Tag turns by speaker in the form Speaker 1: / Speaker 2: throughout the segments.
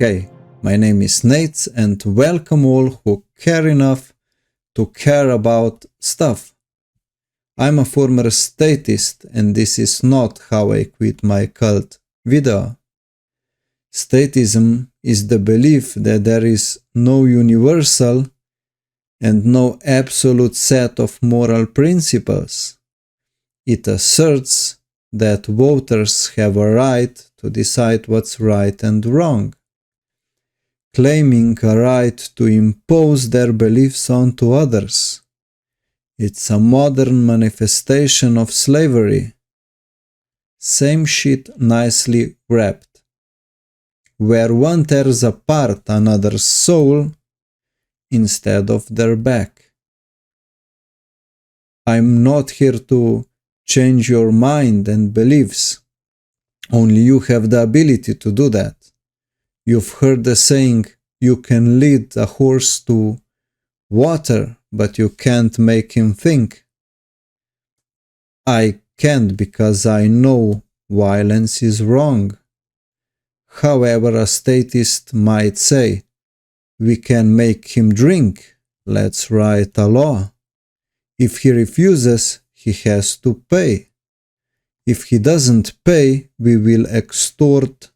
Speaker 1: Hey, my name is Nate and welcome all who care enough to care about stuff. I'm a former statist and this is not how I quit my cult video. Statism is the belief that there is no universal and no absolute set of moral principles. It asserts that voters have a right to decide what's right and wrong, claiming a right to impose their beliefs onto others. It's a modern manifestation of slavery. Same shit nicely wrapped. Where one tears apart another's soul instead of their back. I'm not here to change your mind and beliefs. Only you have the ability to do that. You've heard the saying, you can lead a horse to water, but you can't make him think. I can't because I know violence is wrong. However, a statist might say, we can make him drink, let's write a law. If he refuses, he has to pay. If he doesn't pay, we will extort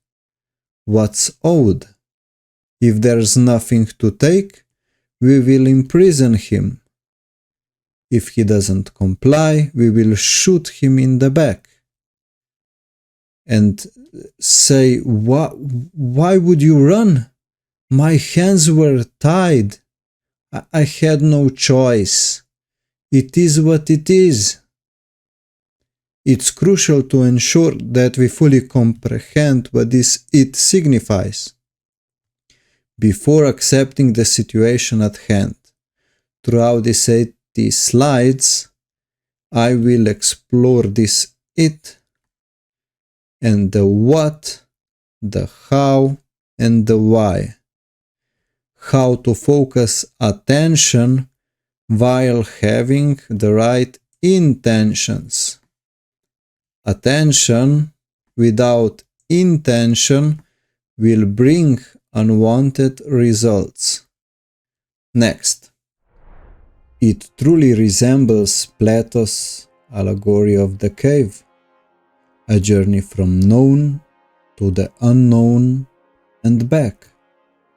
Speaker 1: what's owed. If there's nothing to take, we will imprison him. If he doesn't comply, we will shoot him in the back. And say, why would you run? My hands were tied. I had no choice. It is what it is. It's crucial to ensure that we fully comprehend what this "it" signifies before accepting the situation at hand. Throughout these 80 slides, I will explore this "it" and the what, the how, and the why. How to focus attention while having the right intentions. Attention without intention will bring unwanted results. Next. It truly resembles Plato's allegory of the cave, a journey from known to the unknown and back,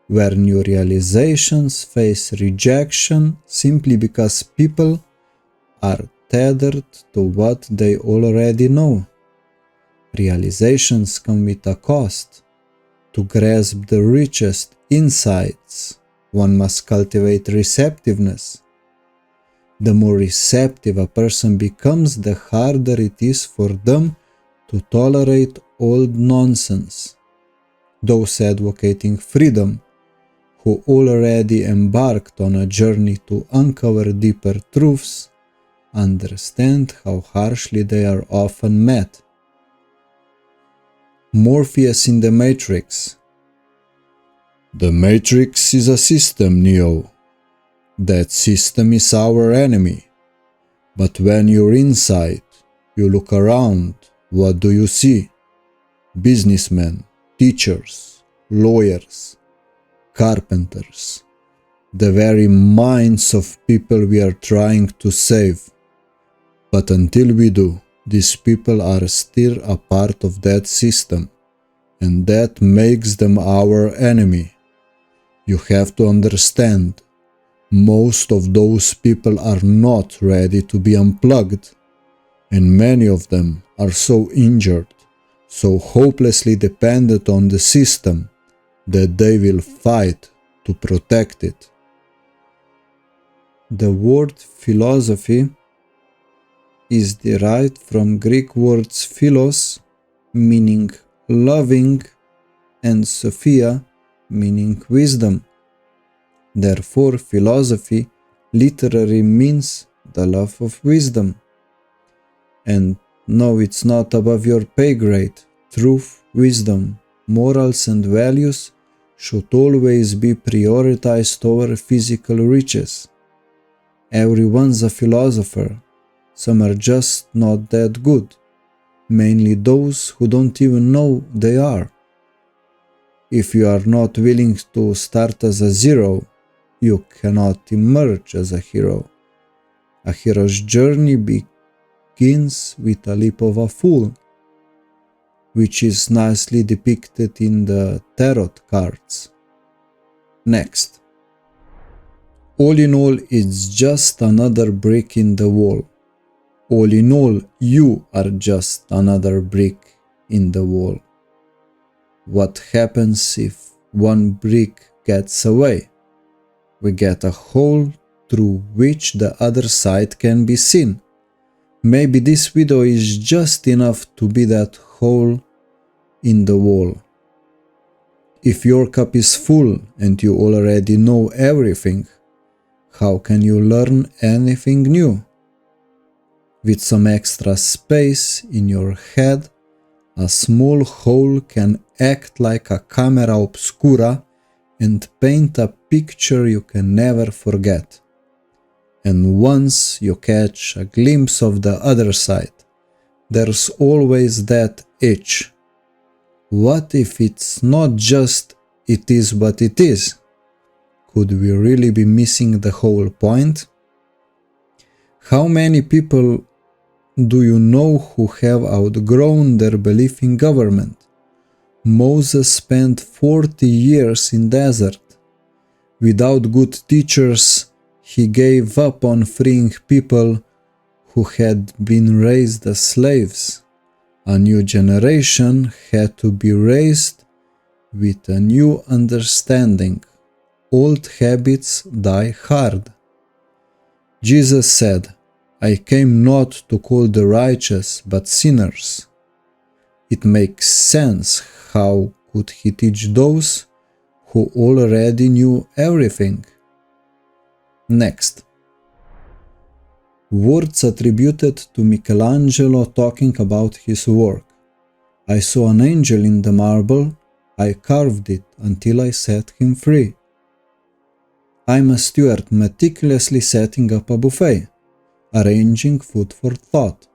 Speaker 1: where new realizations face rejection simply because people are tethered to what they already know. Realizations come with a cost. To grasp the richest insights, one must cultivate receptiveness. The more receptive a person becomes, the harder it is for them to tolerate old nonsense. Those advocating freedom, who already embarked on a journey to uncover deeper truths, understand how harshly they are often met. Morpheus in the Matrix. The Matrix is a system, Neo. That system is our enemy. But when you're inside, you look around, what do you see? Businessmen, teachers, lawyers, carpenters, the very minds of people we are trying to save. But until we do, these people are still a part of that system, and that makes them our enemy. You have to understand, most of those people are not ready to be unplugged, and many of them are so injured, so hopelessly dependent on the system, that they will fight to protect it. The word philosophy is derived from Greek words philos, meaning loving, and sophia, meaning wisdom. Therefore, philosophy literally means the love of wisdom. And no, it's not above your pay grade. Truth, wisdom, morals and values should always be prioritized over physical riches. Everyone's a philosopher. Some are just not that good, mainly those who don't even know they are. If you are not willing to start as a zero, you cannot emerge as a hero. A hero's journey begins with a leap of a fool, which is nicely depicted in the tarot cards. Next. All in all, it's just another brick in the wall. All in all, you are just another brick in the wall. What happens if one brick gets away? We get a hole through which the other side can be seen. Maybe this video is just enough to be that hole in the wall. If your cup is full and you already know everything, how can you learn anything new? With some extra space in your head, a small hole can act like a camera obscura and paint a picture you can never forget. And once you catch a glimpse of the other side, there's always that itch. What if it's not just it is what it is? Could we really be missing the whole point? How many people do you know who have outgrown their belief in government? Moses spent 40 years in desert. Without good teachers, he gave up on freeing people who had been raised as slaves. A new generation had to be raised with a new understanding. Old habits die hard. Jesus said, I came not to call the righteous, but sinners. It makes sense. How could he teach those who already knew everything? Next. Words attributed to Michelangelo talking about his work. I saw an angel in the marble. I carved it until I set him free. I'm a steward meticulously setting up a buffet, arranging food for thought.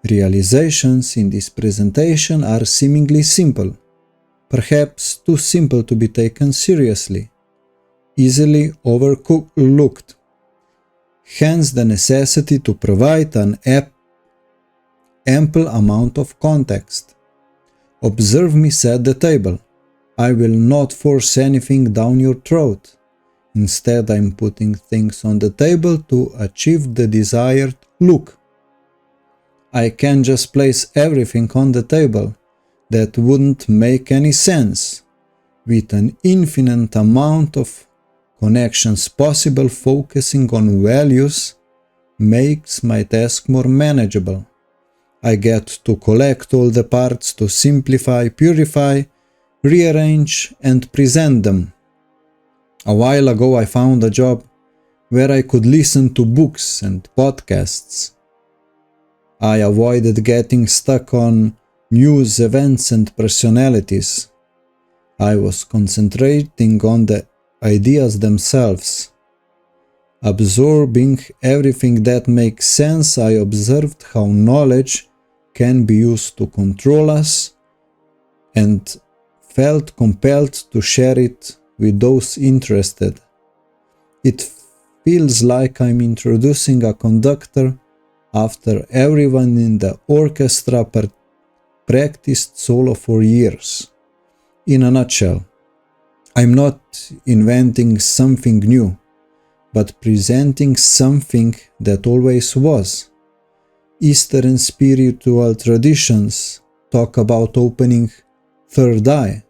Speaker 1: Realizations in this presentation are seemingly simple, perhaps too simple to be taken seriously, easily overlooked. Hence the necessity to provide an ample amount of context. Observe me set the table. I will not force anything down your throat. Instead, I'm putting things on the table to achieve the desired look. I can't just place everything on the table. That wouldn't make any sense. With an infinite amount of connections possible, focusing on values makes my task more manageable. I get to collect all the parts to simplify, purify, rearrange, and present them. A while ago I found a job where I could listen to books and podcasts. I avoided getting stuck on news, events, and personalities. I was concentrating on the ideas themselves. Absorbing everything that makes sense, I observed how knowledge can be used to control us and felt compelled to share it with those interested. It feels like I'm introducing a conductor after everyone in the orchestra practiced solo for years. In a nutshell, I'm not inventing something new, but presenting something that always was. Eastern spiritual traditions talk about opening third eye,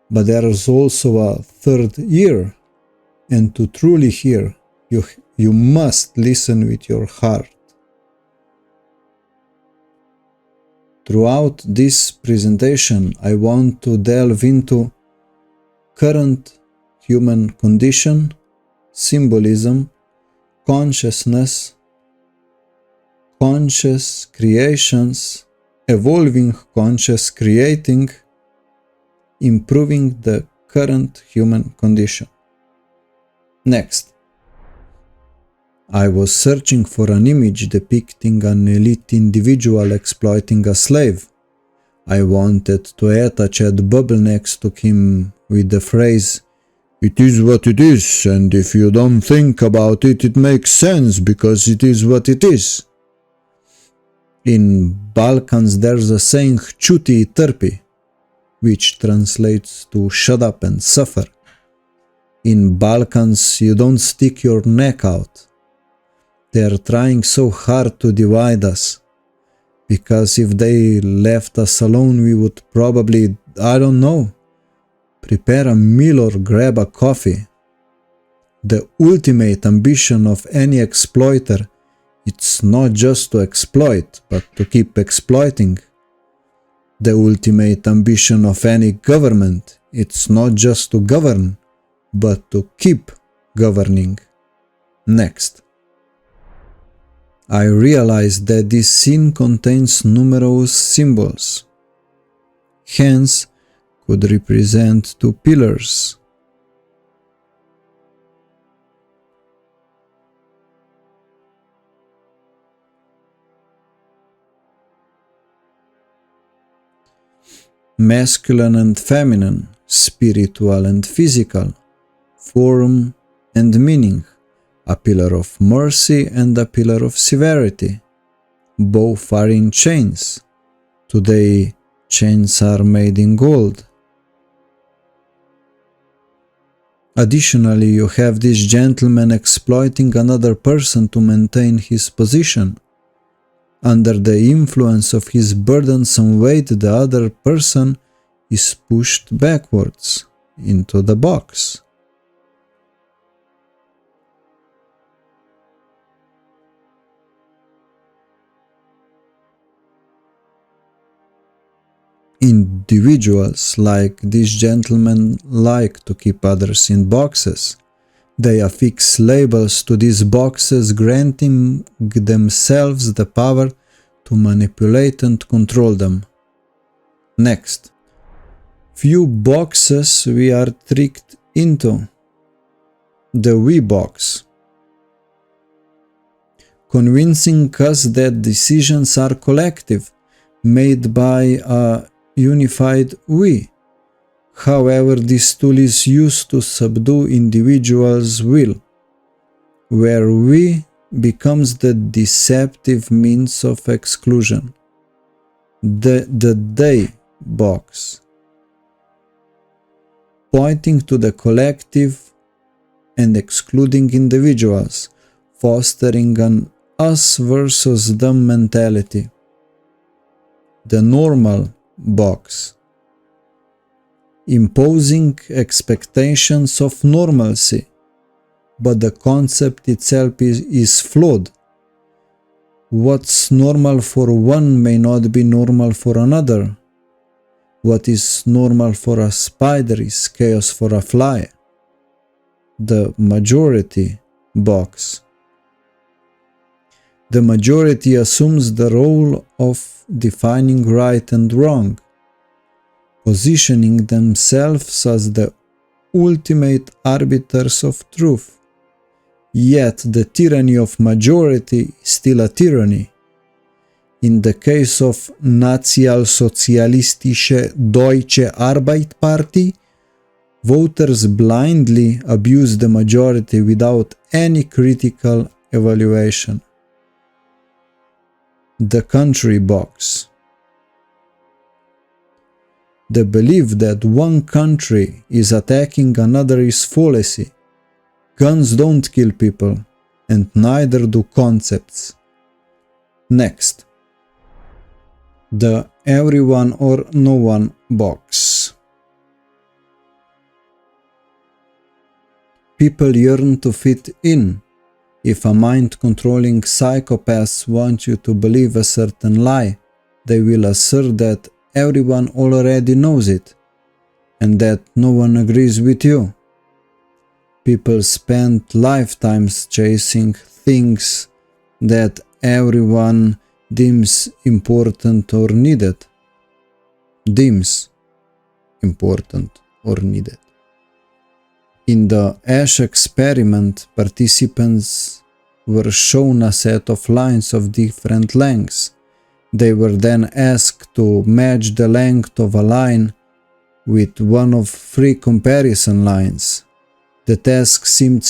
Speaker 1: but there is also a third ear, and to truly hear, you must listen with your heart. Throughout this presentation, I want to delve into current human condition, symbolism, consciousness, conscious creations, evolving conscious creating, improving the current human condition. Next. I was searching for an image depicting an elite individual exploiting a slave. I wanted to attach a bubble next to him with the phrase, "It is what it is, and if you don't think about it, it makes sense because it is what it is." In Balkans there's a saying, "Chuti trpi," which translates to "shut up and suffer." In Balkans you don't stick your neck out. They are trying so hard to divide us, because if they left us alone we would probably, I don't know, prepare a meal or grab a coffee. The ultimate ambition of any exploiter, it's not just to exploit, but to keep exploiting. The ultimate ambition of any government, it's not just to govern, but to keep governing. Next. I realized that this scene contains numerous symbols. Hands could represent two pillars. Masculine and feminine, spiritual and physical, form and meaning, a pillar of mercy and a pillar of severity. Both are in chains. Today, chains are made in gold. Additionally, you have this gentleman exploiting another person to maintain his position. Under the influence of his burdensome weight, the other person is pushed backwards into the box. Individuals like this gentleman like to keep others in boxes. They affix labels to these boxes, granting themselves the power to manipulate and control them. Next. Few boxes we are tricked into. The we box, convincing us that decisions are collective, made by a unified we. However, this tool is used to subdue individuals' will, where we becomes the deceptive means of exclusion. The they box, pointing to the collective and excluding individuals, fostering an us versus them mentality. The normal box, imposing expectations of normalcy, but the concept itself is flawed. What's normal for one may not be normal for another. What is normal for a spider is chaos for a fly. The majority box. The majority assumes the role of defining right and wrong, positioning themselves as the ultimate arbiters of truth. Yet the tyranny of majority is still a tyranny. In the case of Nationalsozialistische Deutsche Arbeiterparty, voters blindly abuse the majority without any critical evaluation. The country box. The belief that one country is attacking another is fallacy. Guns don't kill people, and neither do concepts. Next. The everyone or no one box. People yearn to fit in. If a mind-controlling psychopath wants you to believe a certain lie, they will assert that everyone already knows it, and that no one agrees with you. People spend lifetimes chasing things that everyone deems important or needed. In the Ash experiment, participants were shown a set of lines of different lengths, They were then asked to match the length of a line with one of 3 comparison lines. The task seemed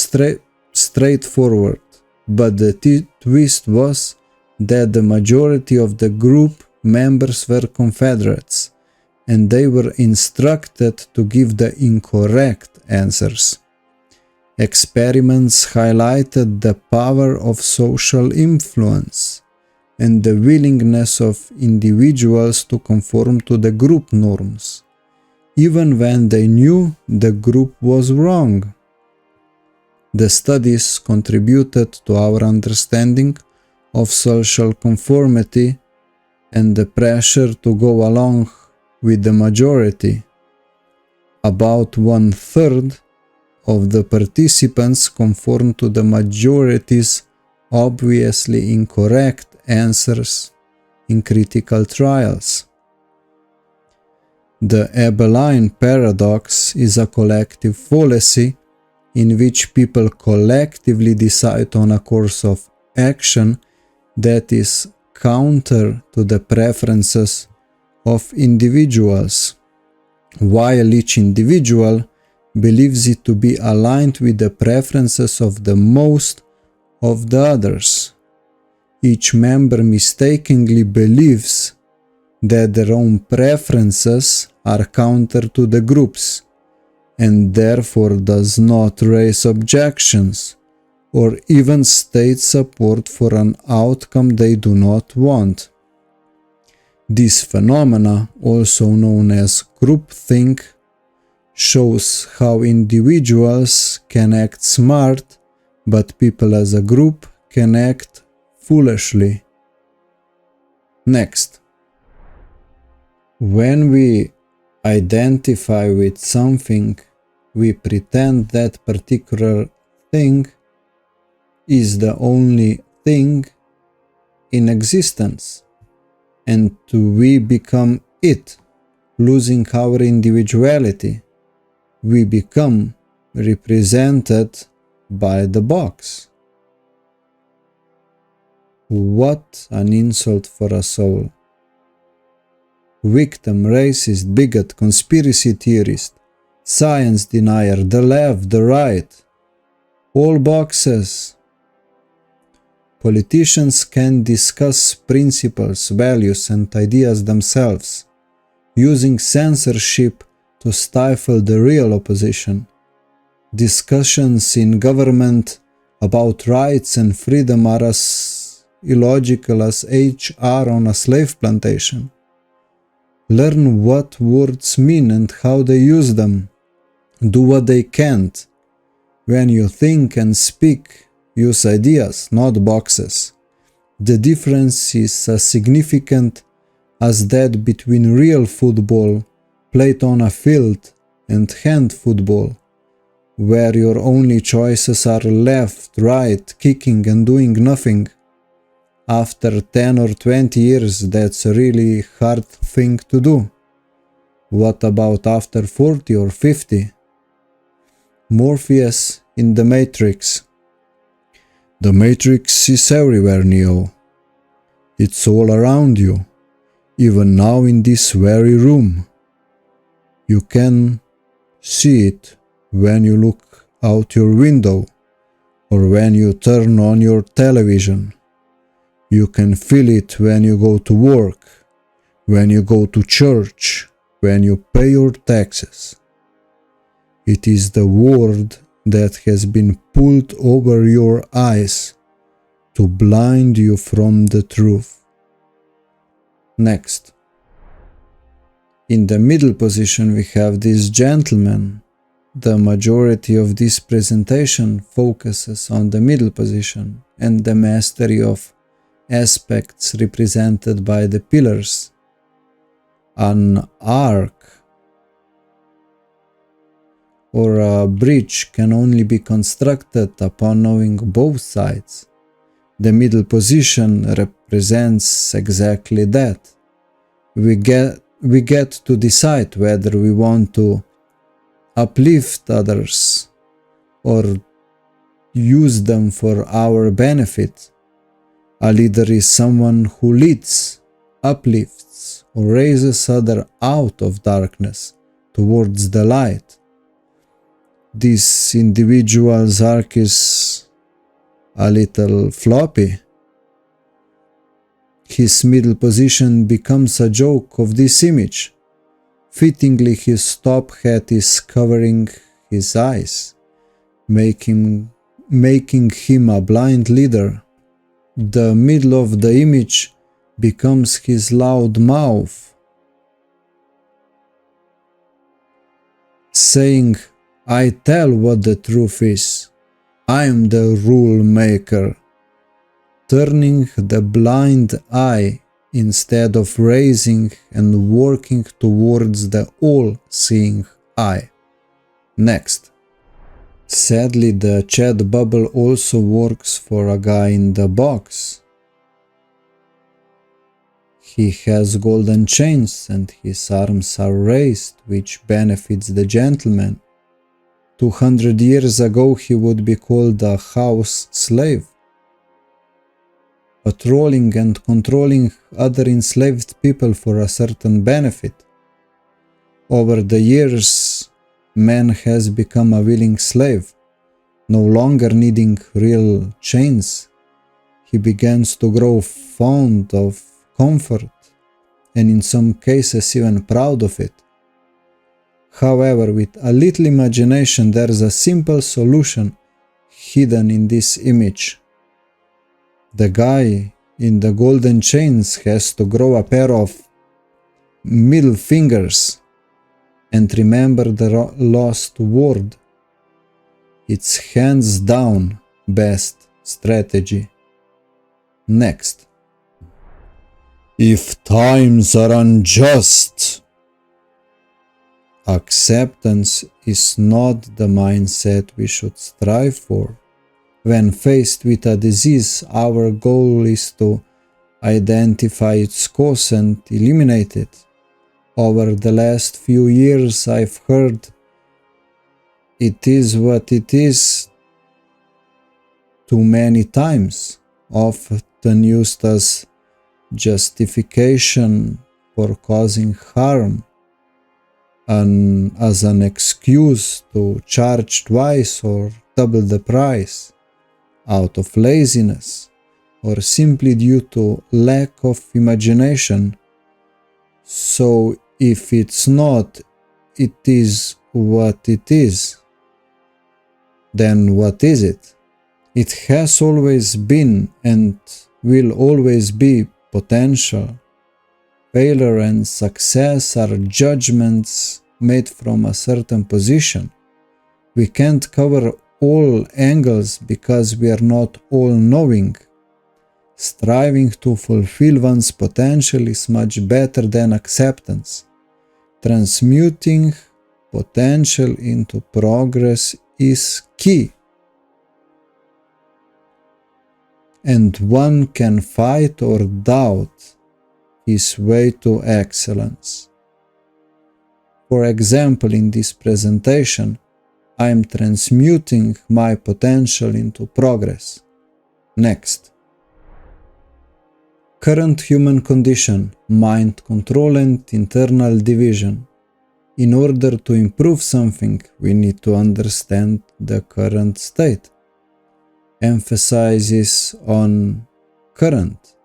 Speaker 1: straightforward, but the twist was that the majority of the group members were Confederates, and they were instructed to give the incorrect answers. Experiments highlighted the power of social influence and the willingness of individuals to conform to the group norms, even when they knew the group was wrong. The studies contributed to our understanding of social conformity and the pressure to go along with the majority. About 1/3 of the participants conformed to the majority's obviously incorrect answers in critical trials. The Abeline paradox is a collective fallacy in which people collectively decide on a course of action that is counter to the preferences of individuals, while each individual believes it to be aligned with the preferences of the most of the others. Each member mistakenly believes that their own preferences are counter to the group's, and therefore does not raise objections or even state support for an outcome they do not want. This phenomena, also known as groupthink, shows how individuals can act smart, but people as a group can act foolishly. Next. When we identify with something, we pretend that particular thing is the only thing in existence, and we become it, losing our individuality. We become represented by the box. What an insult for a soul. Victim, racist, bigot, conspiracy theorist, science denier, the left, the right. All boxes. Politicians can discuss principles, values, and ideas themselves, using censorship to stifle the real opposition. Discussions in government about rights and freedom are as illogical as HR on a slave plantation. Learn what words mean and how they use them. Do what they can't. When you think and speak, use ideas, not boxes. The difference is as significant as that between real football, played on a field, and hand football, where your only choices are left, right, kicking and doing nothing. After 10 or 20 years, that's a really hard thing to do. What about after 40 or 50? Morpheus in the Matrix. The Matrix is everywhere, Neo. It's all around you, even now in this very room. You can see it when you look out your window or when you turn on your television. You can feel it when you go to work, when you go to church, when you pay your taxes. It is the word that has been pulled over your eyes to blind you from the truth. Next. In the middle position we have this gentleman. The majority of this presentation focuses on the middle position and the mastery of aspects represented by the pillars. An arc or a bridge can only be constructed upon knowing both sides. The middle position represents exactly that. We get to decide whether we want to uplift others or use them for our benefit. A leader is someone who leads, uplifts or raises others out of darkness towards the light. This individual's arc is a little floppy. His middle position becomes a joke of this image. Fittingly, his top hat is covering his eyes, making him a blind leader. The middle of the image becomes his loud mouth, saying, "I tell what the truth is. I am the rule maker," turning the blind eye instead of raising and working towards the all-seeing eye. Next. Sadly, the chat bubble also works for a guy in the box. He has golden chains and his arms are raised, which benefits the gentleman. 200 years ago he would be called a house slave, patrolling and controlling other enslaved people for a certain benefit. Over the years, man has become a willing slave, no longer needing real chains. He begins to grow fond of comfort, and in some cases even proud of it. However, with a little imagination, there is a simple solution hidden in this image. The guy in the golden chains has to grow a pair of middle fingers and remember the lost word. It's hands down best strategy. Next. If times are unjust, acceptance is not the mindset we should strive for. When faced with a disease, our goal is to identify its cause and eliminate it. Over the last few years, I've heard "it is what it is" too many times, often used as justification for causing harm, and as an excuse to charge twice or double the price, out of laziness, or simply due to lack of imagination. So if it's not "it is what it is," then what is it? It has always been and will always be potential. Failure and success are judgments made from a certain position. We can't cover all angles because we are not all-knowing. Striving to fulfill one's potential is much better than acceptance. Transmuting potential into progress is key. And one can fight or doubt his way to excellence. For example, in this presentation, I am transmuting my potential into progress. Next. Current human condition, mind control and internal division. In order to improve something, we need to understand the current state. Emphasizes on current,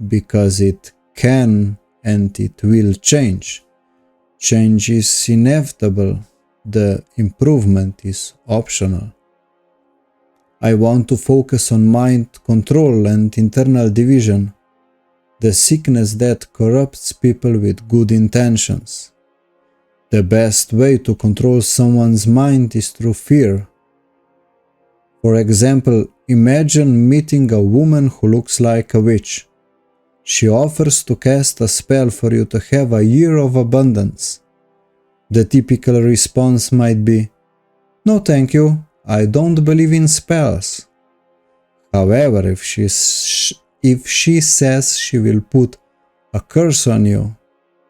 Speaker 1: because it can and it will change. Change is inevitable. The improvement is optional. I want to focus on mind control and internal division, the sickness that corrupts people with good intentions. The best way to control someone's mind is through fear. For example, imagine meeting a woman who looks like a witch. She offers to cast a spell for you to have a year of abundance. The typical response might be, "No thank you, I don't believe in spells." However, if she says she will put a curse on you,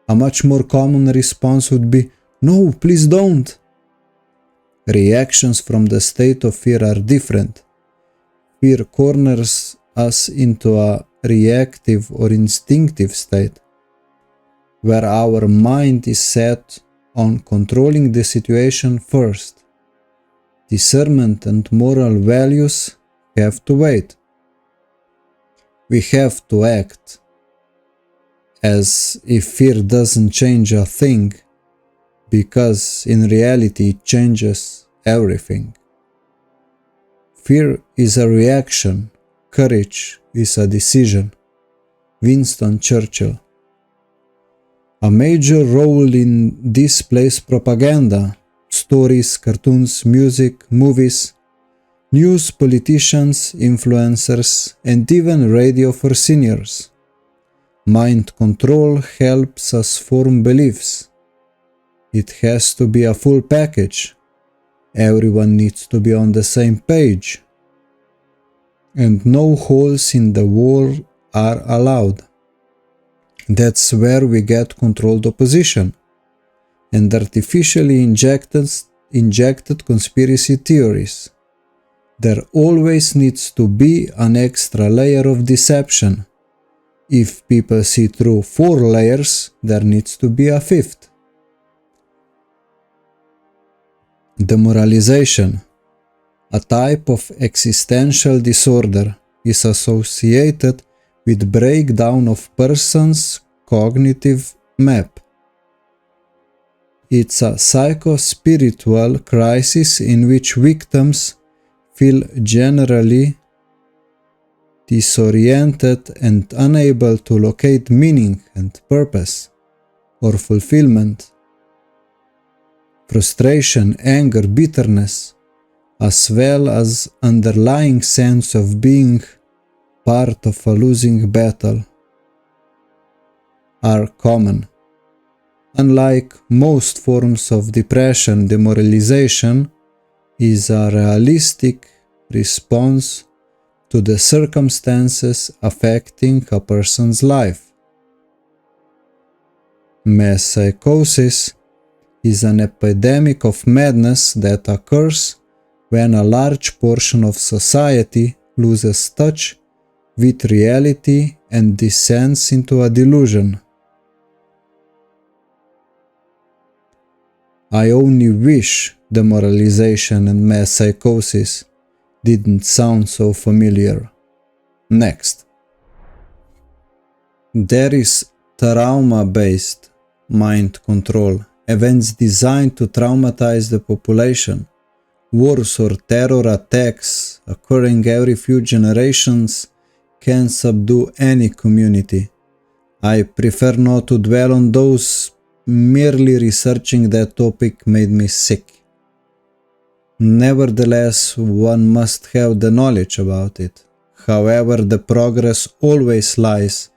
Speaker 1: a much more common response would be, "No, please don't." Reactions from the state of fear are different. Fear corners us into a reactive or instinctive state, where our mind is set on controlling the situation first. Discernment and moral values have to wait. We have to act as if fear doesn't change a thing, because in reality it changes everything. Fear is a reaction, courage is a decision. Winston Churchill. A major role in this plays propaganda, stories, cartoons, music, movies, news, politicians, influencers, and even radio for seniors. Mind control helps us form beliefs. It has to be a full package. Everyone needs to be on the same page. And no holes in the wall are allowed. That's where we get controlled opposition and artificially injected conspiracy theories. There always needs to be an extra layer of deception. If people see through 4 layers, there needs to be a 5th. Demoralization, a type of existential disorder, is associated with breakdown of person's cognitive map. It's a psycho-spiritual crisis in which victims feel generally disoriented and unable to locate meaning and purpose or fulfillment. Frustration, anger, bitterness, as well as underlying sense of being part of a losing battle, are common. Unlike most forms of depression, demoralization is a realistic response to the circumstances affecting a person's life. Mass psychosis is an epidemic of madness that occurs when a large portion of society loses touch with reality and descends into a delusion. I only wish demoralization and mass psychosis didn't sound so familiar. Next. There is trauma-based mind control, events designed to traumatize the population. Wars or terror attacks occurring every few generations can subdue any community. I prefer not to dwell on those. Merely researching that topic made me sick. Nevertheless, one must have the knowledge about it. However, the progress always lies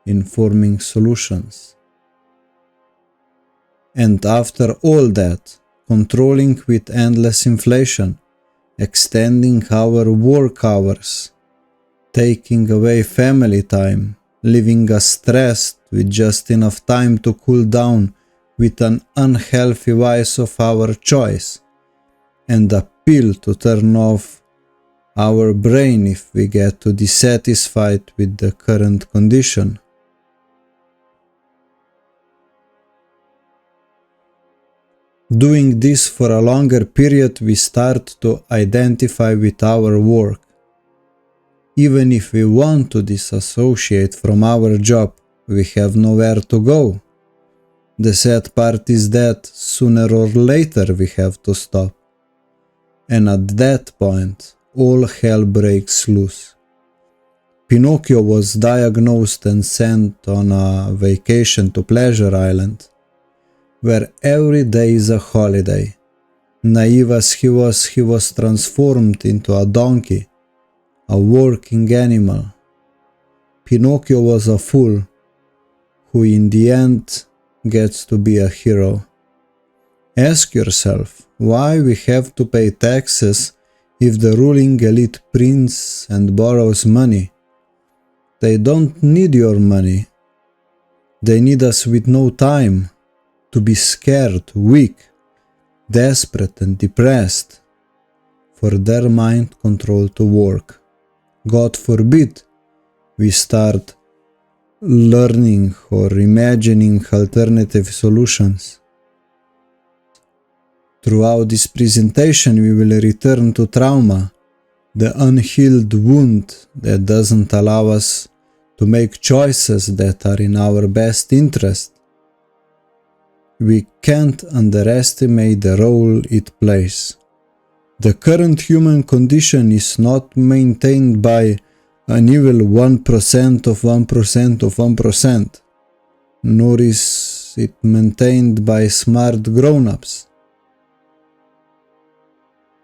Speaker 1: in forming solutions. And after all that, controlling with endless inflation, extending our work hours, taking away family time, leaving us stressed with just enough time to cool down with an unhealthy vice of our choice, and a pill to turn off our brain if we get too dissatisfied with the current condition. Doing this for a longer period, we start to identify with our work. Even if we want to disassociate from our job, we have nowhere to go. The sad part is that sooner or later we have to stop. And at that point, all hell breaks loose. Pinocchio was diagnosed and sent on a vacation to Pleasure Island, where every day is a holiday. Naive as he was transformed into a donkey, a working animal. Pinocchio was a fool, who in the end gets to be a hero. Ask yourself why we have to pay taxes if the ruling elite prints and borrows money. They don't need your money. They need us with no time, to be scared, weak, desperate and depressed, for their mind control to work. God forbid we start learning or imagining alternative solutions. Throughout this presentation, we will return to trauma, the unhealed wound that doesn't allow us to make choices that are in our best interest. We can't underestimate the role it plays. The current human condition is not maintained by an evil 1% of 1% of 1%, nor is it maintained by smart grown-ups.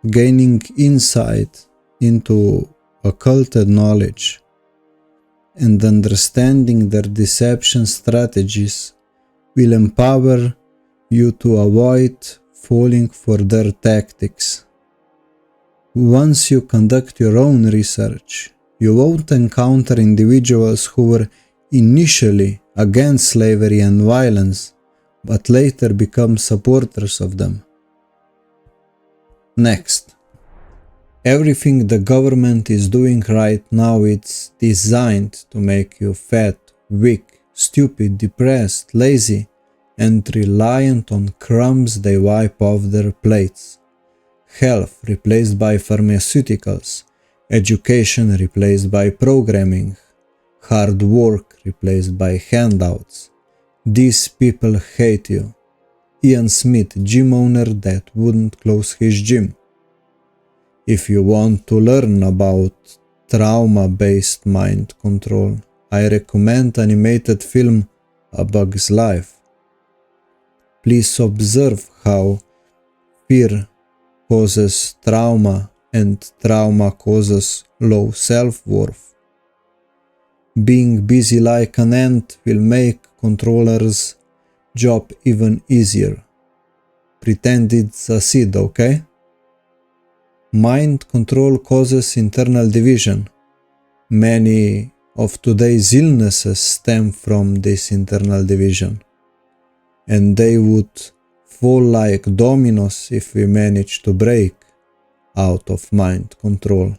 Speaker 1: Gaining insight into occulted knowledge and understanding their deception strategies will empower you to avoid falling for their tactics. Once you conduct your own research, you won't encounter individuals who were initially against slavery and violence, but later become supporters of them. Next, everything the government is doing right now is designed to make you fat, weak, stupid, depressed, lazy, and reliant on crumbs they wipe off their plates. Health replaced by pharmaceuticals, education replaced by programming, hard work replaced by handouts. These people hate you. Ian Smith, gym owner that wouldn't close his gym. If you want to learn about trauma-based mind control, I recommend animated film A Bug's Life. Please observe how fear causes trauma and trauma causes low self-worth. Being busy like an ant will make controllers' job even easier. Pretend it's a seed, okay? Mind control causes internal division. Many of today's illnesses stem from this internal division, and they would fall like dominoes if we manage to break out of mind control.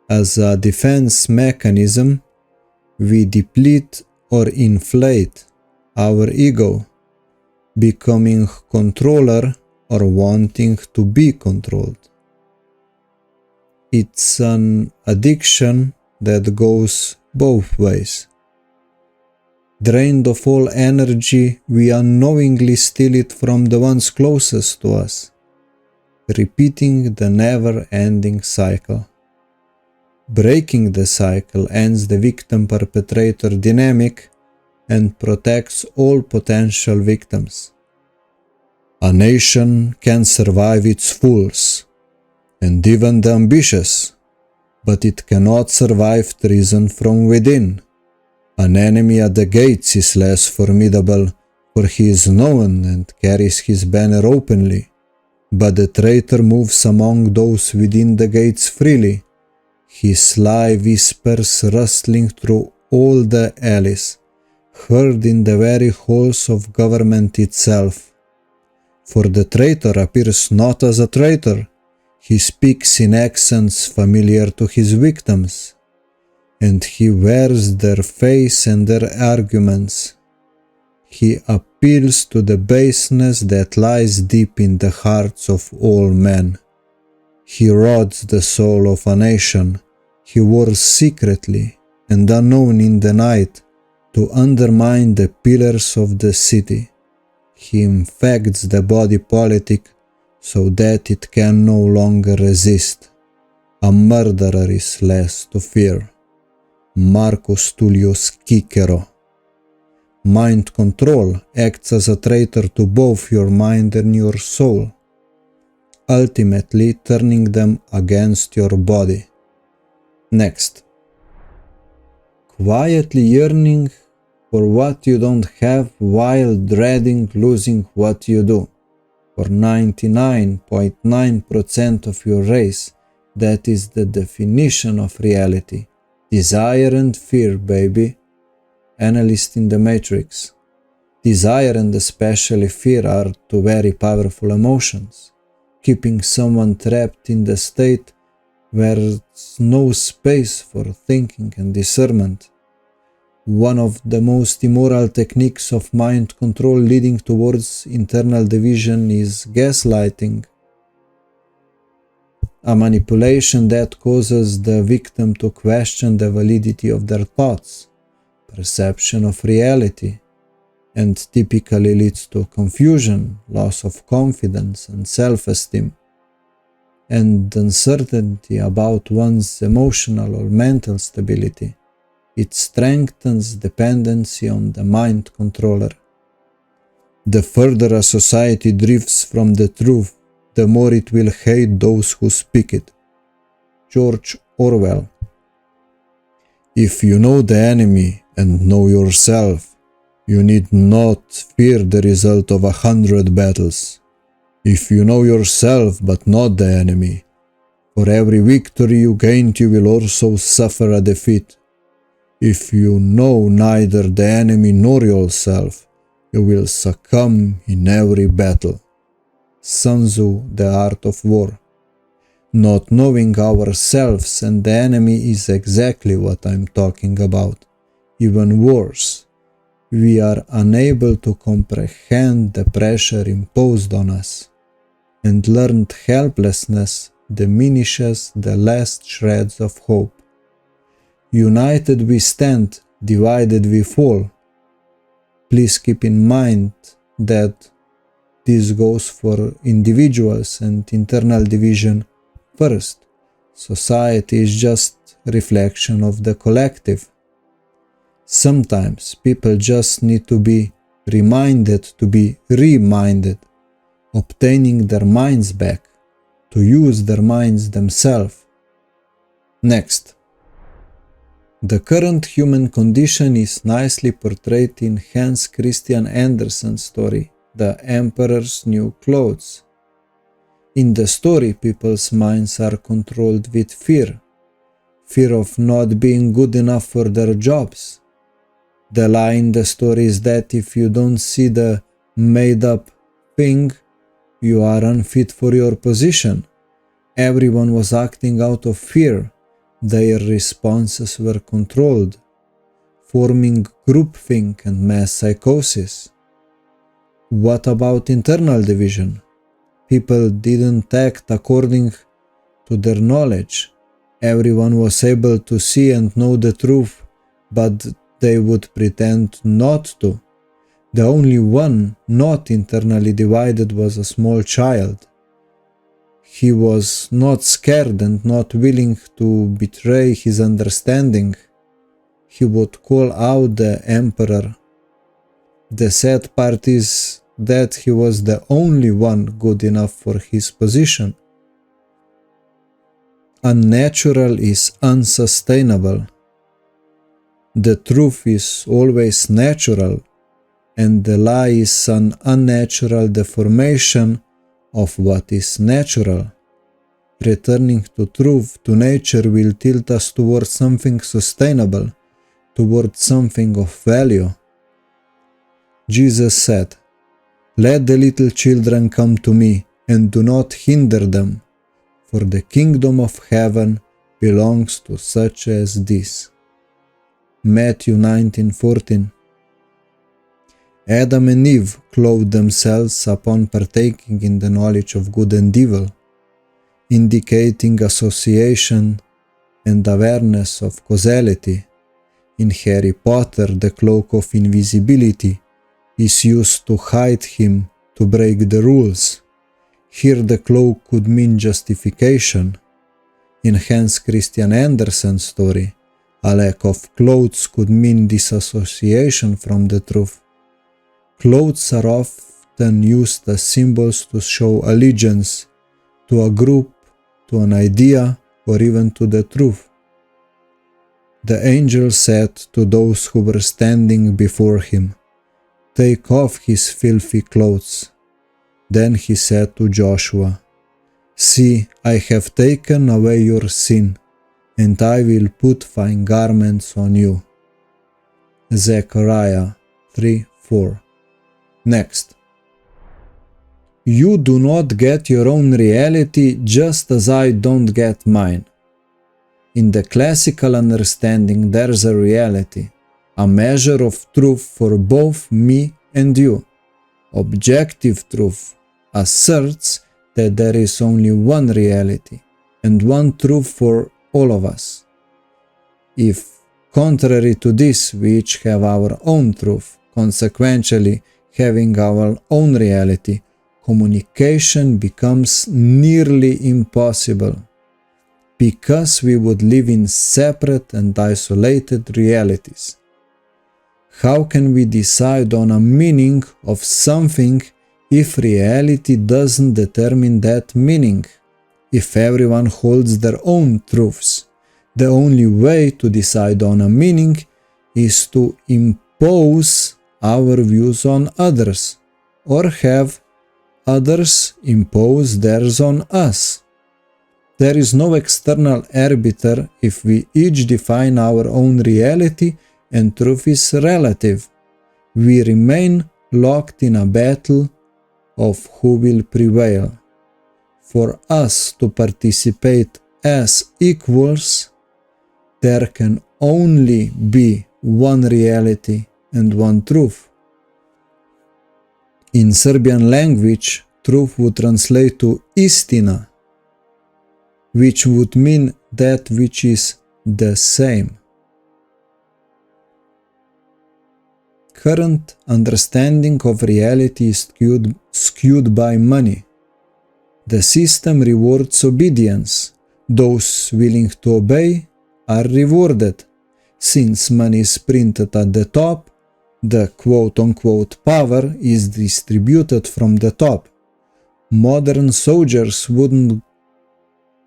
Speaker 1: As a defense mechanism, we deplete or inflate our ego, becoming controller or wanting to be controlled. It's an addiction that goes both ways. Drained of all energy, we unknowingly steal it from the ones closest to us, repeating the never-ending cycle. Breaking the cycle ends the victim-perpetrator dynamic and protects all potential victims. A nation can survive its fools, and even the ambitious, but it cannot survive treason from within. An enemy at the gates is less formidable, for he is known and carries his banner openly, but the traitor moves among those within the gates freely, his sly whispers rustling through all the alleys, heard in the very halls of government itself. For the traitor appears not as a traitor, he speaks in accents familiar to his victims, and he wears their face and their arguments. He appeals to the baseness that lies deep in the hearts of all men. He rods the soul of a nation. He wars secretly and unknown in the night to undermine the pillars of the city. He infects the body politic so that it can no longer resist. A murderer is less to fear. Marcus Tullius Cicero. Mind control acts as a traitor to both your mind and your soul, ultimately turning them against your body. Next. Quietly yearning for what you don't have while dreading losing what you do. For 99.9% of your race, that is the definition of reality. Desire and fear, baby. Analyst in the Matrix. Desire and especially fear are two very powerful emotions, keeping someone trapped in the state where's no space for thinking and discernment. One of the most immoral techniques of mind control leading towards internal division is gaslighting, a manipulation that causes the victim to question the validity of their thoughts, perception of reality, and typically leads to confusion, loss of confidence and self-esteem, and uncertainty about one's emotional or mental stability. It strengthens dependency on the mind controller. The further a society drifts from the truth, the more it will hate those who speak it. George Orwell. If you know the enemy and know yourself, you need not fear the result of 100 battles. If you know yourself but not the enemy, for every victory you gain you will also suffer a defeat. If you know neither the enemy nor yourself, you will succumb in every battle. Sun Tzu, The Art of War. Not knowing ourselves and the enemy is exactly what I'm talking about. Even worse, we are unable to comprehend the pressure imposed on us, and learned helplessness diminishes the last shreds of hope. United we stand, divided we fall. Please keep in mind that this goes for individuals and internal division first. Society is just a reflection of the collective. Sometimes people just need to be reminded to be reminded, obtaining their minds back, to use their minds themselves. Next. The current human condition is nicely portrayed in Hans Christian Andersen's story, The Emperor's New Clothes. In the story, people's minds are controlled with fear. Fear of not being good enough for their jobs. The lie in the story is that if you don't see the made-up thing, you are unfit for your position. Everyone was acting out of fear. Their responses were controlled, forming groupthink and mass psychosis. What about internal division? People didn't act according to their knowledge. Everyone was able to see and know the truth, but they would pretend not to. The only one not internally divided was a small child. He was not scared and not willing to betray his understanding. He would call out the emperor. The sad part is that he was the only one good enough for his position. Unnatural is unsustainable. The truth is always natural, and the lie is an unnatural deformation of what is natural. Returning to truth, to nature, will tilt us towards something sustainable, towards something of value. Jesus said, "Let the little children come to me, and do not hinder them, for the kingdom of heaven belongs to such as this." Matthew 19:14. Adam and Eve clothed themselves upon partaking in the knowledge of good and evil, indicating association and awareness of causality. In Harry Potter, the cloak of invisibility is used to hide him, to break the rules. Here the cloak could mean justification. In Hans Christian Andersen's story, a lack of clothes could mean disassociation from the truth. Clothes are often used as symbols to show allegiance to a group, to an idea, or even to the truth. The angel said to those who were standing before him, "Take off his filthy clothes." Then he said to Joshua, "See, I have taken away your sin, and I will put fine garments on you." Zechariah 3:4. Next. You do not get your own reality just as I don't get mine. In the classical understanding, there's a reality, a measure of truth for both me and you. Objective truth asserts that there is only one reality and one truth for all of us. If, contrary to this, we each have our own truth, consequentially having our own reality, communication becomes nearly impossible, because we would live in separate and isolated realities. How can we decide on a meaning of something if reality doesn't determine that meaning? If everyone holds their own truths, the only way to decide on a meaning is to impose our views on others, or have others impose theirs on us. There is no external arbiter if we each define our own reality and truth is relative. We remain locked in a battle of who will prevail. For us to participate as equals, there can only be one reality and one truth. In Serbian language, truth would translate to istina, which would mean that which is the same. Current understanding of reality is skewed by money. The system rewards obedience. Those willing to obey are rewarded. Since money is printed at the top, the quote-unquote power is distributed from the top. Modern soldiers wouldn't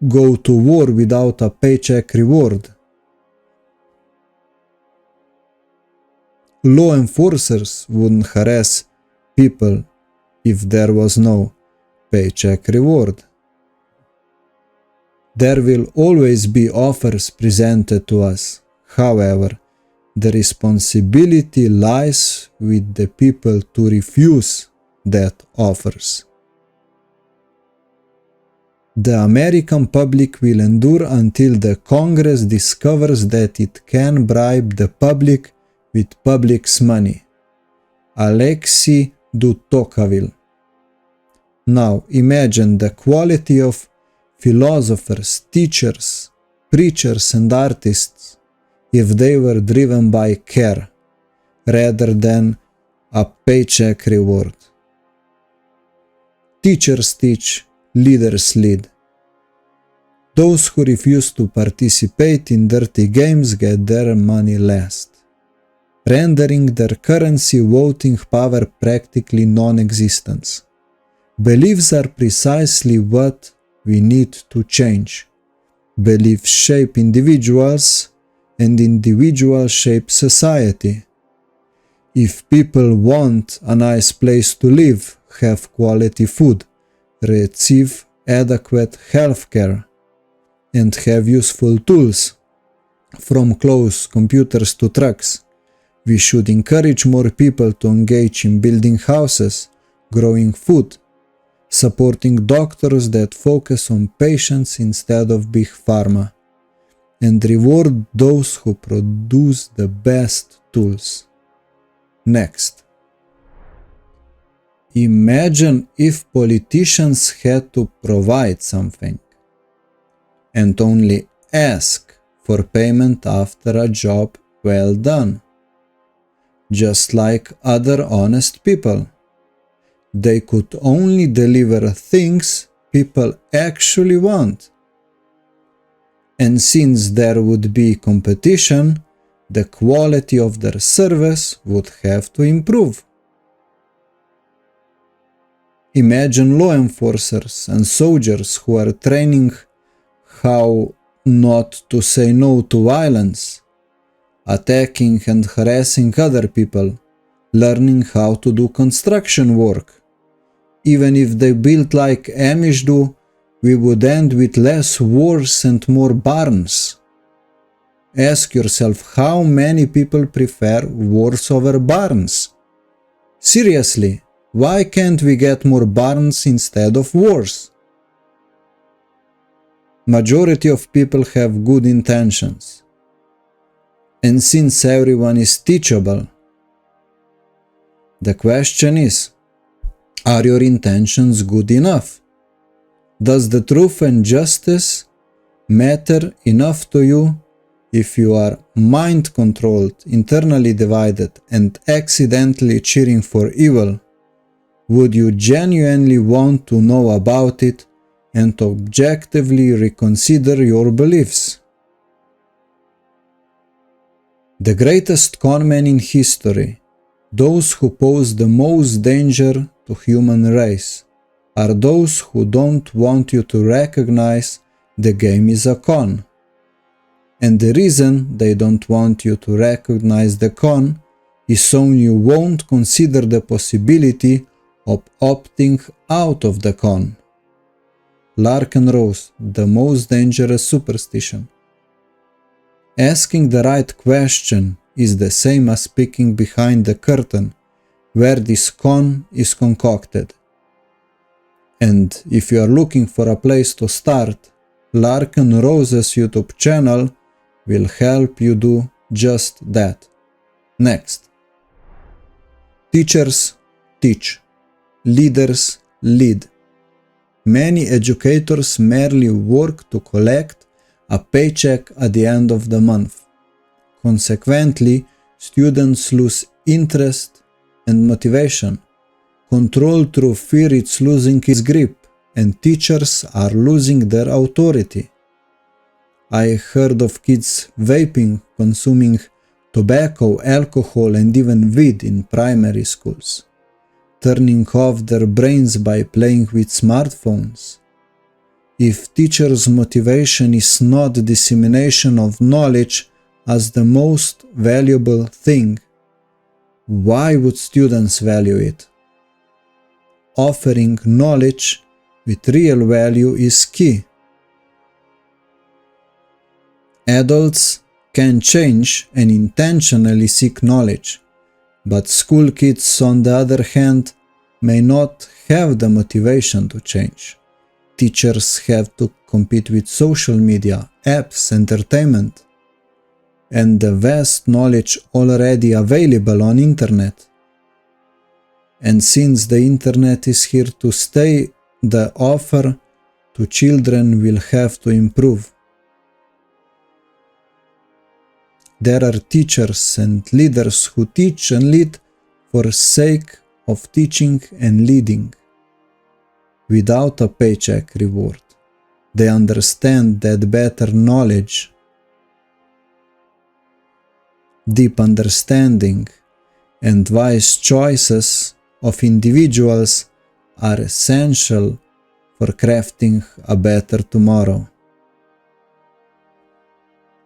Speaker 1: go to war without a paycheck reward. Law enforcers wouldn't harass people if there was no paycheck reward. There will always be offers presented to us. However, the responsibility lies with the people to refuse that offers. The American public will endure until the Congress discovers that it can bribe the public with public's money. Alexei de Tocqueville. Now imagine the quality of philosophers, teachers, preachers and artists if they were driven by care rather than a paycheck reward. Teachers teach, leaders lead. Those who refuse to participate in dirty games get their money last, rendering their currency voting power practically non-existent. Beliefs are precisely what we need to change. Beliefs shape individuals, and individuals shape society. If people want a nice place to live, have quality food, receive adequate health care, and have useful tools, from clothes, computers to trucks, we should encourage more people to engage in building houses, growing food, supporting doctors that focus on patients instead of big pharma, and reward those who produce the best tools. Next. Imagine if politicians had to provide something and only ask for payment after a job well done, just like other honest people. They could only deliver things people actually want. And since there would be competition, the quality of their service would have to improve. Imagine law enforcers and soldiers who are training how not to say no to violence, attacking and harassing other people, learning how to do construction work. Even if they built like Amish do, we would end with less wars and more barns. Ask yourself how many people prefer wars over barns. Seriously, why can't we get more barns instead of wars? Majority of people have good intentions. And since everyone is teachable, the question is, are your intentions good enough? Does the truth and justice matter enough to you if you are mind-controlled, internally divided, and accidentally cheering for evil? Would you genuinely want to know about it and objectively reconsider your beliefs? The greatest conmen in history, those who pose the most danger to human race, are those who don't want you to recognize the game is a con. And the reason they don't want you to recognize the con is so you won't consider the possibility of opting out of the con. Lark and Rose, the most dangerous superstition. Asking the right question is the same as peeking behind the curtain where this con is concocted. And if you are looking for a place to start, Lark and Rose's YouTube channel will help you do just that. Next. Teachers teach. Leaders lead. Many educators merely work to collect a paycheck at the end of the month. Consequently, students lose interest and motivation. Control through fear is losing its grip, and teachers are losing their authority. I heard of kids vaping, consuming tobacco, alcohol, and even weed in primary schools, turning off their brains by playing with smartphones. If teachers' motivation is not dissemination of knowledge as the most valuable thing, why would students value it? Offering knowledge with real value is key. Adults can change and intentionally seek knowledge, but school kids, on the other hand, may not have the motivation to change. Teachers have to compete with social media, apps, entertainment, and the vast knowledge already available on internet. And since the internet is here to stay, the offer to children will have to improve. There are teachers and leaders who teach and lead for sake of teaching and leading, without a paycheck reward. They understand that better knowledge, deep understanding, and wise choices of individuals are essential for crafting a better tomorrow.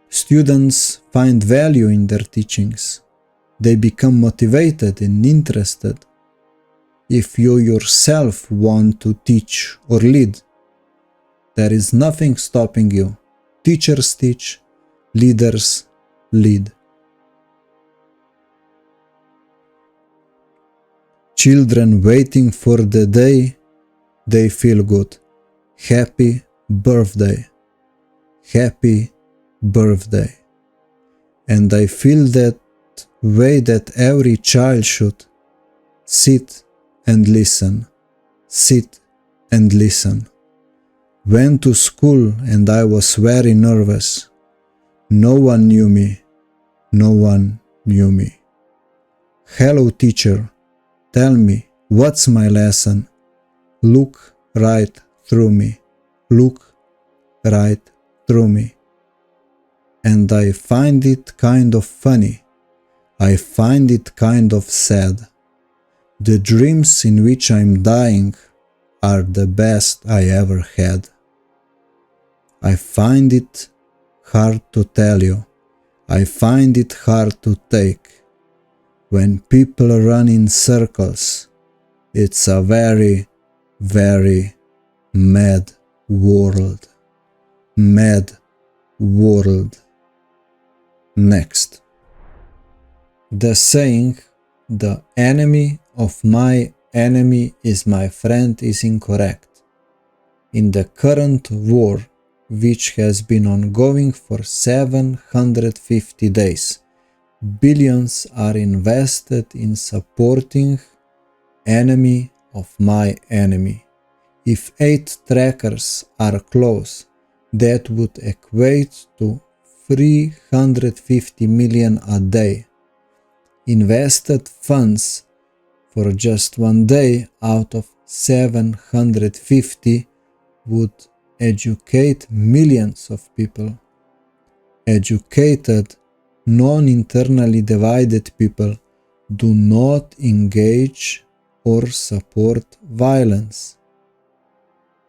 Speaker 1: Students find value in their teachings. They become motivated and interested. If you yourself want to teach or lead, there is nothing stopping you. Teachers teach, leaders lead. Children waiting for the day they feel good. Happy birthday. Happy birthday. And I feel that way that every child should. Sit and listen. Sit and listen. Went to school and I was very nervous. No one knew me. No one knew me. Hello, teacher. Tell me, what's my lesson? Look right through me. Look right through me. And I find it kind of funny. I find it kind of sad. The dreams in which I'm dying are the best I ever had. I find it hard to tell you. I find it hard to take. When people run in circles, it's a very, very mad world. Mad world. Next. The saying, "The enemy of my enemy is my friend," is incorrect. In the current war, which has been ongoing for 750 days. Billions are invested in supporting enemy of my enemy. If 8 trackers are close, that would equate to 350 million a day. Invested funds for just one day out of 750 would educate millions of people. Educated, non-internally divided people do not engage or support violence.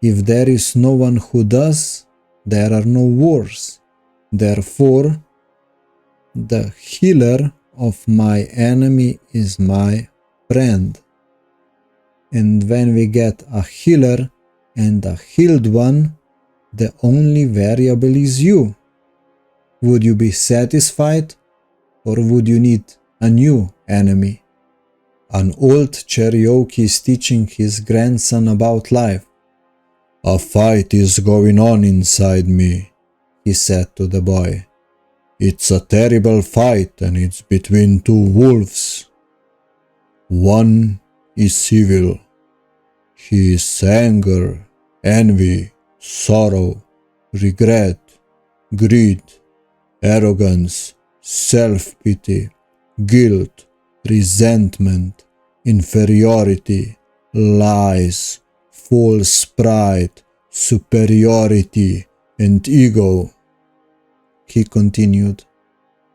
Speaker 1: If there is no one who does, there are no wars. Therefore, the healer of my enemy is my friend. And when we get a healer and a healed one, the only variable is you. Would you be satisfied, or would you need a new enemy? An old Cherokee is teaching his grandson about life. "A fight is going on inside me," he said to the boy. "It's a terrible fight, and it's between two wolves. One is evil. He is anger, envy, sorrow, regret, greed, arrogance, self-pity, guilt, resentment, inferiority, lies, false pride, superiority, and ego." He continued,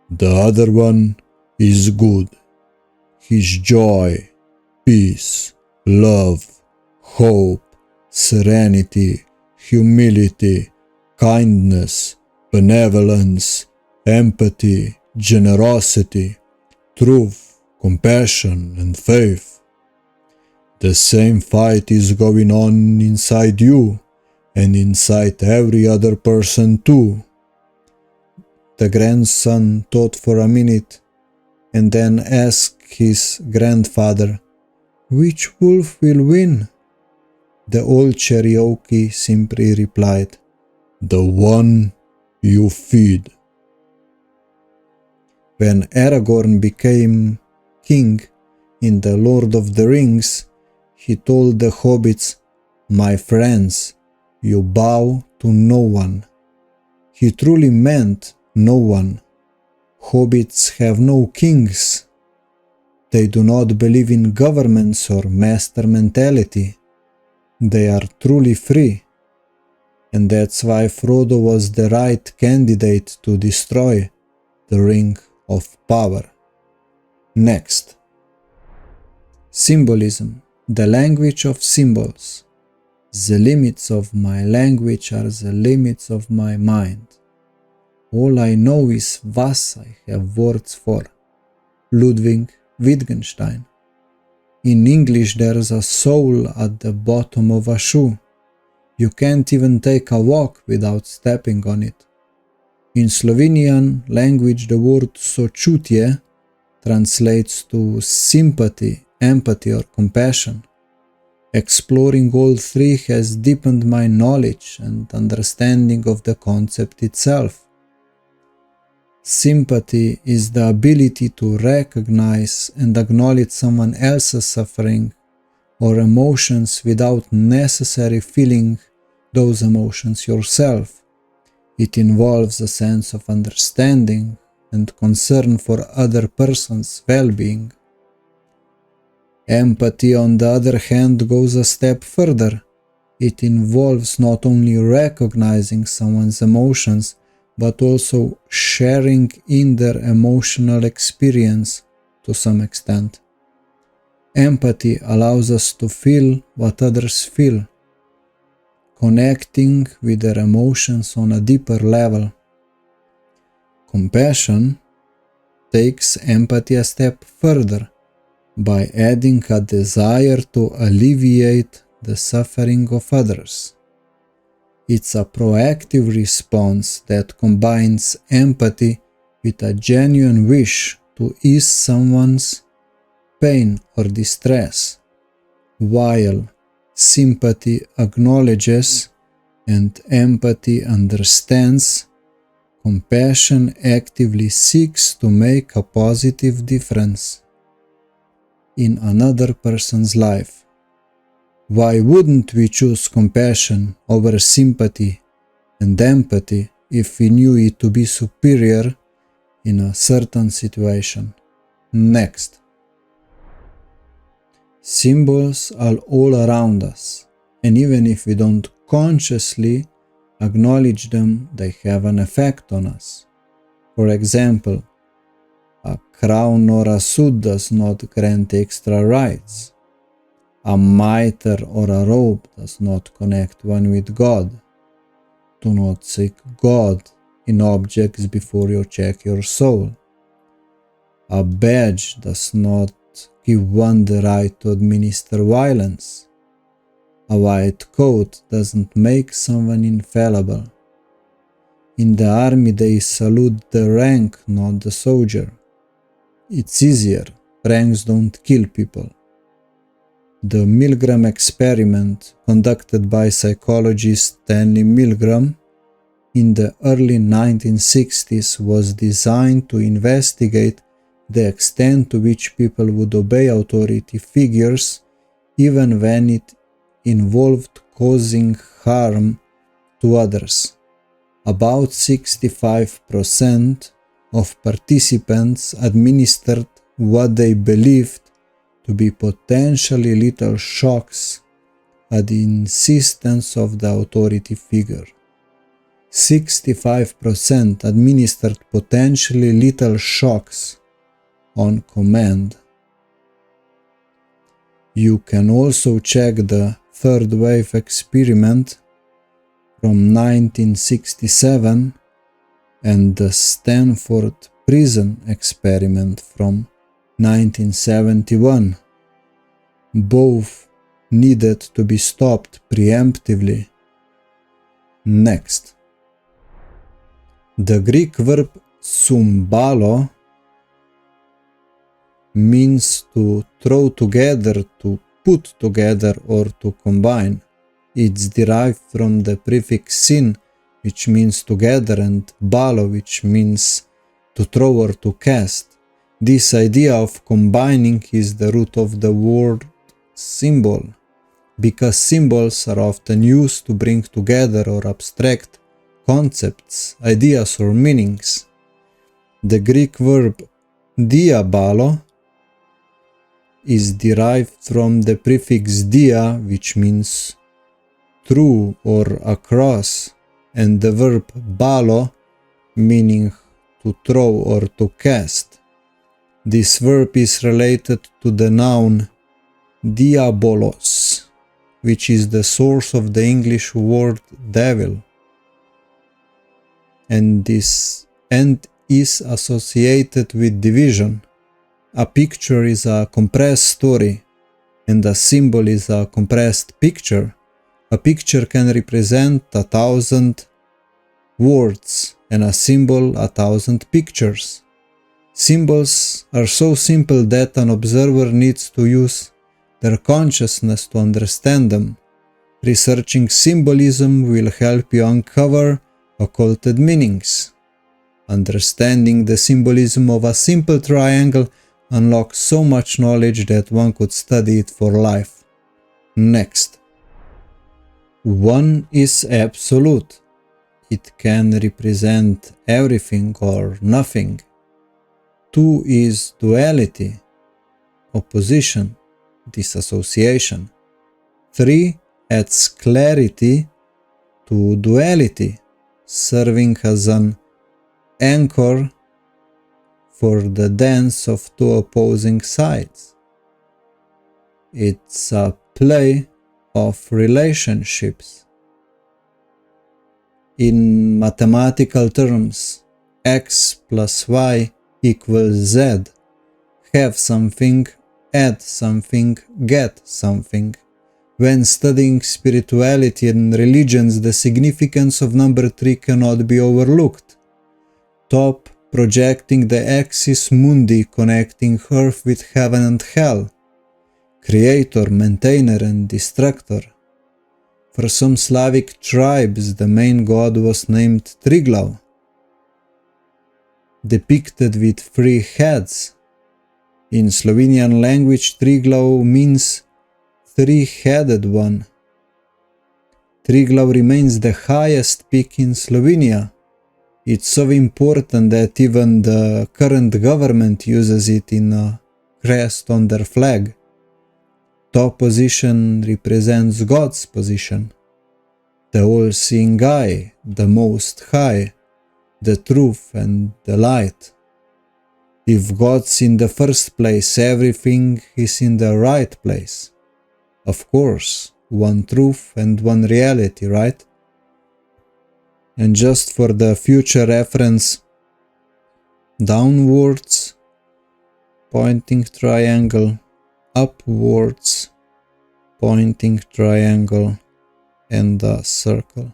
Speaker 1: "The other one is good. His joy, peace, love, hope, serenity, humility, kindness, benevolence, empathy, generosity, truth, compassion, and faith. The same fight is going on inside you and inside every other person too." The grandson thought for a minute and then asked his grandfather, "Which wolf will win?" The old Cherokee simply replied, "The one you feed." When Aragorn became king in The Lord of the Rings, he told the hobbits, "My friends, you bow to no one." He truly meant no one. Hobbits have no kings. They do not believe in governments or master mentality. They are truly free. And that's why Frodo was the right candidate to destroy the Ring of Power. Next. Symbolism, the language of symbols. The limits of my language are the limits of my mind. All I know is what I have words for. Ludwig Wittgenstein. In English there's a soul at the bottom of a shoe. You can't even take a walk without stepping on it. In Slovenian language the word sočutje translates to sympathy, empathy or compassion. Exploring all three has deepened my knowledge and understanding of the concept itself. Sympathy is the ability to recognize and acknowledge someone else's suffering or emotions without necessarily feeling those emotions yourself. It involves a sense of understanding and concern for other person's well-being. Empathy, on the other hand, goes a step further. It involves not only recognizing someone's emotions, but also sharing in their emotional experience to some extent. Empathy allows us to feel what others feel, connecting with their emotions on a deeper level. Compassion takes empathy a step further by adding a desire to alleviate the suffering of others. It's a proactive response that combines empathy with a genuine wish to ease someone's pain or distress, while sympathy acknowledges and empathy understands, compassion actively seeks to make a positive difference in another person's life. Why wouldn't we choose compassion over sympathy and empathy if we knew it to be superior in a certain situation? Next. Symbols are all around us, and even if we don't consciously acknowledge them, they have an effect on us. For example, a crown or a suit does not grant extra rights. A mitre or a robe does not connect one with God. Do not seek God in objects before you check your soul. A badge does not give one the right to administer violence. A white coat doesn't make someone infallible. In the army they salute the rank, not the soldier. It's easier. Ranks don't kill people. The Milgram experiment, conducted by psychologist Stanley Milgram in the early 1960s, was designed to investigate the extent to which people would obey authority figures even when it involved causing harm to others. About 65% of participants administered what they believed to be potentially lethal shocks at the insistence of the authority figure. 65% administered potentially lethal shocks on command. You can also check the third wave experiment from 1967 and the Stanford prison experiment from 1971. Both needed to be stopped preemptively. Next. The Greek verb symbalo means to throw together, to put together, or to combine. It's derived from the prefix syn, which means together, and balo, which means to throw or to cast. This idea of combining is the root of the word symbol, because symbols are often used to bring together or abstract concepts, ideas, or meanings. The Greek verb diabalo is derived from the prefix dia, which means through or across, and the verb balo, meaning to throw or to cast. This verb is related to the noun diabolos, which is the source of the English word devil, and is associated with division. A picture is a compressed story, and a symbol is a compressed picture. A picture can represent 1,000 words, and a symbol 1,000 pictures. Symbols are so simple that an observer needs to use their consciousness to understand them. Researching symbolism will help you uncover occulted meanings. Understanding the symbolism of a simple triangle unlocks so much knowledge that one could study it for life. Next. One is absolute. It can represent everything or nothing. Two is duality, opposition, disassociation. Three adds clarity to duality, serving as an anchor for the dance of two opposing sides. It's a play of relationships. In mathematical terms, x plus y equals z. Have something, add something, get something. When studying spirituality and religions, the significance of number 3 cannot be overlooked. Top, projecting the axis mundi, connecting earth with heaven and hell. Creator, maintainer, and destructor. For some Slavic tribes, the main god was named Triglav, depicted with 3 heads. In Slovenian language, Triglav means 3-headed one. Triglav remains the highest peak in Slovenia. It's so important that even the current government uses it in a crest on their flag. Top position represents God's position, the all-seeing eye, the most high, the truth and the light. If God's in the first place, everything is in the right place. Of course, one truth and one reality, right? And just for the future reference, downwards, pointing triangle, upwards, pointing triangle, and a circle.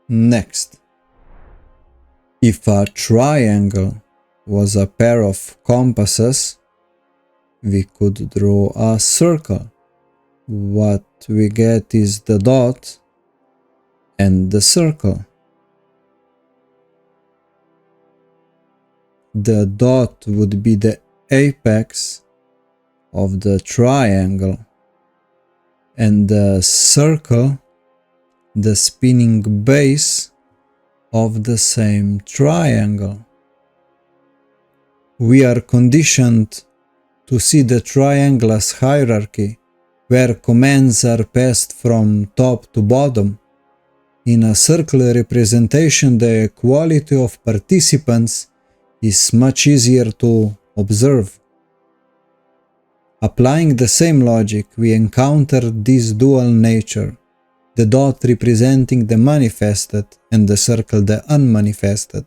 Speaker 1: Next. If a triangle was a pair of compasses, we could draw a circle. What we get is the dot and the circle. The dot would be the apex of the triangle, and the circle the spinning base of the same triangle. We are conditioned to see the triangle as hierarchy, where commands are passed from top to bottom. In a circular representation, the equality of participants is much easier to observe. Applying the same logic, we encounter this dual nature, the dot representing the manifested and the circle the unmanifested.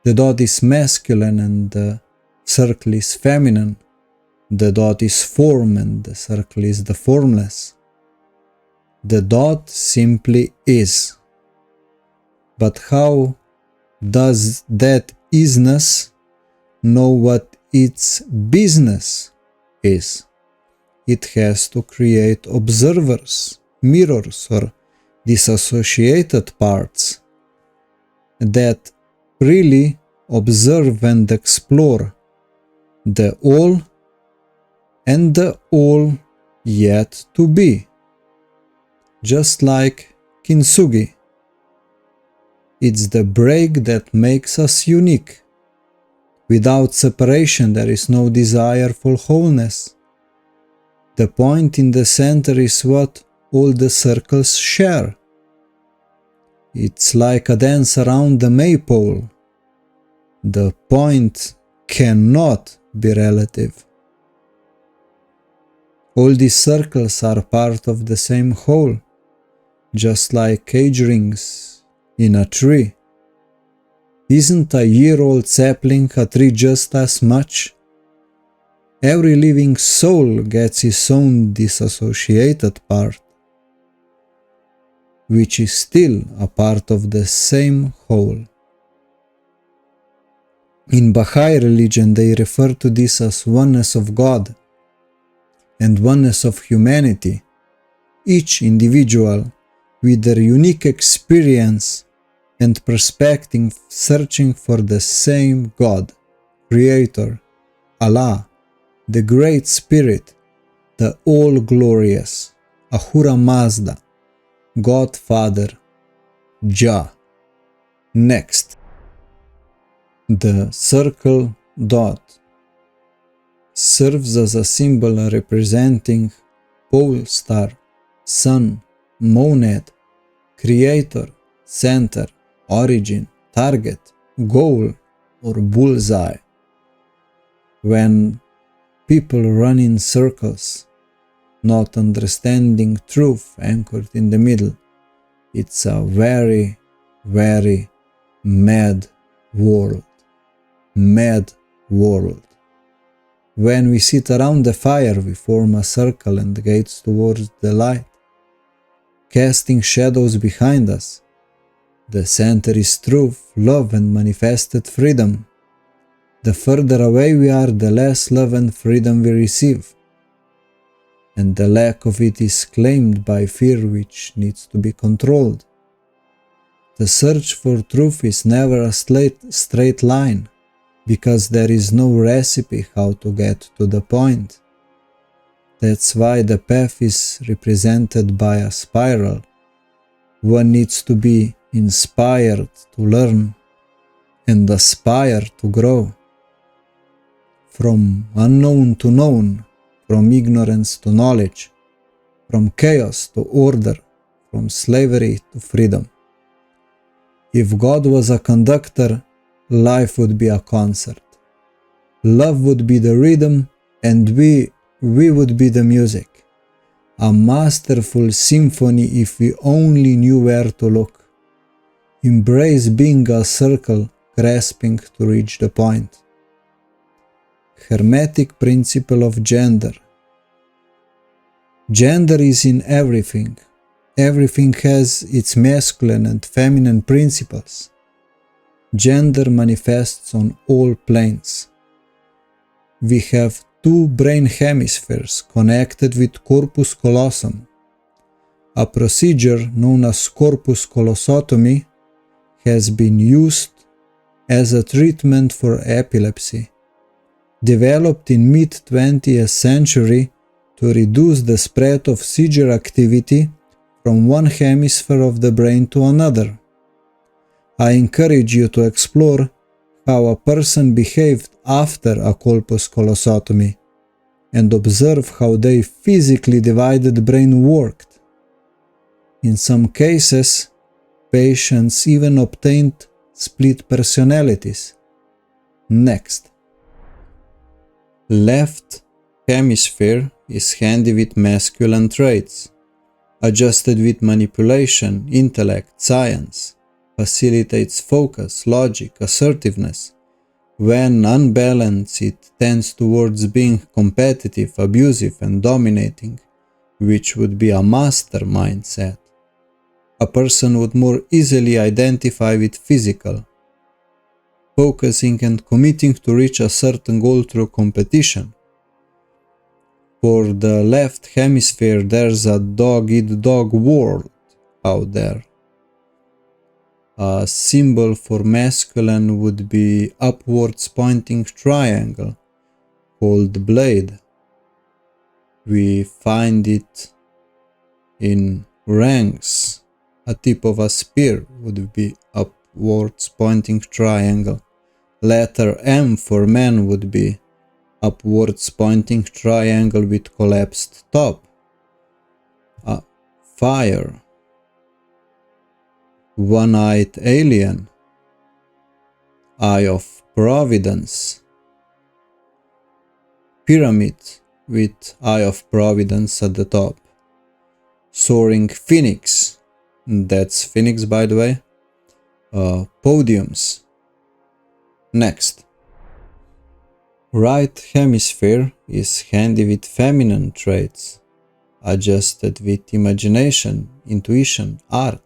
Speaker 1: The dot is masculine and the circle is feminine. The dot is form and the circle is the formless. The dot simply is. But how does that isness know what its business is? It has to create observers, mirrors, or disassociated parts that really observe and explore the all and the all yet to be. Just like kintsugi. It's the break that makes us unique. Without separation, there is no desire for wholeness. The point in the center is what all the circles share. It's like a dance around the maypole. The point cannot be relative. All these circles are part of the same whole, just like cage rings in a tree. Isn't a year-old sapling a tree just as much? Every living soul gets its own disassociated part, which is still a part of the same whole. In Baha'i religion, they refer to this as oneness of God and oneness of humanity, each individual with their unique experience and perspective searching for the same God, Creator, Allah, the Great Spirit, the All-Glorious, Ahura Mazda, God Father, Jah. Next. The circle dot serves as a symbol representing pole star, sun, monad, creator, center, origin, target, goal, or bullseye. When people run in circles, not understanding truth anchored in the middle, it's a very, very mad world. Mad world. When we sit around the fire, we form a circle and gaze towards the light, casting shadows behind us. The center is truth, love, and manifested freedom. The further away we are, the less love and freedom we receive. and the lack of it is claimed by fear, which needs to be controlled. The search for truth is never a straight line, because there is no recipe how to get to the point. That's why the path is represented by a spiral. One needs to be inspired to learn and aspire to grow. From unknown to known, from ignorance to knowledge, from chaos to order, from slavery to freedom. If God was a conductor, life would be a concert. Love would be the rhythm, and we would be the music. A masterful symphony if we only knew where to look. Embrace being a circle, grasping to reach the point. Hermetic principle of gender. Gender is in everything. Everything has its masculine and feminine principles. Gender manifests on all planes. We have two brain hemispheres connected with corpus callosum. A procedure known as corpus callosotomy has been used as a treatment for epilepsy, developed in mid-20th century to reduce the spread of seizure activity from one hemisphere of the brain to another. I encourage you to explore how a person behaved after a corpus callosotomy and observe how their physically divided brain worked. In some cases, patients even obtained split personalities. Next. Left hemisphere is handy with masculine traits, adjusted with manipulation, intellect, science, facilitates focus, logic, assertiveness. When unbalanced, it tends towards being competitive, abusive, and dominating, which would be a master mindset. A person would more easily identify with physical, focusing and committing to reach a certain goal through competition. For the left hemisphere, there's a dog-eat-dog world out there. A symbol for masculine would be upwards pointing triangle called blade. We find it in ranks. A tip of a spear would be upwards pointing triangle. Letter M for man would be upwards pointing triangle with collapsed top. Fire. One-eyed alien. Eye of Providence. Pyramid with Eye of Providence at the top. Soaring Phoenix. That's Phoenix, by the way. Podiums. Next. Right hemisphere is handy with feminine traits, adjusted with imagination, intuition, art.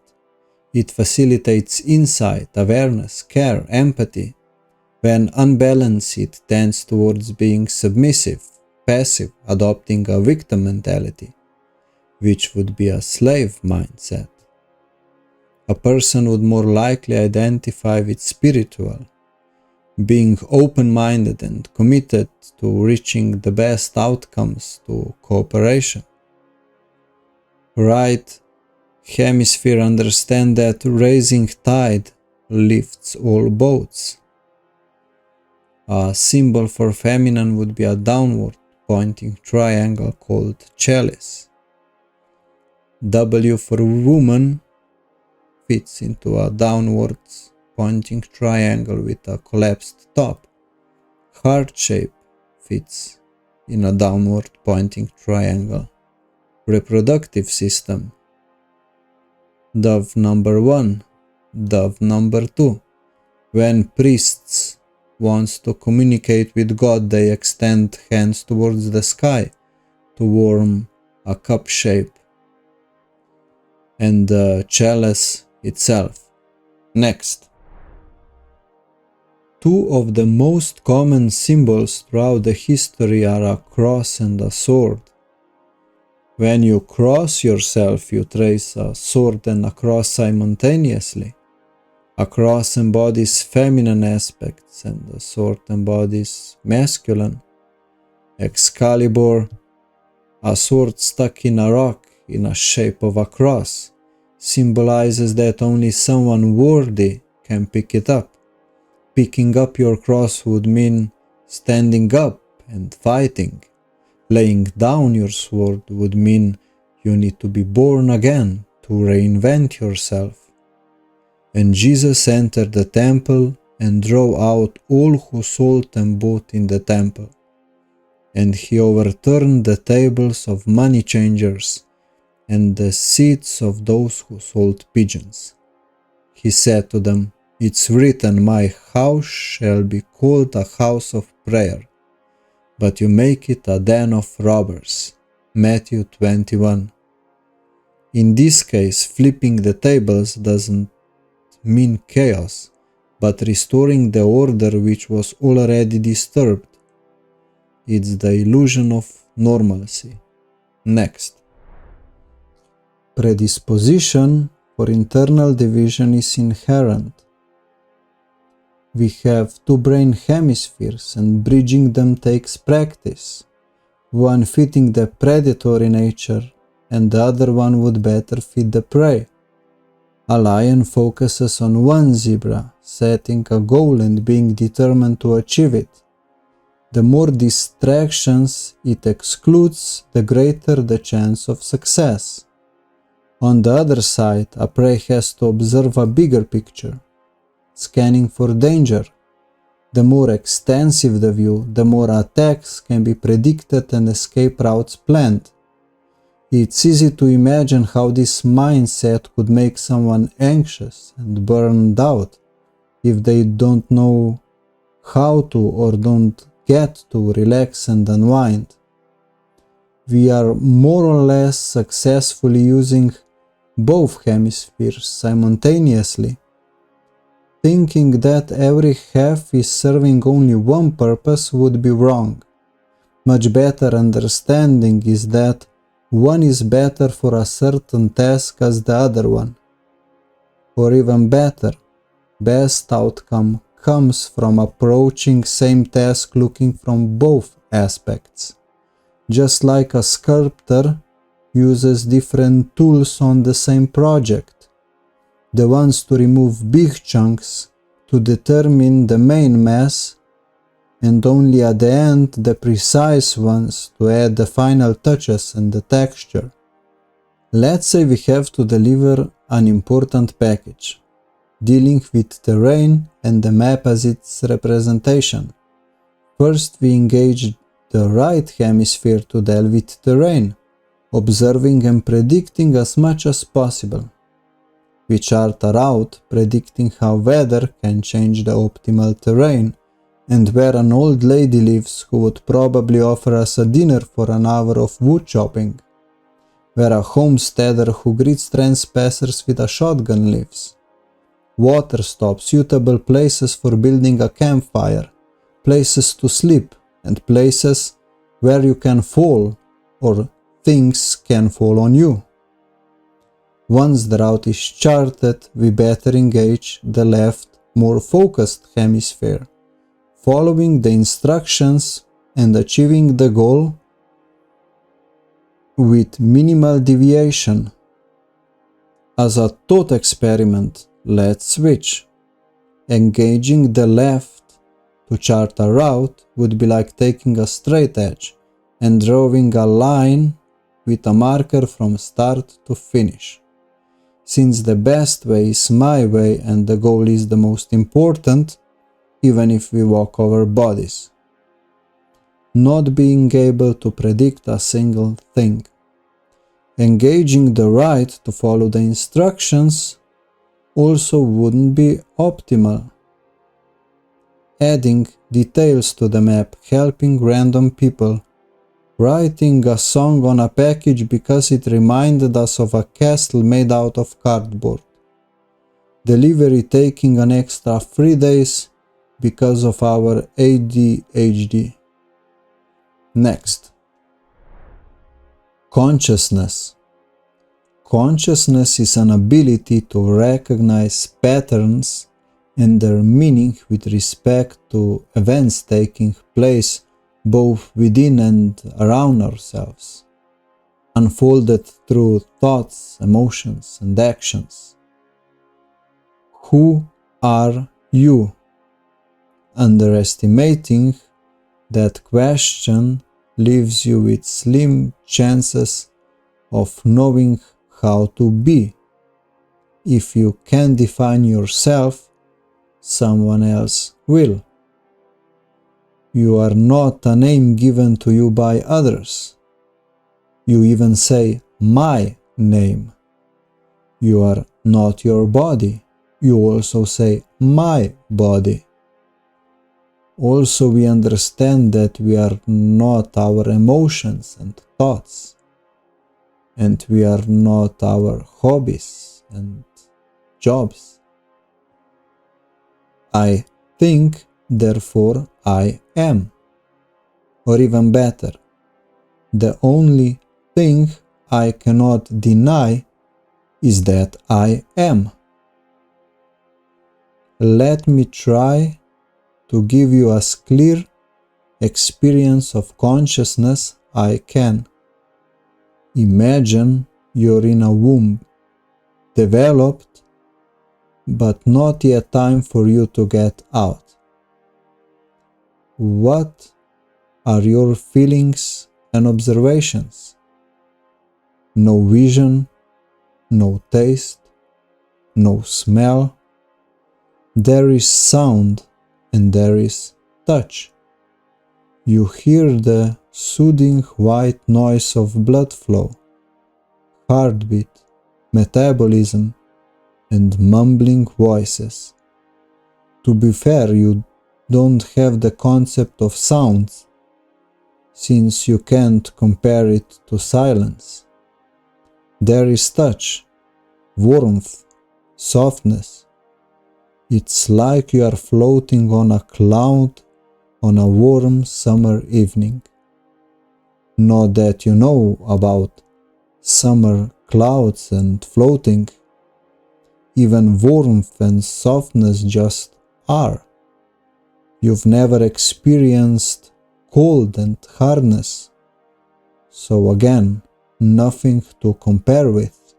Speaker 1: It facilitates insight, awareness, care, empathy. When unbalanced, it tends towards being submissive, passive, adopting a victim mentality, which would be a slave mindset. A person would more likely identify with spiritual, being open-minded and committed to reaching the best outcomes to cooperation. Right hemisphere understand that rising tide lifts all boats. A symbol for feminine would be a downward pointing triangle called chalice. W for woman fits into a downwards pointing triangle with a collapsed top. Heart shape fits in a downward pointing triangle. Reproductive system. Dove number 1, dove number 2. When priests wants to communicate with God, they extend hands towards the sky to form a cup shape and the chalice itself. Next. Two of the most common symbols throughout the history are a cross and a sword. When you cross yourself, you trace a sword and a cross simultaneously. A cross embodies feminine aspects and the sword embodies masculine. Excalibur, a sword stuck in a rock in a shape of a cross, symbolizes that only someone worthy can pick it up. Picking up your cross would mean standing up and fighting. Laying down your sword would mean you need to be born again to reinvent yourself. And Jesus entered the temple and drove out all who sold and bought in the temple. And he overturned the tables of money changers and the seats of those who sold pigeons. He said to them, "It's written, my house shall be called a house of prayer, but you make it a den of robbers." Matthew 21. In this case, flipping the tables doesn't mean chaos, but restoring the order which was already disturbed. It's the illusion of normalcy. Next. Predisposition for internal division is inherent. We have two brain hemispheres and bridging them takes practice, one fitting the predatory nature and the other one would better fit the prey. A lion focuses on one zebra, setting a goal and being determined to achieve it. The more distractions it excludes, the greater the chance of success. On the other side, a prey has to observe a bigger picture, scanning for danger. The more extensive the view, the more attacks can be predicted and escape routes planned. It's easy to imagine how this mindset could make someone anxious and burned out if they don't know how to or don't get to relax and unwind. We are more or less successfully using both hemispheres simultaneously. Thinking that every half is serving only one purpose would be wrong. Much better understanding is that one is better for a certain task as the other one. Or even better, best outcome comes from approaching same task looking from both aspects. Just like a sculptor uses different tools on the same project. The ones to remove big chunks to determine the main mass, and only at the end the precise ones to add the final touches and the texture. Let's say we have to deliver an important package, dealing with terrain and the map as its representation. First we engage the right hemisphere to deal with terrain, observing and predicting as much as possible. We chart a route, predicting how weather can change the optimal terrain, and where an old lady lives who would probably offer us a dinner for an hour of wood chopping, where a homesteader who greets trespassers with a shotgun lives, water stops, suitable places for building a campfire, places to sleep, and places where you can fall or things can fall on you. Once the route is charted, we better engage the left, more focused hemisphere, following the instructions and achieving the goal with minimal deviation. As a thought experiment, let's switch. Engaging the left to chart a route would be like taking a straight edge and drawing a line with a marker from start to finish. Since the best way is my way and the goal is the most important, even if we walk over bodies. Not being able to predict a single thing. Engaging the right to follow the instructions also wouldn't be optimal. Adding details to the map, helping random people, writing a song on a package because it reminded us of a castle made out of cardboard. Delivery taking an extra 3 days because of our ADHD. Next. Consciousness. Consciousness is an ability to recognize patterns and their meaning with respect to events taking place both within and around ourselves, unfolded through thoughts, emotions, and actions. Who are you? Underestimating that question leaves you with slim chances of knowing how to be. If you can define yourself, someone else will. You are not a name given to you by others. You even say, my name. You are not your body. You also say, my body. Also, we understand that we are not our emotions and thoughts, and we are not our hobbies and jobs. I think, therefore I am. Or even better, the only thing I cannot deny is that I am. Let me try to give you as clear experience of consciousness I can. Imagine you're in a womb, developed, but not yet time for you to get out. What are your feelings and observations? No vision, no taste, no smell. There is sound and there is touch. You hear the soothing white noise of blood flow, heartbeat, metabolism, and mumbling voices. To be fair, you don't have the concept of sounds, since you can't compare it to silence. There is touch, warmth, softness. It's like you are floating on a cloud on a warm summer evening. Not that you know about summer clouds and floating. Even warmth and softness just are. You've never experienced cold and hardness, so again, nothing to compare with.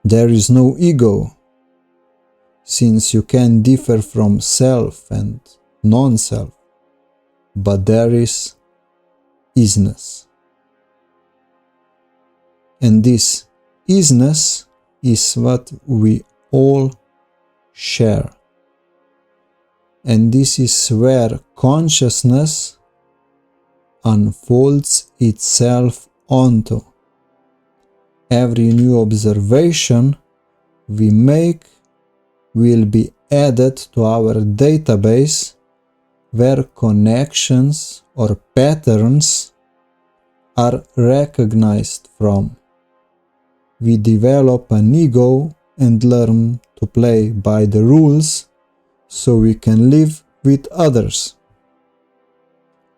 Speaker 1: There is no ego, since you can differ from self and non-self, but there is isness. And this isness is what we all share. And this is where consciousness unfolds itself onto. Every new observation we make will be added to our database where connections or patterns are recognized from. We develop an ego and learn to play by the rules so we can live with others.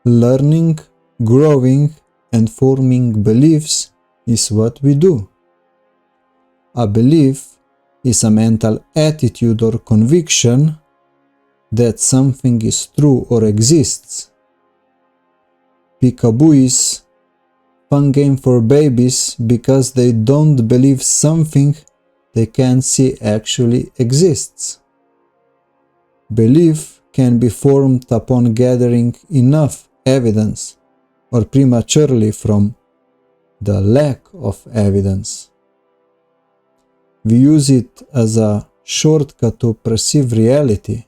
Speaker 1: Learning, growing, and forming beliefs is what we do. A belief is a mental attitude or conviction that something is true or exists. Peekaboo is fun game for babies because they don't believe something they can't see actually exists. Belief can be formed upon gathering enough evidence or prematurely from the lack of evidence. We use it as a shortcut to perceive reality.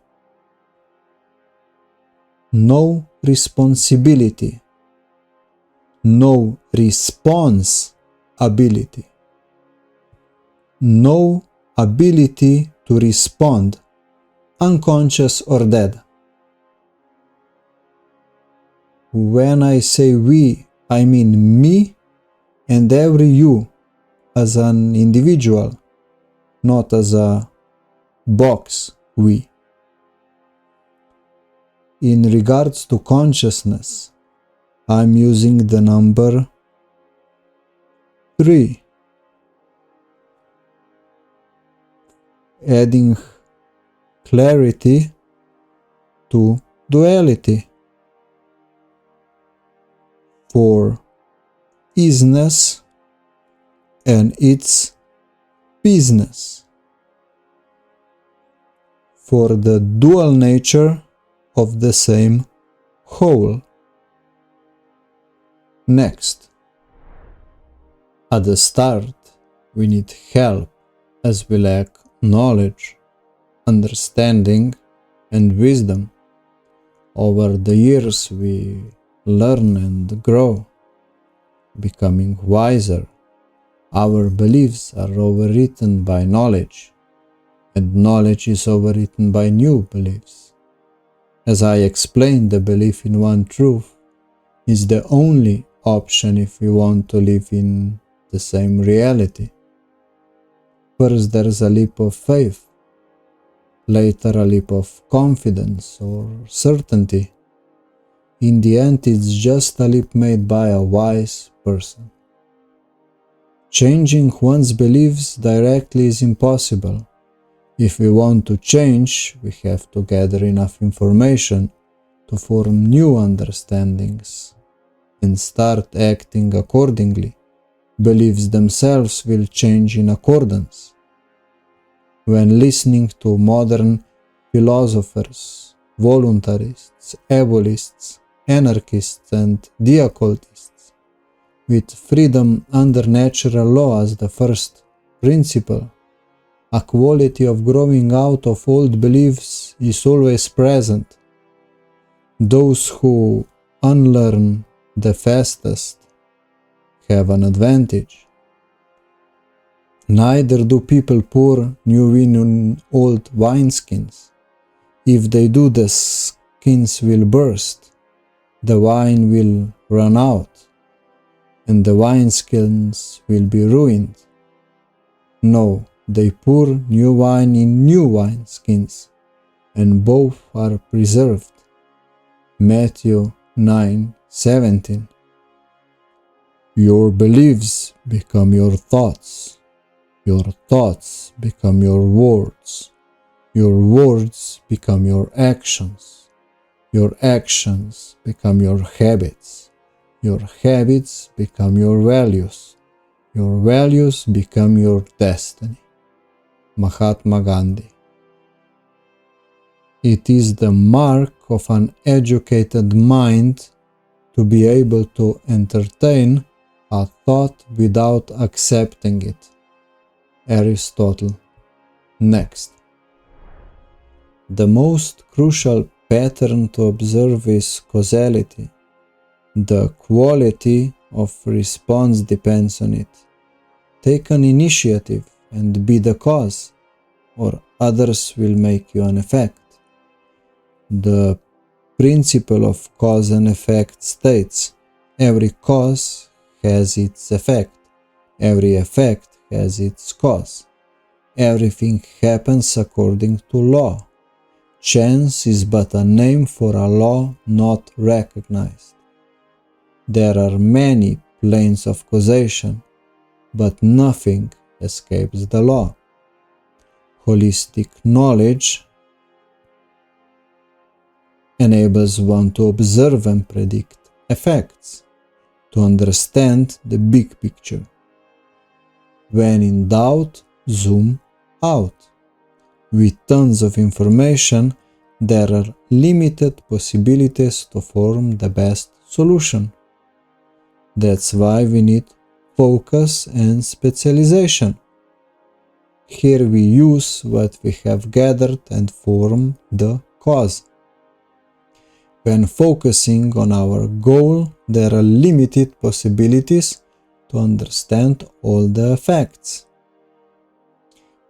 Speaker 1: No responsibility. No response ability. No ability to respond, unconscious or dead. When I say we, I mean me and every you as an individual, not as a box we. In regards to consciousness, I'm using the number 3, adding clarity to duality. For isness and its business, for the dual nature of the same whole. Next, at the start, we need help as we lack knowledge, understanding, and wisdom. Over the years, we learn and grow, becoming wiser. Our beliefs are overwritten by knowledge, and knowledge is overwritten by new beliefs. As I explained, the belief in one truth is the only option if we want to live in the same reality. First there's a leap of faith, later a leap of confidence or certainty. In the end, it's just a leap made by a wise person. Changing one's beliefs directly is impossible. If we want to change, we have to gather enough information to form new understandings and start acting accordingly. Beliefs themselves will change in accordance. When listening to modern philosophers, voluntarists, abolists, anarchists, and deoccultists, with freedom under natural law as the first principle, a quality of growing out of old beliefs is always present. Those who unlearn the fastest have an advantage. Neither do people pour new wine in old wineskins. If they do, the skins will burst, the wine will run out, and the wineskins will be ruined. No, they pour new wine in new wineskins, and both are preserved. Matthew 9:17. Your beliefs become your thoughts become your words become your actions become your habits become your values become your destiny. Mahatma Gandhi. It is the mark of an educated mind to be able to entertain a thought without accepting it. Aristotle. Next. The most crucial pattern to observe is causality. The quality of response depends on it. Take an initiative and be the cause, or others will make you an effect. The principle of cause and effect states, every cause has its effect, every effect has its cause. Everything happens according to law. Chance is but a name for a law not recognized. There are many planes of causation, but nothing escapes the law. Holistic knowledge enables one to observe and predict effects, to understand the big picture. When in doubt, zoom out. With tons of information, there are limited possibilities to form the best solution. That's why we need focus and specialization. Here we use what we have gathered and form the cause. When focusing on our goal, there are limited possibilities to understand all the effects.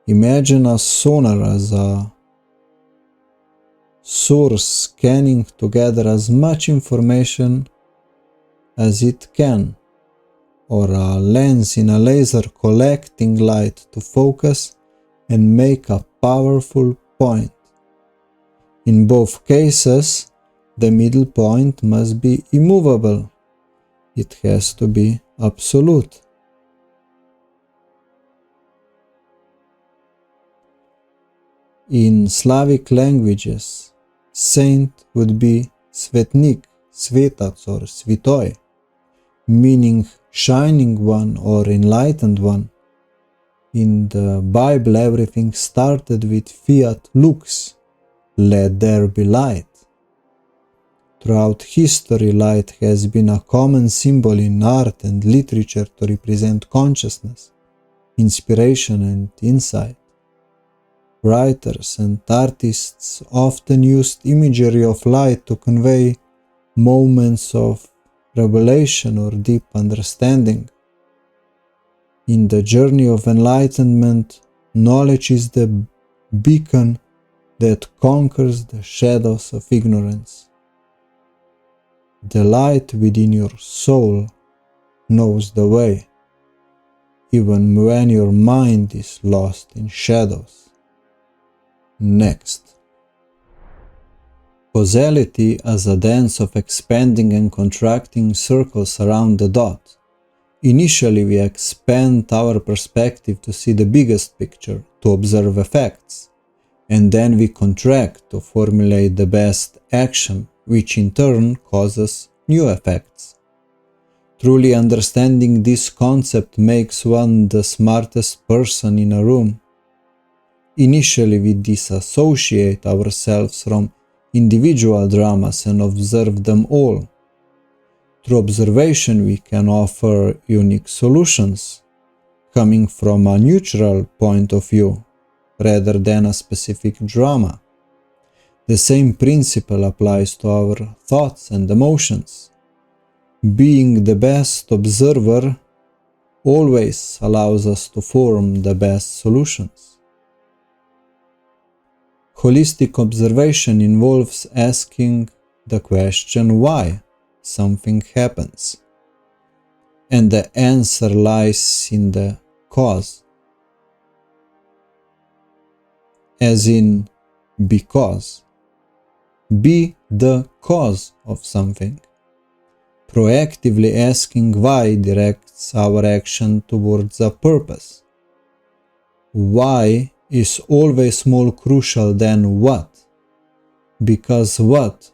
Speaker 1: Imagine a sonar as a source scanning to gather as much information as it can, or a lens in a laser collecting light to focus and make a powerful point. In both cases, the middle point must be immovable, It has to be absolute. In Slavic languages, saint would be svetnik, svetac or svitoi, meaning shining one or enlightened one. In the Bible, everything started with fiat lux, let there be light. Throughout history, light has been a common symbol in art and literature to represent consciousness, inspiration and insight. Writers and artists often used imagery of light to convey moments of revelation or deep understanding. In the journey of enlightenment, knowledge is the beacon that conquers the shadows of ignorance. The light within your soul knows the way, even when your mind is lost in shadows. Next. Causality as a dance of expanding and contracting circles around the dot. Initially, we expand our perspective to see the biggest picture, to observe effects, and then we contract to formulate the best action, which in turn causes new effects. Truly understanding this concept makes one the smartest person in a room. Initially, we disassociate ourselves from individual dramas and observe them all. Through observation, we can offer unique solutions, coming from a neutral point of view, rather than a specific drama. The same principle applies to our thoughts and emotions. Being the best observer always allows us to form the best solutions. Holistic observation involves asking the question why something happens, and the answer lies in the cause, as in because. Be the cause of something. Proactively asking why directs our action towards a purpose. Why is always more crucial than what, because what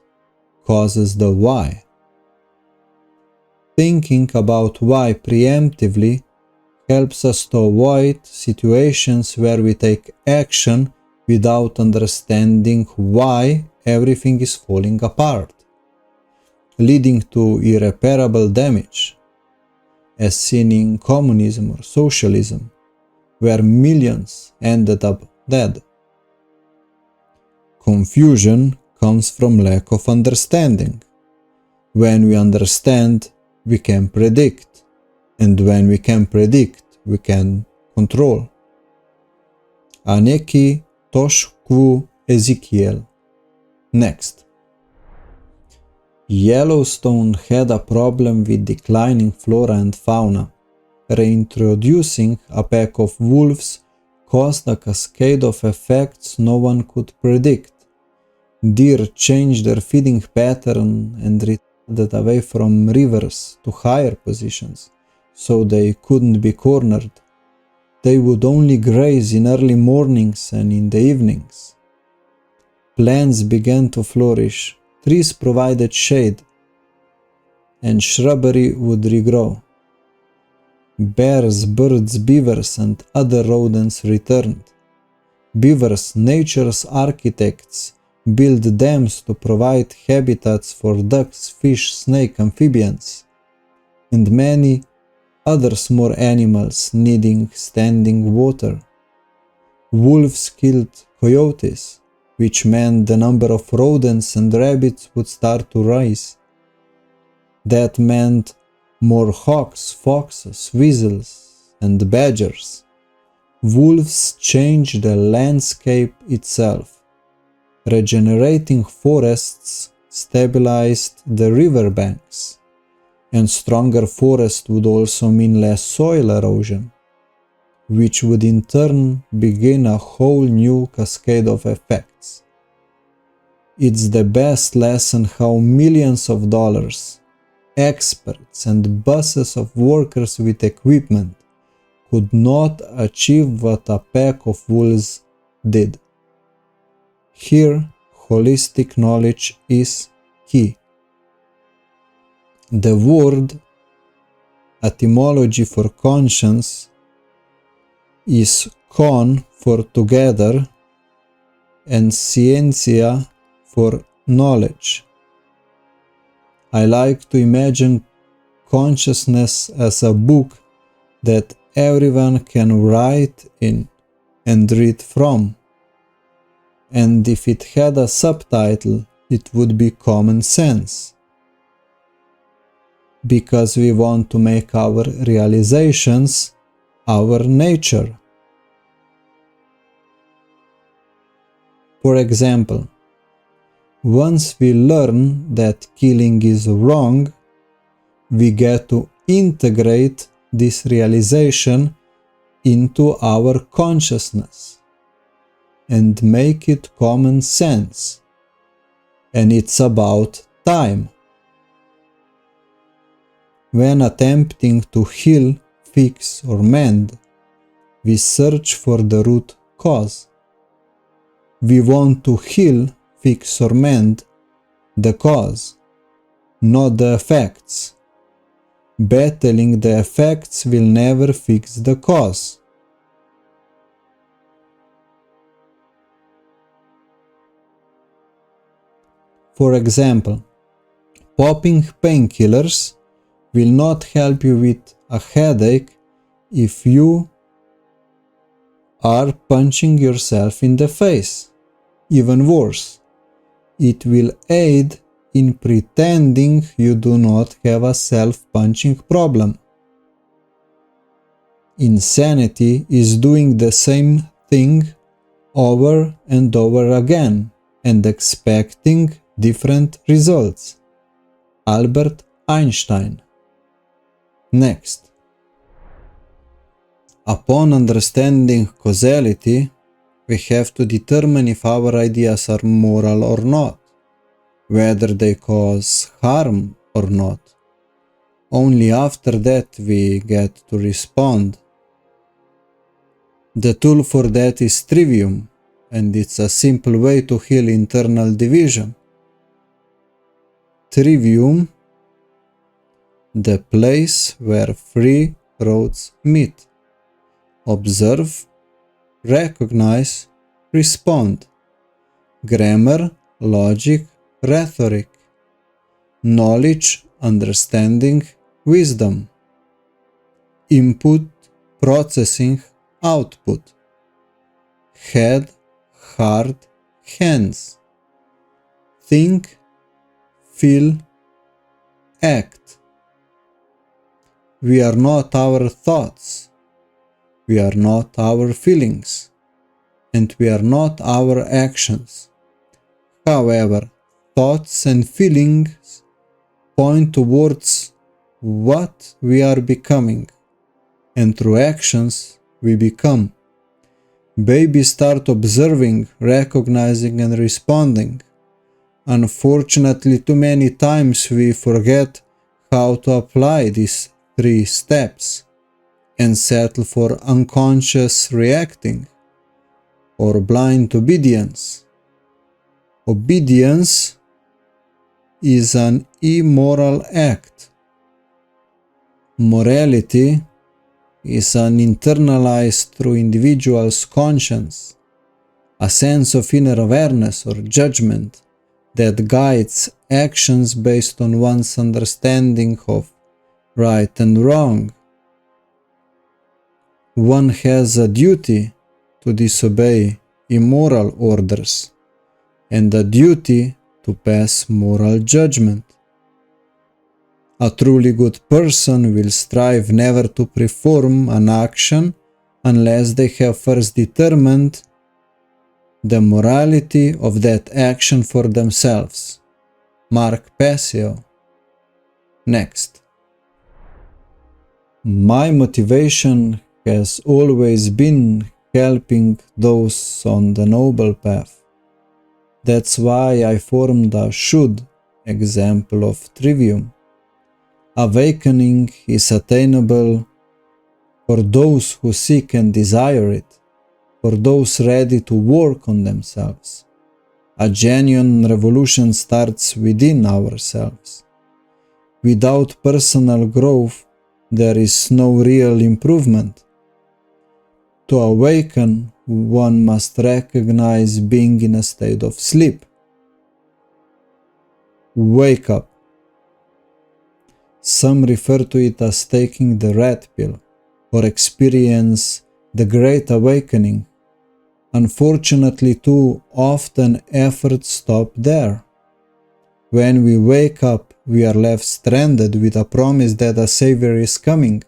Speaker 1: causes the why. Thinking about why preemptively helps us to avoid situations where we take action without understanding why everything is falling apart, leading to irreparable damage, as seen in communism or socialism, where millions ended up dead. Confusion comes from lack of understanding. When we understand, we can predict, and when we can predict, we can control. Aneki Toshkvu Ezekiel. Next. Yellowstone had a problem with declining flora and fauna. Reintroducing a pack of wolves caused a cascade of effects no one could predict. Deer changed their feeding pattern and retreated away from rivers to higher positions, so they couldn't be cornered. They would only graze in early mornings and in the evenings. Plants began to flourish, trees provided shade, and shrubbery would regrow. Bears, birds, beavers, and other rodents returned. Beavers, nature's architects, built dams to provide habitats for ducks, fish, snake, amphibians, and many other small animals needing standing water. Wolves killed coyotes, which meant the number of rodents and rabbits would start to rise. That meant more hawks, foxes, weasels, and badgers. Wolves changed the landscape itself. Regenerating forests stabilized the riverbanks, and stronger forests would also mean less soil erosion, which would in turn begin a whole new cascade of effects. It's the best lesson how millions of dollars experts and buses of workers with equipment could not achieve what a pack of wolves did. Here, holistic knowledge is key. The word etymology for conscience is con for together and scientia for knowledge. I like to imagine consciousness as a book that everyone can write in and read from. And if it had a subtitle, it would be common sense. Because we want to make our realizations our nature. For example, once we learn that killing is wrong, we get to integrate this realization into our consciousness and make it common sense. And it's about time. When attempting to heal, fix, or mend, we search for the root cause. We want to heal, fix, or mend the cause, not the effects. Battling the effects will never fix the cause. For example, popping painkillers will not help you with a headache if you are punching yourself in the face. Even worse, it will aid in pretending you do not have a self-punching problem. Insanity is doing the same thing over and over again and expecting different results. Albert Einstein. Next. Upon understanding causality, we have to determine if our ideas are moral or not, whether they cause harm or not. Only after that we get to respond. The tool for that is trivium, and it's a simple way to heal internal division. Trivium, the place where three roads meet. Observe, recognize, respond. Grammar, logic, rhetoric. Knowledge, understanding, wisdom. Input, processing, output. Head, heart, hands. Think, feel, act. We are not our thoughts. We are not our feelings. And we are not our actions. However, thoughts and feelings point towards what we are becoming, and through actions we become. Babies start observing, recognizing, and responding. Unfortunately, too many times we forget how to apply these 3 steps and settle for unconscious reacting or blind obedience. Obedience is an immoral act. Morality is an internalized through individual's conscience, a sense of inner awareness or judgment that guides actions based on one's understanding of right and wrong. One has a duty to disobey immoral orders and a duty to pass moral judgment. A truly good person will strive never to perform an action unless they have first determined the morality of that action for themselves. Mark Passio. Next. My motivation has always been helping those on the noble path. That's why I formed a should example of trivium. Awakening is attainable for those who seek and desire it, for those ready to work on themselves. A genuine revolution starts within ourselves. Without personal growth, there is no real improvement. To awaken, one must recognize being in a state of sleep. Wake up. Some refer to it as taking the red pill, or experience the Great Awakening. Unfortunately, too often efforts stop there. When we wake up, we are left stranded with a promise that a savior is coming,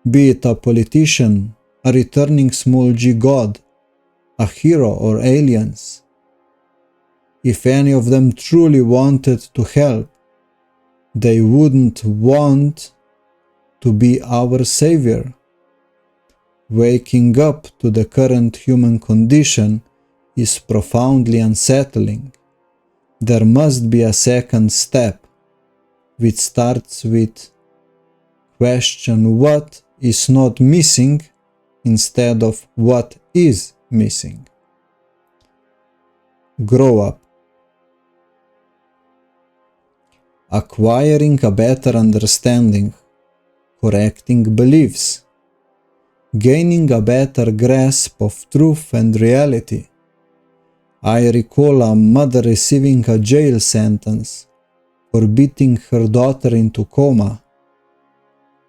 Speaker 1: be it a politician, a returning small g god, a hero, or aliens. If any of them truly wanted to help, they wouldn't want to be our savior. Waking up to the current human condition is profoundly unsettling. There must be a second step, which starts with question what is not missing instead of what is missing. Grow up. Acquiring a better understanding, correcting beliefs, gaining a better grasp of truth and reality. I recall a mother receiving a jail sentence for beating her daughter into coma.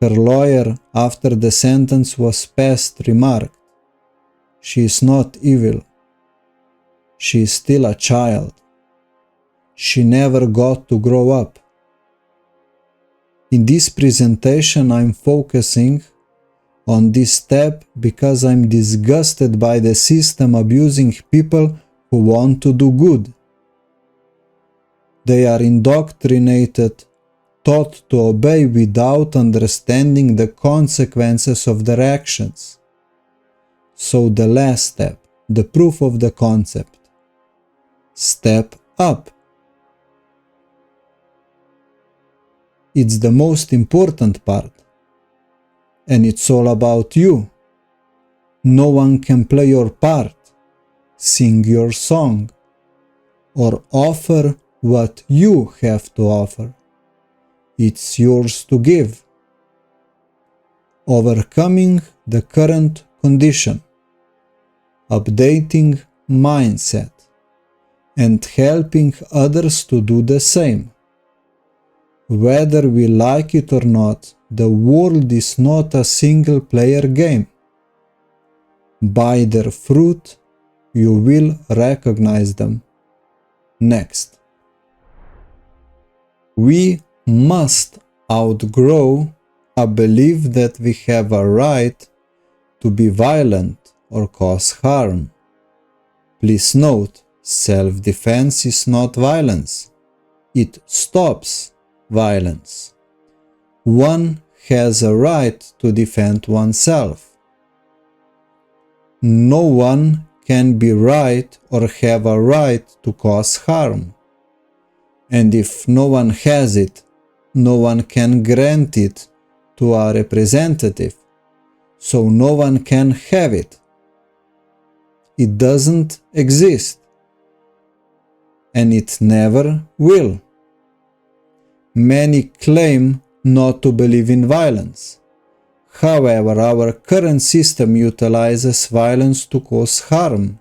Speaker 1: Her lawyer, after the sentence was passed, remarked, "She is not evil. She is still a child. She never got to grow up." In this presentation, I'm focusing on this step because I'm disgusted by the system abusing people who want to do good. They are indoctrinated, taught to obey without understanding the consequences of their actions. So the last step, the proof of the concept. Step up. It's the most important part. And it's all about you. No one can play your part, sing your song, or offer what you have to offer. It's yours to give. Overcoming the current condition, updating mindset, and helping others to do the same. Whether we like it or not, the world is not a single-player game. By their fruit, you will recognize them. Next. We must outgrow a belief that we have a right to be violent or cause harm. Please note, self-defense is not violence. It stops violence. One has a right to defend oneself. No one can be right or have a right to cause harm. And if no one has it, no one can grant it to a representative, so no one can have it. It doesn't exist, and it never will. Many claim not to believe in violence. However, our current system utilizes violence to cause harm,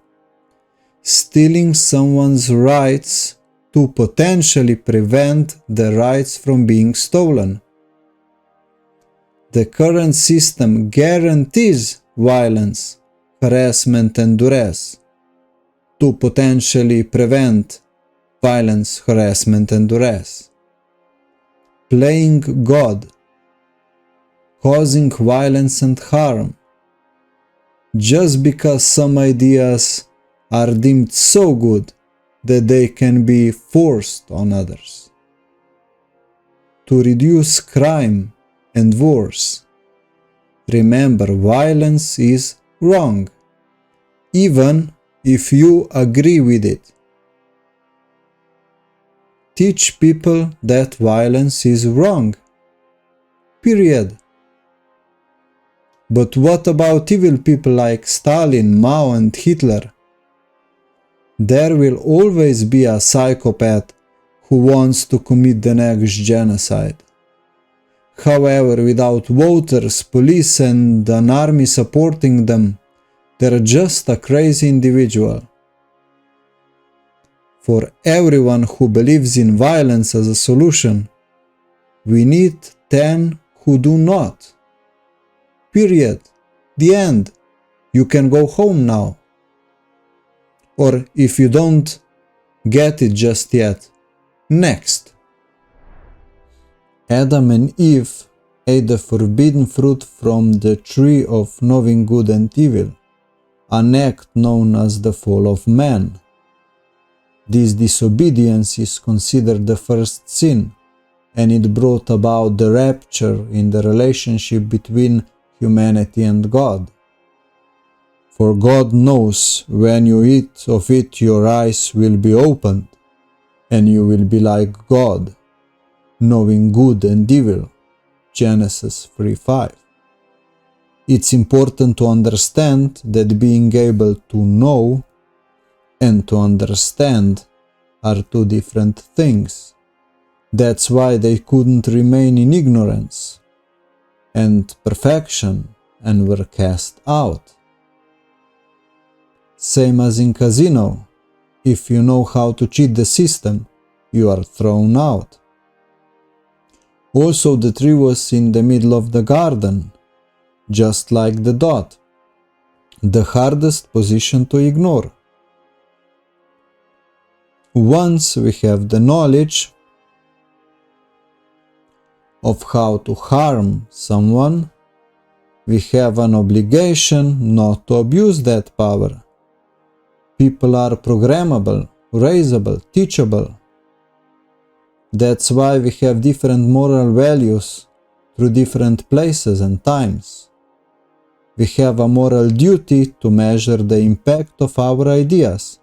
Speaker 1: stealing someone's rights to potentially prevent the rights from being stolen. The current system guarantees violence, harassment, and duress to potentially prevent violence, harassment, and duress. Playing God, causing violence and harm, just because some ideas are deemed so good that they can be forced on others. To reduce crime and wars, remember violence is wrong, even if you agree with it. Teach people that violence is wrong, Period. But what about evil people like Stalin, Mao and Hitler? There will always be a psychopath who wants to commit the next genocide. However, without voters, police and an army supporting them, they're just a crazy individual. For everyone who believes in violence as a solution, we need 10 who do not. Period. The end. You can go home now. Or if you don't get it just yet, next. Adam and Eve ate the forbidden fruit from the tree of knowing good and evil, an act known as the fall of man. This disobedience is considered the first sin, and it brought about the rupture in the relationship between humanity and God. For God knows when you eat of it your eyes will be opened, and you will be like God, knowing good and evil. Genesis 3:5. It's important to understand that being able to know and to understand are two different things. That's why they couldn't remain in ignorance and perfection and were cast out. Same as in casino, if you know how to cheat the system, you are thrown out. Also, the tree was in the middle of the garden, just like the dot, the hardest position to ignore. Once we have the knowledge of how to harm someone, we have an obligation not to abuse that power. People are programmable, raisable, teachable. That's why we have different moral values through different places and times. We have a moral duty to measure the impact of our ideas,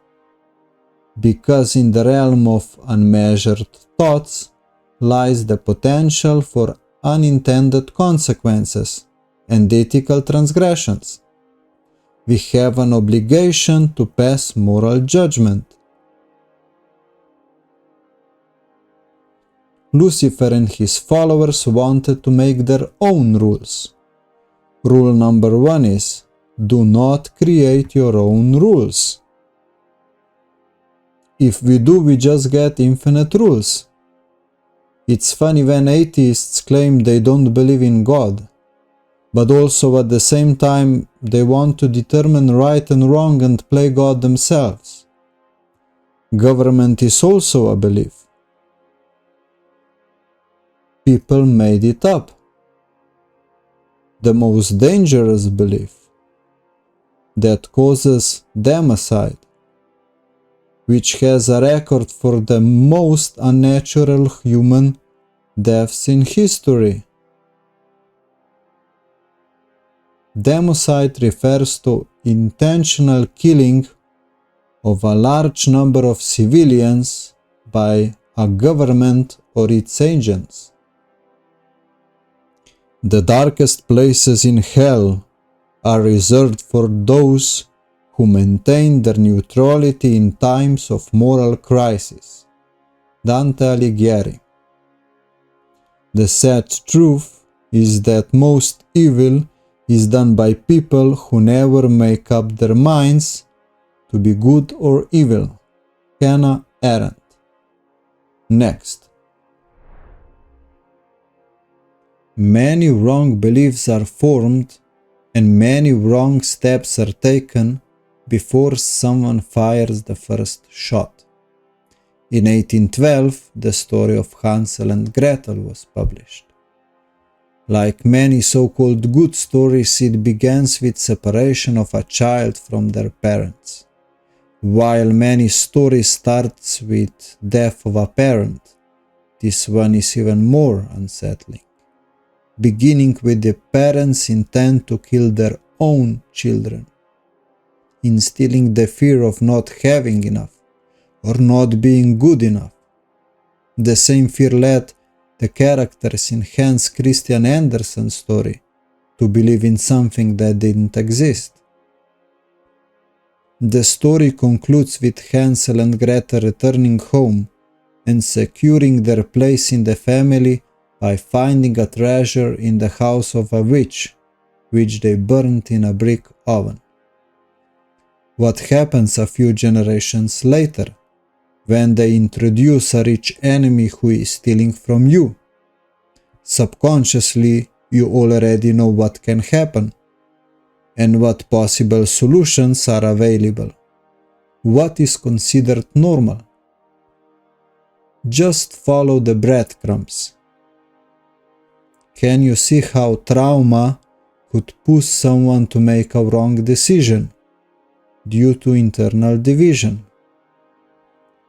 Speaker 1: because in the realm of unmeasured thoughts lies the potential for unintended consequences and ethical transgressions. We have an obligation to pass moral judgment. Lucifer and his followers wanted to make their own rules. Rule number 1 is, do not create your own rules. If we do, we just get infinite rules. It's funny when atheists claim they don't believe in God, but also at the same time they want to determine right and wrong and play God themselves. Government is also a belief. People made it up. The most dangerous belief that causes democide, which has a record for the most unnatural human deaths in history. Democide refers to intentional killing of a large number of civilians by a government or its agents. The darkest places in hell are reserved for those who maintain their neutrality in times of moral crisis. Dante Alighieri. The sad truth is that most evil is done by people who never make up their minds to be good or evil. Hannah Arendt. Next. Many wrong beliefs are formed and many wrong steps are taken before someone fires the first shot. In 1812, the story of Hansel and Gretel was published. Like many so-called good stories, it begins with separation of a child from their parents. While many stories starts with death of a parent, this one is even more unsettling. Beginning with the parents' intent to kill their own children, instilling the fear of not having enough or not being good enough. The same fear led the characters in Hans Christian Andersen's story to believe in something that didn't exist. The story concludes with Hansel and Gretel returning home and securing their place in the family by finding a treasure in the house of a witch, which they burnt in a brick oven. What happens a few generations later, when they introduce a rich enemy who is stealing from you? Subconsciously, you already know what can happen and what possible solutions are available. What is considered normal? Just follow the breadcrumbs. Can you see how trauma could push someone to make a wrong decision due to internal division,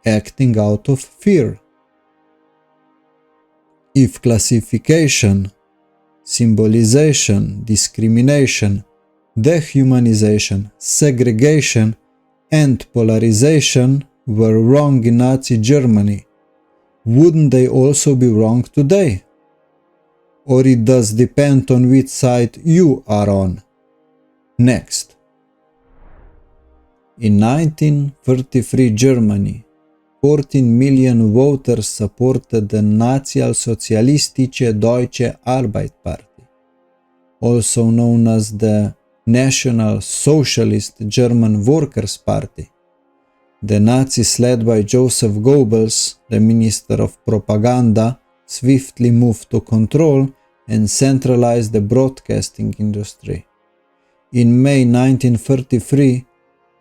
Speaker 1: acting out of fear? If classification, symbolization, discrimination, dehumanization, segregation, and polarization were wrong in Nazi Germany, wouldn't they also be wrong today? Or it does depend on which side you are on. Next. In 1933 Germany, 14 million voters supported the Nationalsozialistische Deutsche Arbeiterparty, also known as the National Socialist German Workers' Party. The Nazis, led by Joseph Goebbels, the Minister of Propaganda, swiftly moved to control and centralize the broadcasting industry. In May 1933,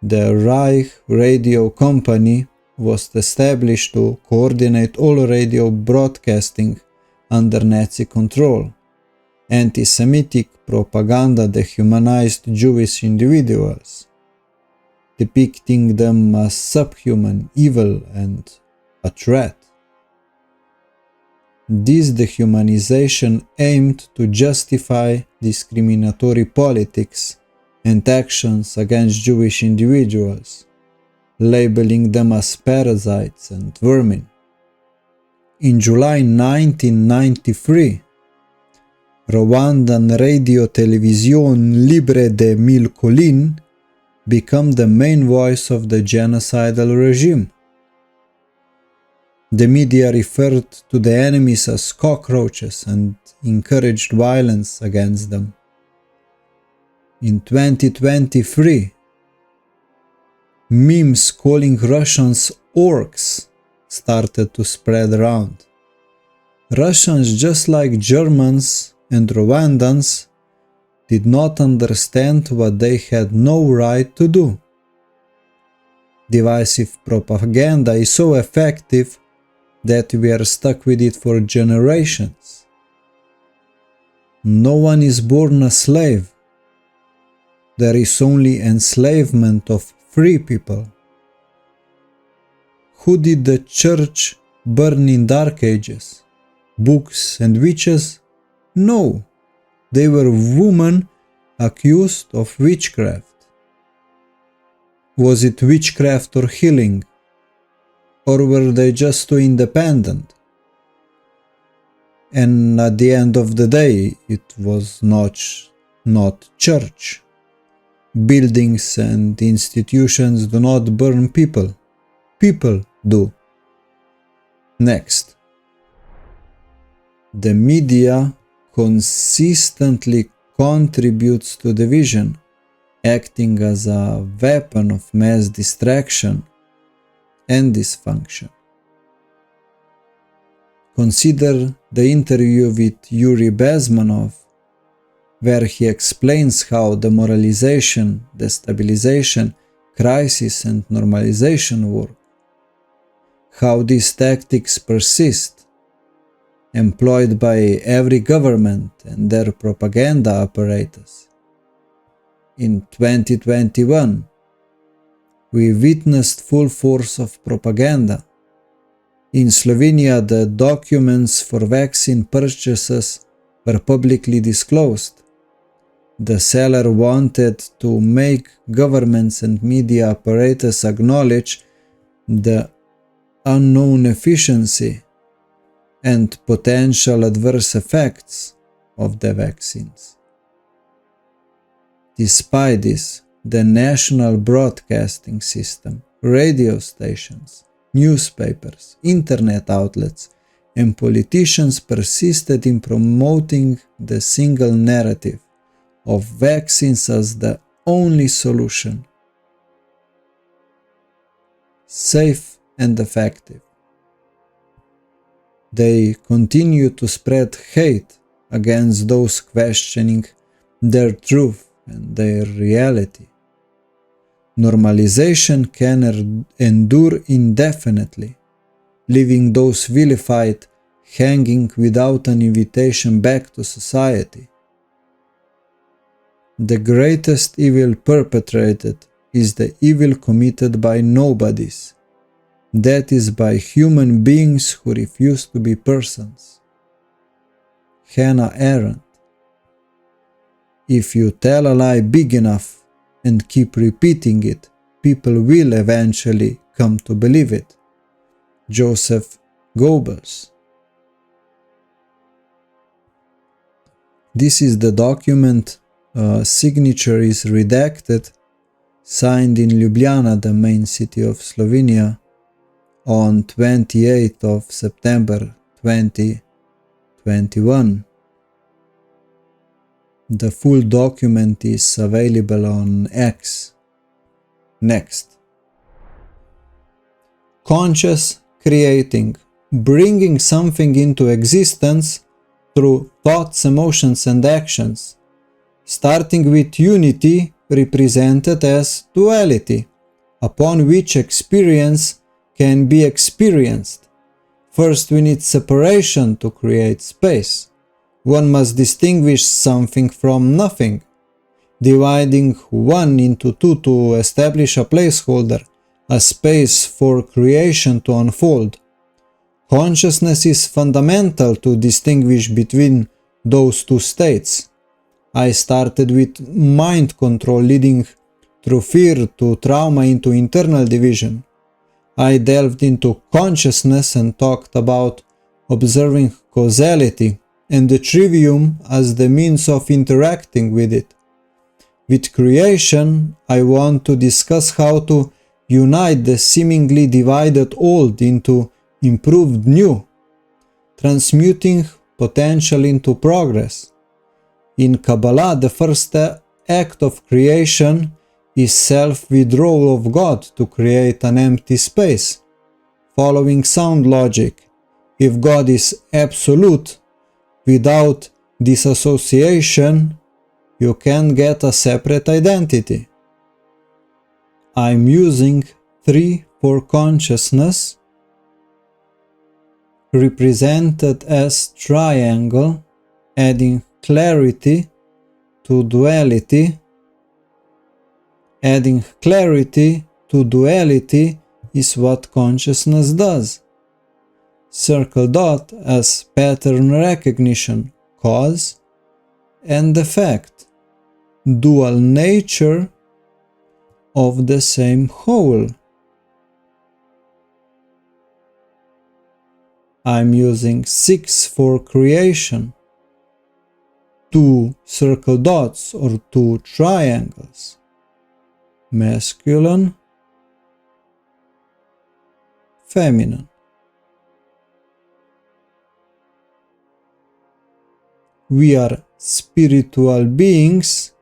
Speaker 1: the Reich Radio Company was established to coordinate all radio broadcasting under Nazi control. Anti-Semitic propaganda dehumanized Jewish individuals, depicting them as subhuman, evil, and a threat. This dehumanization aimed to justify discriminatory politics and actions against Jewish individuals, labeling them as parasites and vermin. In July 1993, Rwandan Radio Television Libre de Mille Collines became the main voice of the genocidal regime. The media referred to the enemies as cockroaches and encouraged violence against them. In 2023, memes calling Russians orcs started to spread around. Russians, just like Germans and Rwandans, did not understand what they had no right to do. Divisive propaganda is so effective that we are stuck with it for generations. No one is born a slave. There is only enslavement of free people. Who did the church burn in Dark Ages? Books and witches? No, they were women accused of witchcraft. Was it witchcraft or healing? Or were they just too independent? And at the end of the day, it was not church. Buildings and institutions do not burn people. People do. Next. The media consistently contributes to division, acting as a weapon of mass distraction and dysfunction. Consider the interview with Yuri Bezmenov, where he explains how demoralization, destabilization, crisis and normalization work, how these tactics persist, employed by every government and their propaganda apparatus. In 2021, we witnessed full force of propaganda. In Slovenia, the documents for vaccine purchases were publicly disclosed. The seller wanted to make governments and media apparatus acknowledge the unknown efficiency and potential adverse effects of the vaccines. Despite this, the national broadcasting system, radio stations, newspapers, internet outlets, and politicians persisted in promoting the single narrative of vaccines as the only solution, safe and effective. They continue to spread hate against those questioning their truth and their reality. Normalization can endure indefinitely, leaving those vilified hanging without an invitation back to society. The greatest evil perpetrated is the evil committed by nobodies, that is, by human beings who refuse to be persons. Hannah Arendt. If you tell a lie big enough and keep repeating it, people will eventually come to believe it. Joseph Goebbels. This is the document. Signature is redacted, signed in Ljubljana, the main city of Slovenia, on 28th of September 2021. The full document is available on X. Next. Conscious creating, bringing something into existence through thoughts, emotions, and actions, starting with unity represented as duality, upon which experience can be experienced. First, we need separation to create space. One must distinguish something from nothing, dividing one into two to establish a placeholder, a space for creation to unfold. Consciousness is fundamental to distinguish between those two states. I started with mind control leading through fear to trauma into internal division. I delved into consciousness and talked about observing causality and the trivium as the means of interacting with it. With creation, I want to discuss how to unite the seemingly divided old into improved new, transmuting potential into progress. In Kabbalah, the first act of creation is self-withdrawal of God to create an empty space. Following sound logic, if God is absolute, without disassociation, you can get a separate identity. I'm using 3 for consciousness, represented as triangle, adding clarity to duality. Adding clarity to duality is what consciousness does. Circle dot as pattern recognition, cause and effect, dual nature of the same whole. I'm using 6 for creation, 2 circle dots or 2 triangles, masculine, feminine. We are spiritual beings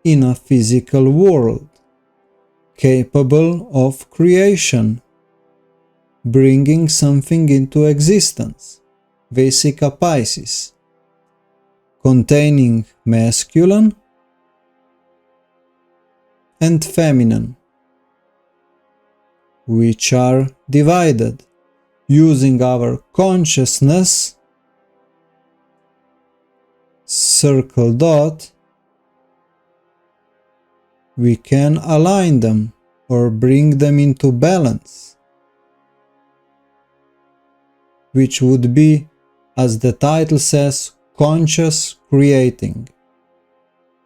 Speaker 1: in a physical world, capable of creation, bringing something into existence, Vesica Pisces, containing masculine and feminine, which are divided. Using our consciousness, circle dot, we can align them or bring them into balance, which would be, as the title says, conscious creating,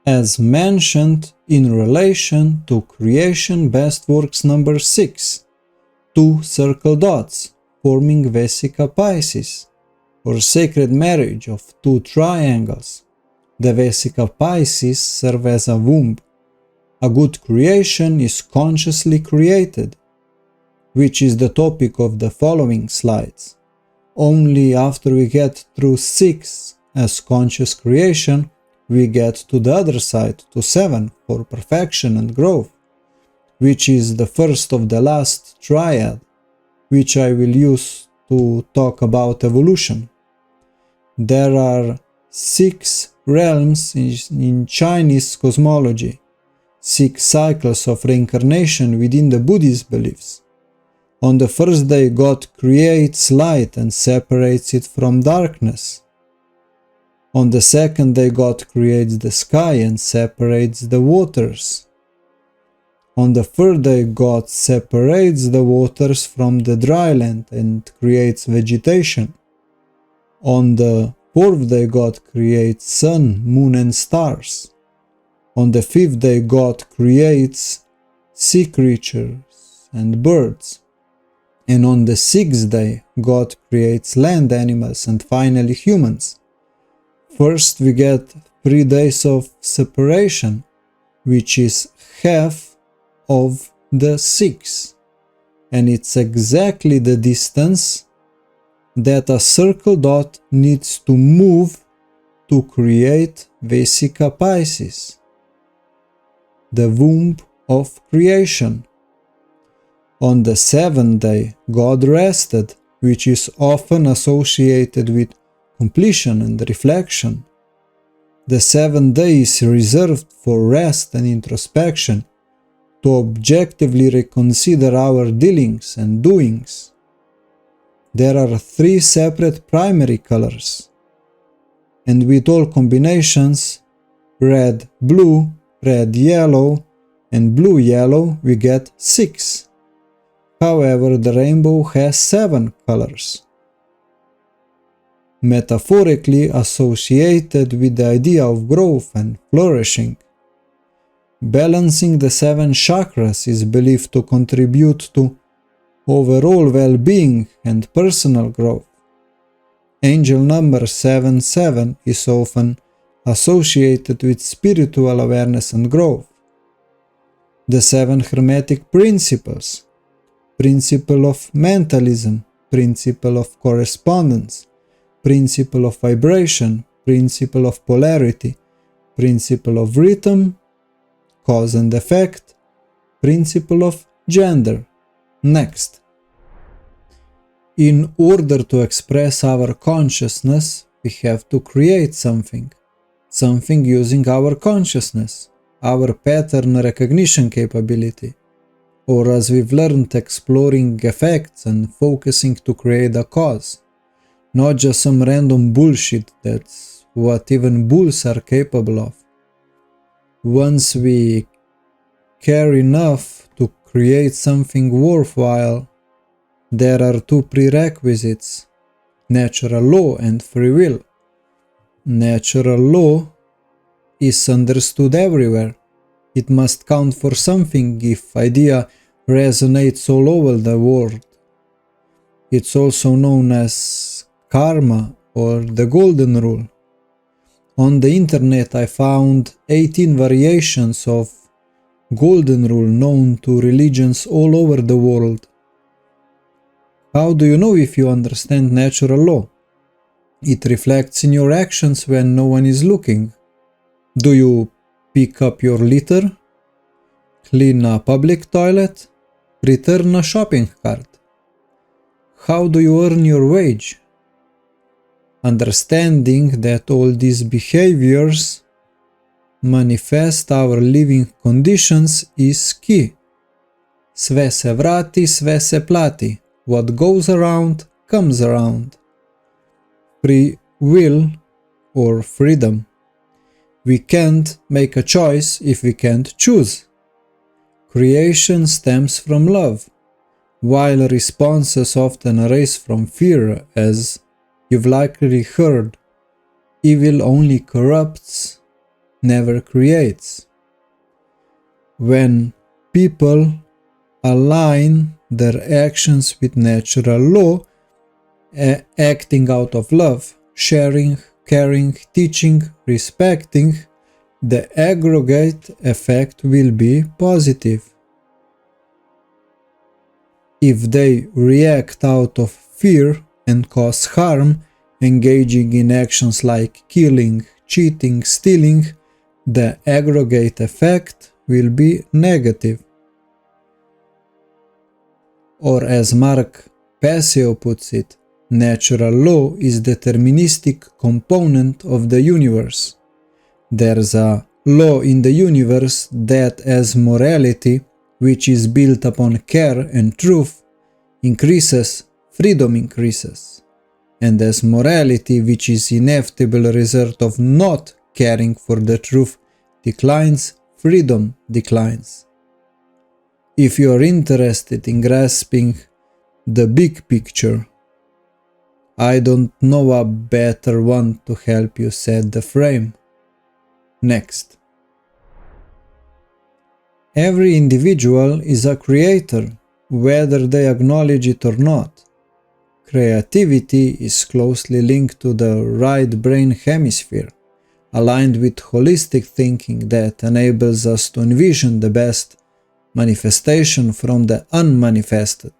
Speaker 1: as mentioned in relation to creation best works number 6, 2 circle dots forming Vesica Pisces, or sacred marriage of two triangles. The vesica Piscis serves as a womb. A good creation is consciously created, which is the topic of the following slides. Only after we get through 6 as conscious creation, we get to the other side, to 7 for perfection and growth, which is the first of the last triad, which I will use to talk about evolution. There are 6 realms in Chinese cosmology, 6 cycles of reincarnation within the Buddhist beliefs. On the first day, God creates light and separates it from darkness. On the second day, God creates the sky and separates the waters. On the third day, God separates the waters from the dry land and creates vegetation. On the fourth day, God creates sun, moon and stars. On the fifth day, God creates sea creatures and birds. And on the sixth day, God creates land animals and finally humans. First, we get 3 days of separation, which is half of the 6, and it's exactly the distance that a circle dot needs to move to create Vesica Piscis, the womb of creation. On the 7th day, God rested, which is often associated with completion and reflection. The 7th day is reserved for rest and introspection, to objectively reconsider our dealings and doings. There are 3 separate primary colors, and with all combinations, red, blue, red, yellow, and blue, yellow, we get 6. However, the rainbow has 7 colors, metaphorically associated with the idea of growth and flourishing. Balancing the 7 chakras is believed to contribute to overall well-being and personal growth. Angel number 77 is often associated with spiritual awareness and growth. The 7 Hermetic principles, principle of mentalism, principle of correspondence, principle of vibration, principle of polarity, principle of rhythm, cause and effect, principle of gender. Next. In order to express our consciousness, we have to create something using our consciousness, our pattern recognition capability, or as we've learned, exploring effects and focusing to create a cause, not just some random bullshit that's what even bulls are capable of. Once we care enough to create something worthwhile, there are 2 prerequisites: natural law and free will. Natural law is understood everywhere. It must count for something if idea resonates all over the world. It's also known as karma or the golden rule. On the internet I found 18 variations of golden rule known to religions all over the world. How do you know if you understand natural law? It reflects in your actions when no one is looking. Do you pick up your litter? Clean a public toilet? Return a shopping cart? How do you earn your wage? Understanding that all these behaviors manifest our living conditions is key. Sve se vrati, sve se plati. What goes around, comes around. Free will or freedom. We can't make a choice if we can't choose. Creation stems from love, while responses often arise from fear, as you've likely heard. Evil only corrupts, never creates. When people align their actions with natural law, acting out of love, sharing, caring, teaching, respecting, the aggregate effect will be positive. If they react out of fear and cause harm, engaging in actions like killing, cheating, stealing, the aggregate effect will be negative. Or as Mark Passio puts it, natural law is the deterministic component of the universe. There's a law in the universe that as morality, which is built upon care and truth, increases, freedom increases. And as morality, which is inevitable result of not caring for the truth, declines, freedom declines. If you are interested in grasping the big picture, I don't know a better one to help you set the frame. Next. Every individual is a creator, whether they acknowledge it or not. Creativity is closely linked to the right brain hemisphere, aligned with holistic thinking that enables us to envision the best manifestation from the unmanifested.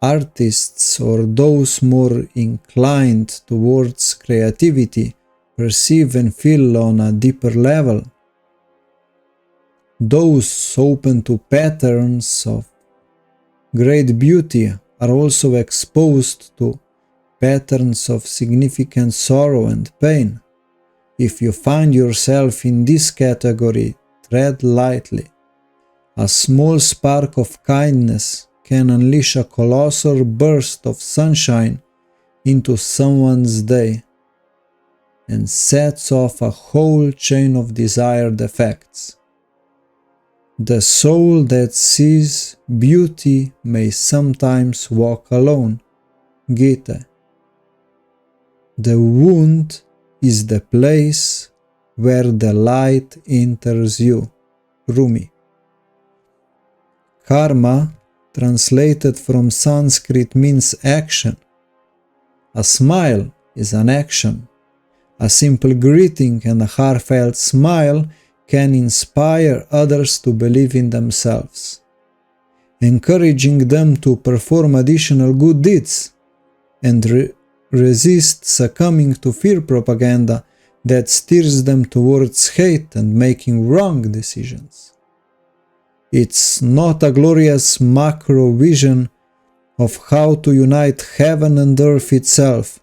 Speaker 1: Artists or those more inclined towards creativity perceive and feel on a deeper level. Those open to patterns of great beauty are also exposed to patterns of significant sorrow and pain. If you find yourself in this category, tread lightly. A small spark of kindness can unleash a colossal burst of sunshine into someone's day and sets off a whole chain of desired effects. The soul that sees beauty may sometimes walk alone. Gita. The wound is the place where the light enters you. Rumi. Karma, translated from Sanskrit, means action. A smile is an action. A simple greeting and a heartfelt smile can inspire others to believe in themselves, encouraging them to perform additional good deeds and resist succumbing to fear propaganda that steers them towards hate and making wrong decisions. It's not a glorious macro vision of how to unite heaven and earth itself,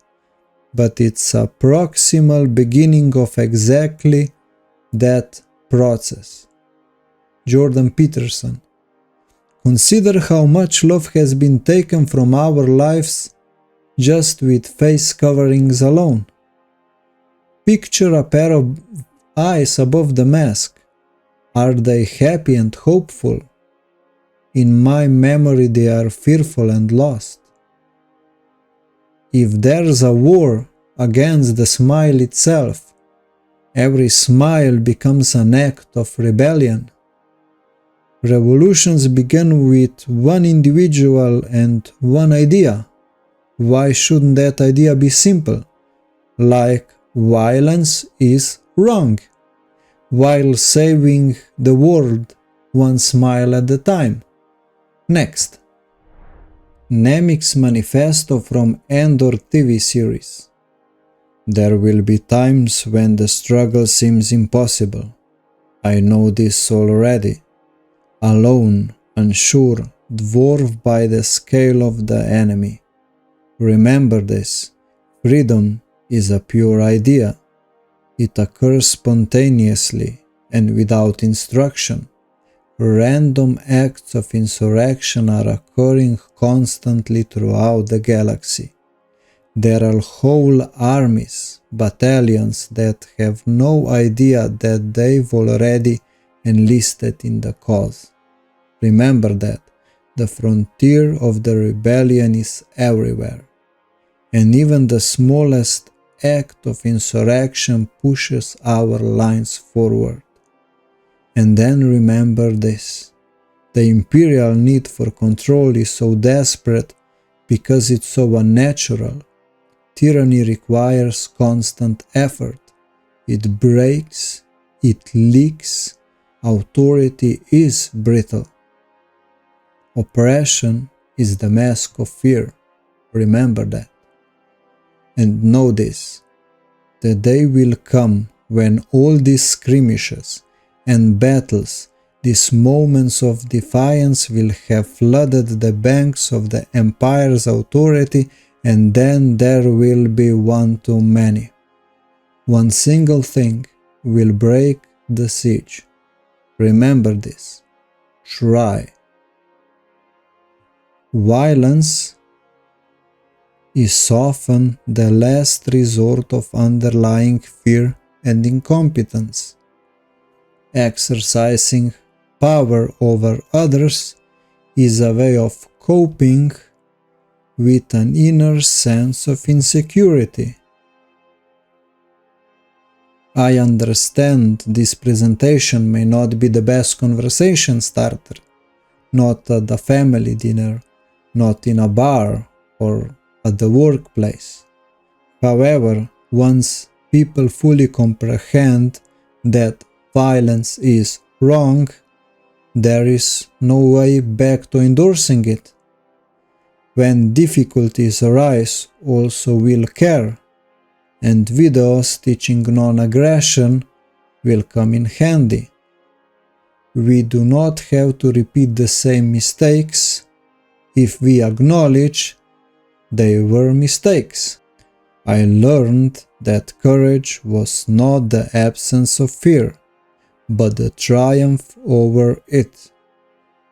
Speaker 1: but it's a proximal beginning of exactly that process. Jordan Peterson. Consider how much love has been taken from our lives just with face coverings alone. Picture a pair of eyes above the mask. Are they happy and hopeful? In my memory, they are fearful and lost. If there's a war against the smile itself, every smile becomes an act of rebellion. Revolutions begin with one individual and one idea. Why shouldn't that idea be simple? Like violence is wrong, while saving the world one smile at a time. Next. Nemic's Manifesto from Andor TV series. There will be times when the struggle seems impossible. I know this already. Alone, unsure, dwarfed by the scale of the enemy. Remember this. Freedom is a pure idea. It occurs spontaneously and without instruction. Random acts of insurrection are occurring constantly throughout the galaxy. There are whole armies, battalions that have no idea that they've already enlisted in the cause. Remember that the frontier of the rebellion is everywhere, and even the smallest act of insurrection pushes our lines forward. And then remember this. The imperial need for control is so desperate because it's so unnatural. Tyranny requires constant effort. It breaks, it leaks, authority is brittle. Oppression is the mask of fear. Remember that. And know this, the day will come when all these skirmishes and battles, these moments of defiance will have flooded the banks of the empire's authority, and then there will be one too many. One single thing will break the siege. Remember this. Try. Violence is often the last resort of underlying fear and incompetence. Exercising power over others is a way of coping with an inner sense of insecurity. I understand this presentation may not be the best conversation starter, not at the family dinner, not in a bar or at the workplace. However, once people fully comprehend that violence is wrong, there is no way back to endorsing it. When difficulties arise, also will care, and videos teaching non-aggression will come in handy. We do not have to repeat the same mistakes if we acknowledge they were mistakes. I learned that courage was not the absence of fear, but the triumph over it.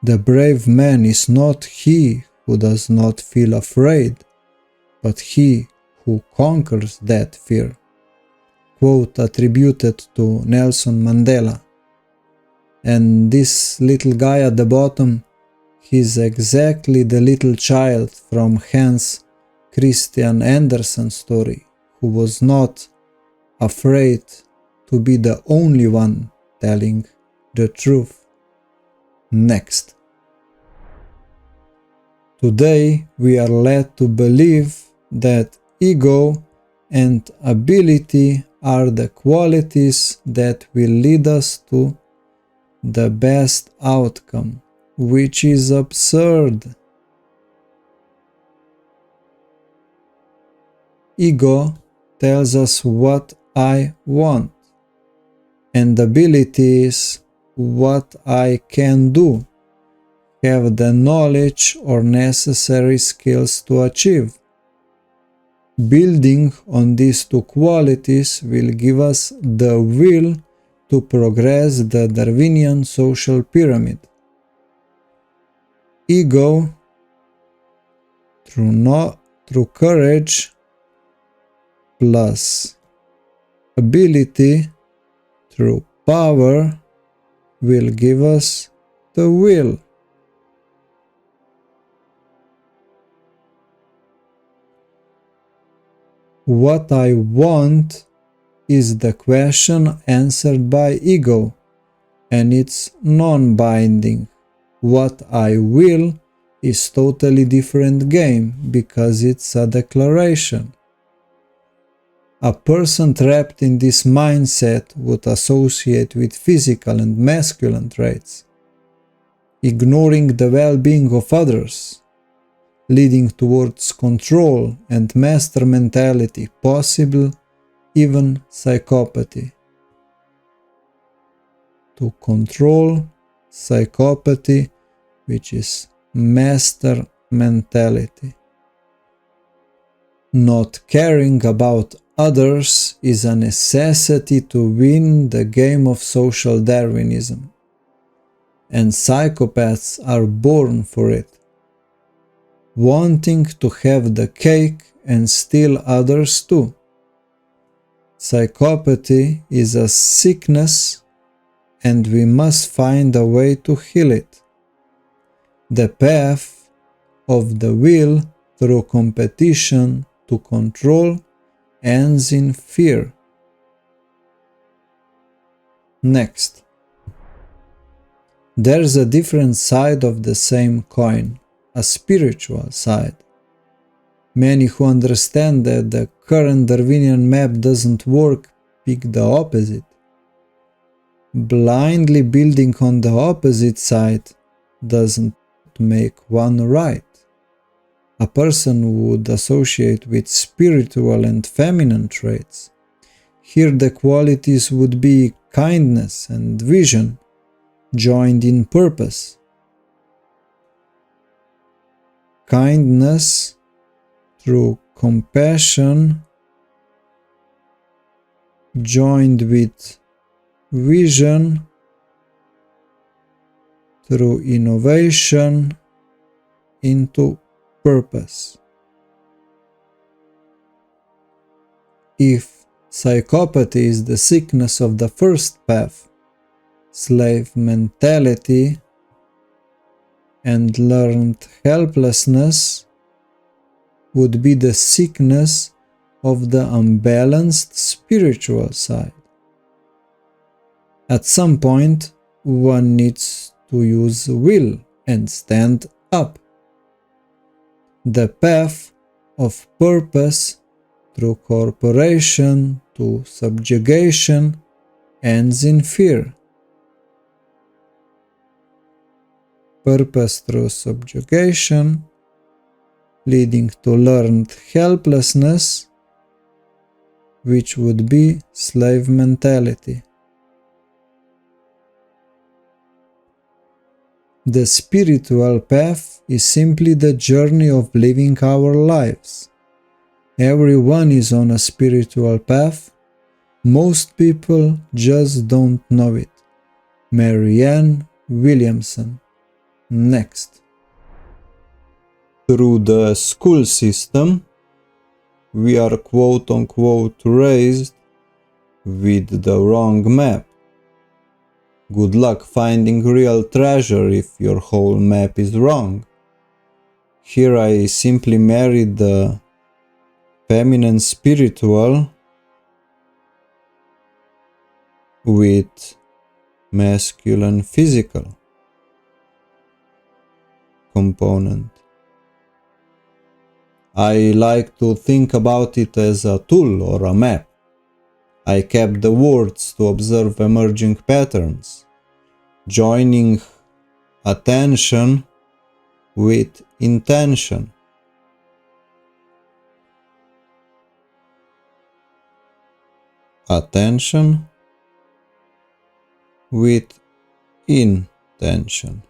Speaker 1: The brave man is not he who does not feel afraid, but he who conquers that fear. Quote attributed to Nelson Mandela. And this little guy at the bottom, he's exactly the little child from Hans Christian Andersen's story, who was not afraid to be the only one telling the truth. Next. Today we are led to believe that ego and ability are the qualities that will lead us to the best outcome, which is absurd. Ego tells us what I want, and ability is what I can do, have the knowledge or necessary skills to achieve. Building on these two qualities will give us the will to progress the Darwinian social pyramid. Ego, through courage, plus ability through power will give us the will. What I want is the question answered by ego, and it's non-binding. What I will is totally different game because it's a declaration. A person trapped in this mindset would associate with physical and masculine traits, ignoring the well-being of others, leading towards control and master mentality, possible even psychopathy. To control psychopathy, which is master mentality. Not caring about others is a necessity to win the game of social Darwinism, and psychopaths are born for it, wanting to have the cake and steal others too. Psychopathy is a sickness, and we must find a way to heal it. The path of the will through competition to control ends in fear. Next. There's a different side of the same coin, a spiritual side. Many who understand that the current Darwinian map doesn't work pick the opposite. Blindly building on the opposite side doesn't make one right. A person would associate with spiritual and feminine traits. Here the qualities would be kindness and vision, joined in purpose. Kindness through compassion, joined with vision through innovation into purpose. If psychopathy is the sickness of the first path, slave mentality and learned helplessness would be the sickness of the unbalanced spiritual side. At some point, one needs to use will and stand up. The path of purpose through corporation to subjugation ends in fear. Purpose through subjugation, leading to learned helplessness, which would be slave mentality. The spiritual path is simply the journey of living our lives. Everyone is on a spiritual path. Most people just don't know it. Marianne Williamson. Next. Through the school system, we are quote-unquote raised with the wrong map. Good luck finding real treasure if your whole map is wrong. Here I simply married the feminine spiritual with masculine physical component. I like to think about it as a tool or a map. I kept the words to observe emerging patterns, joining attention with intention. Attention with intention.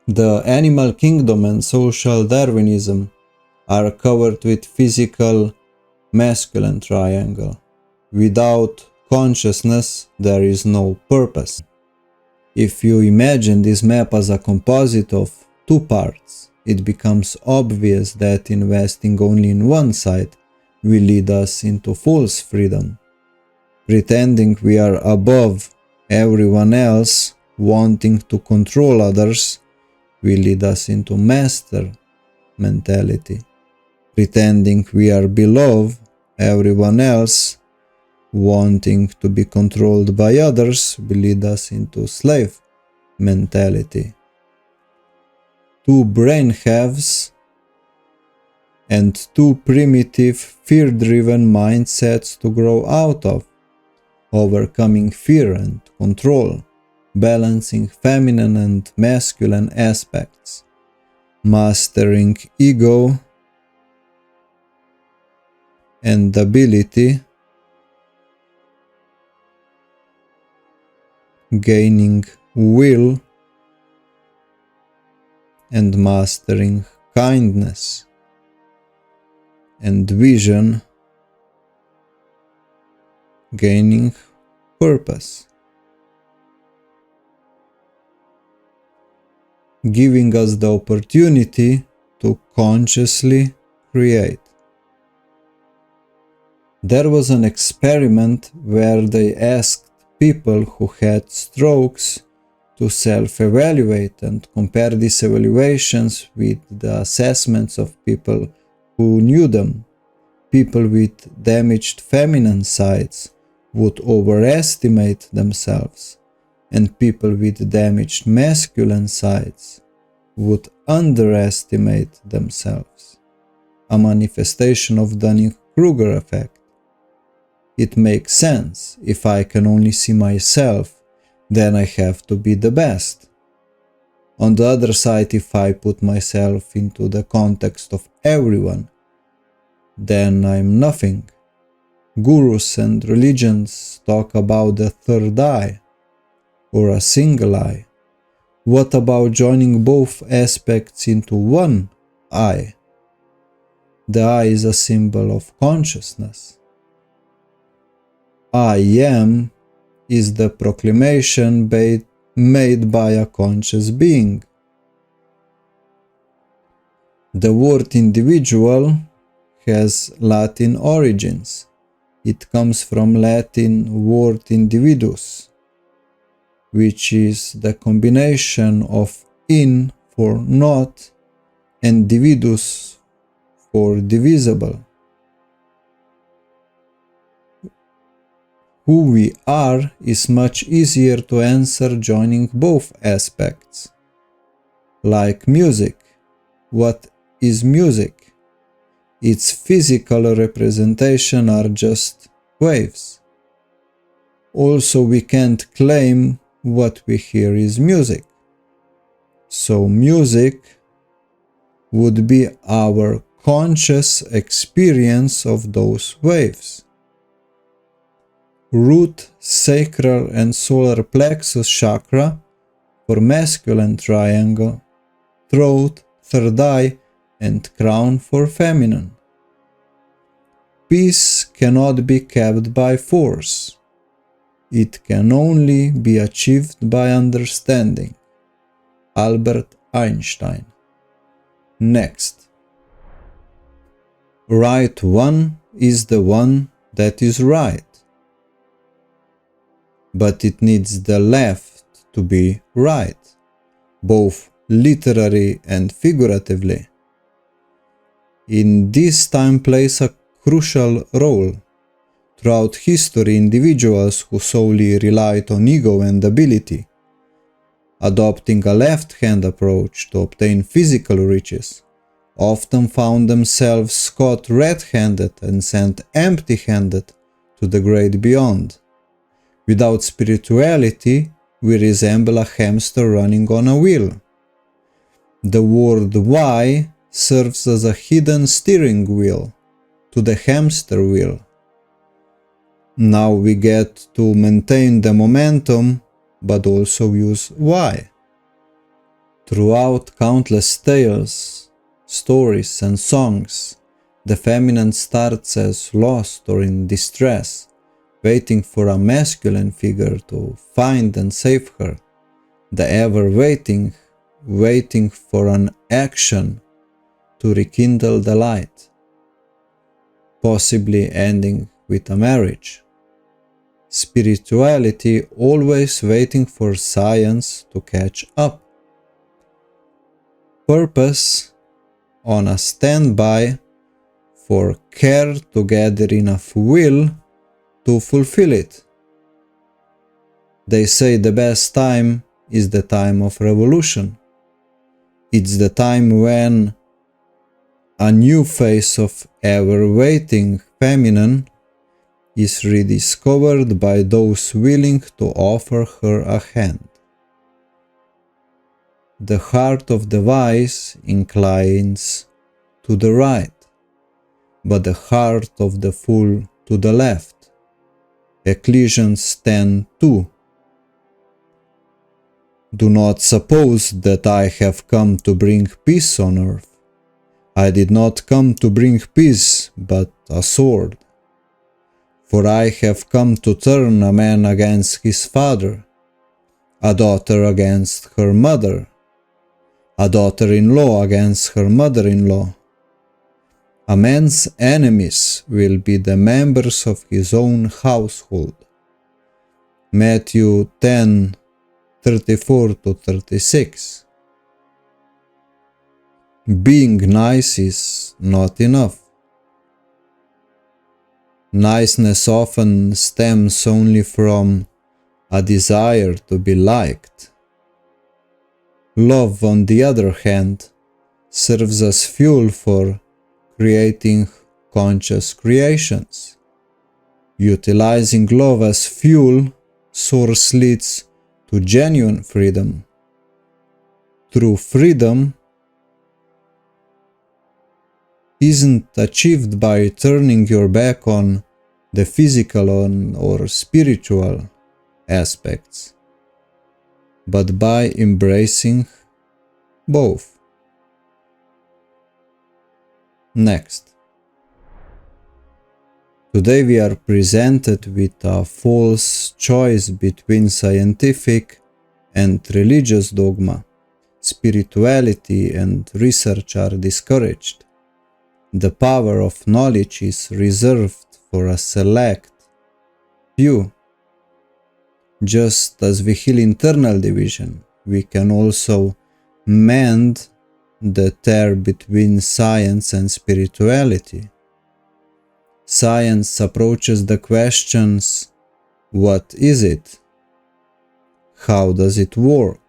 Speaker 1: The animal kingdom and social Darwinism are covered with physical masculine triangle. Without consciousness, there is no purpose. If you imagine this map as a composite of two parts, it becomes obvious that investing only in one side will lead us into false freedom. Pretending we are above everyone else, wanting to control others, will lead us into master mentality. Pretending we are below everyone else, wanting to be controlled by others, will lead us into slave mentality. Two brain halves and two primitive fear-driven mindsets to grow out of, overcoming fear and control, balancing feminine and masculine aspects, mastering ego and ability, gaining will and mastering kindness and vision, gaining purpose. Giving us the opportunity to consciously create. There was an experiment where they asked people who had strokes to self-evaluate and compare these evaluations with the assessments of people who knew them. People with damaged feminine sides would overestimate themselves and people with damaged masculine sides would underestimate themselves, a manifestation of Dunning-Kruger effect. It makes sense. If I can only see myself, then I have to be the best. On the other side, if I put myself into the context of everyone, then I'm nothing. Gurus and religions talk about the third eye, or a single eye. What about joining both aspects into one eye? The eye is a symbol of consciousness. I am is the proclamation made by a conscious being. The word individual has Latin origins. It comes from Latin word individus, which is the combination of in for not and dividus for divisible. Who we are is much easier to answer joining both aspects. Like music. What is music? Its physical representation are just waves. Also, we can't claim what we hear is music. So music would be our conscious experience of those waves. Root, sacral and solar plexus chakra for masculine triangle, throat, third eye and crown for feminine. Peace cannot be kept by force. It can only be achieved by understanding. Albert Einstein. Next. Right one is the one that is right. But it needs the left to be right, both literally and figuratively. In this time plays a crucial role. Throughout history, individuals who solely relied on ego and ability, adopting a left-hand approach to obtain physical riches, often found themselves caught red-handed and sent empty-handed to the great beyond. Without spirituality, we resemble a hamster running on a wheel. The word why serves as a hidden steering wheel to the hamster wheel. Now we get to maintain the momentum, but also use why. Throughout countless tales, stories and songs, the feminine starts as lost or in distress, waiting for a masculine figure to find and save her, the ever waiting for an action to rekindle the light, possibly ending with a marriage. Spirituality always waiting for science to catch up. Purpose on a standby for care to gather enough will to fulfill it. They say the best time is the time of revolution. It's the time when a new face of ever-waiting feminine is rediscovered by those willing to offer her a hand. The heart of the wise inclines to the right, but the heart of the fool to the left. Ecclesiastes 10:2. Do not suppose that I have come to bring peace on earth. I did not come to bring peace, but a sword. For I have come to turn a man against his father, a daughter against her mother, a daughter-in-law against her mother-in-law. A man's enemies will be the members of his own household. Matthew 10:34-36. Being nice is not enough. Niceness often stems only from a desire to be liked. Love, on the other hand, serves as fuel for creating conscious creations. Utilizing love as fuel source leads to genuine freedom. True freedom isn't achieved by turning your back on the physical or spiritual aspects, but by embracing both. Next. Today we are presented with a false choice between scientific and religious dogma. Spirituality and research are discouraged. The power of knowledge is reserved for a select few. Just as we heal internal division, we can also mend the tear between science and spirituality. Science approaches the questions: what is it? How does it work?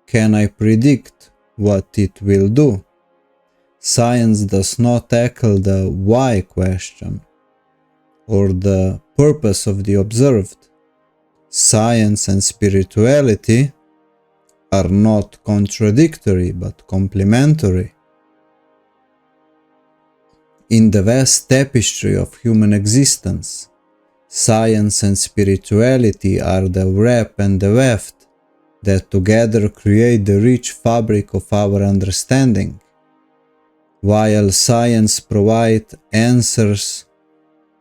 Speaker 1: Can I predict what it will do? Science does not tackle the why question or the purpose of the observed. Science and spirituality are not contradictory but complementary. In the vast tapestry of human existence, science and spirituality are the wrap and the weft that together create the rich fabric of our understanding. While science provides answers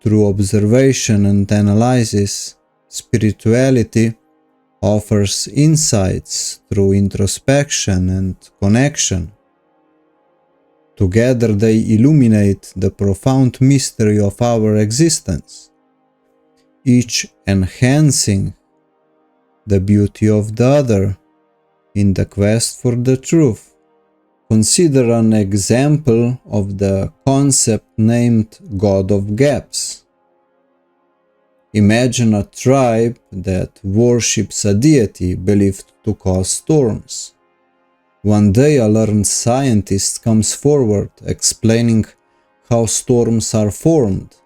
Speaker 1: through observation and analysis, spirituality offers insights through introspection and connection. Together they illuminate the profound mystery of our existence, each enhancing the beauty of the other in the quest for the truth. Consider an example of the concept named God of Gaps. Imagine a tribe that worships a deity believed to cause storms. One day a learned scientist comes forward explaining how storms are formed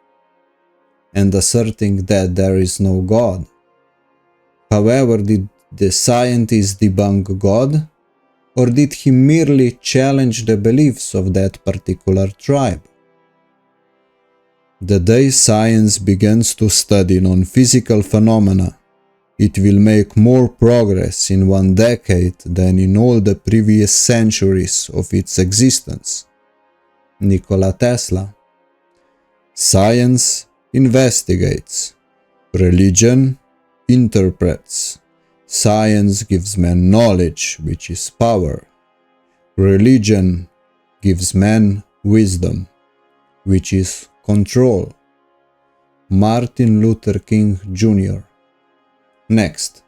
Speaker 1: and asserting that there is no God. However, did the scientist debunk God, or did he merely challenge the beliefs of that particular tribe? The day science begins to study non-physical phenomena, it will make more progress in 1 decade than in all the previous centuries of its existence. Nikola Tesla. Science investigates. Religion interprets. Science gives man knowledge, which is power. Religion gives man wisdom, which is control. Martin Luther King Jr. Next.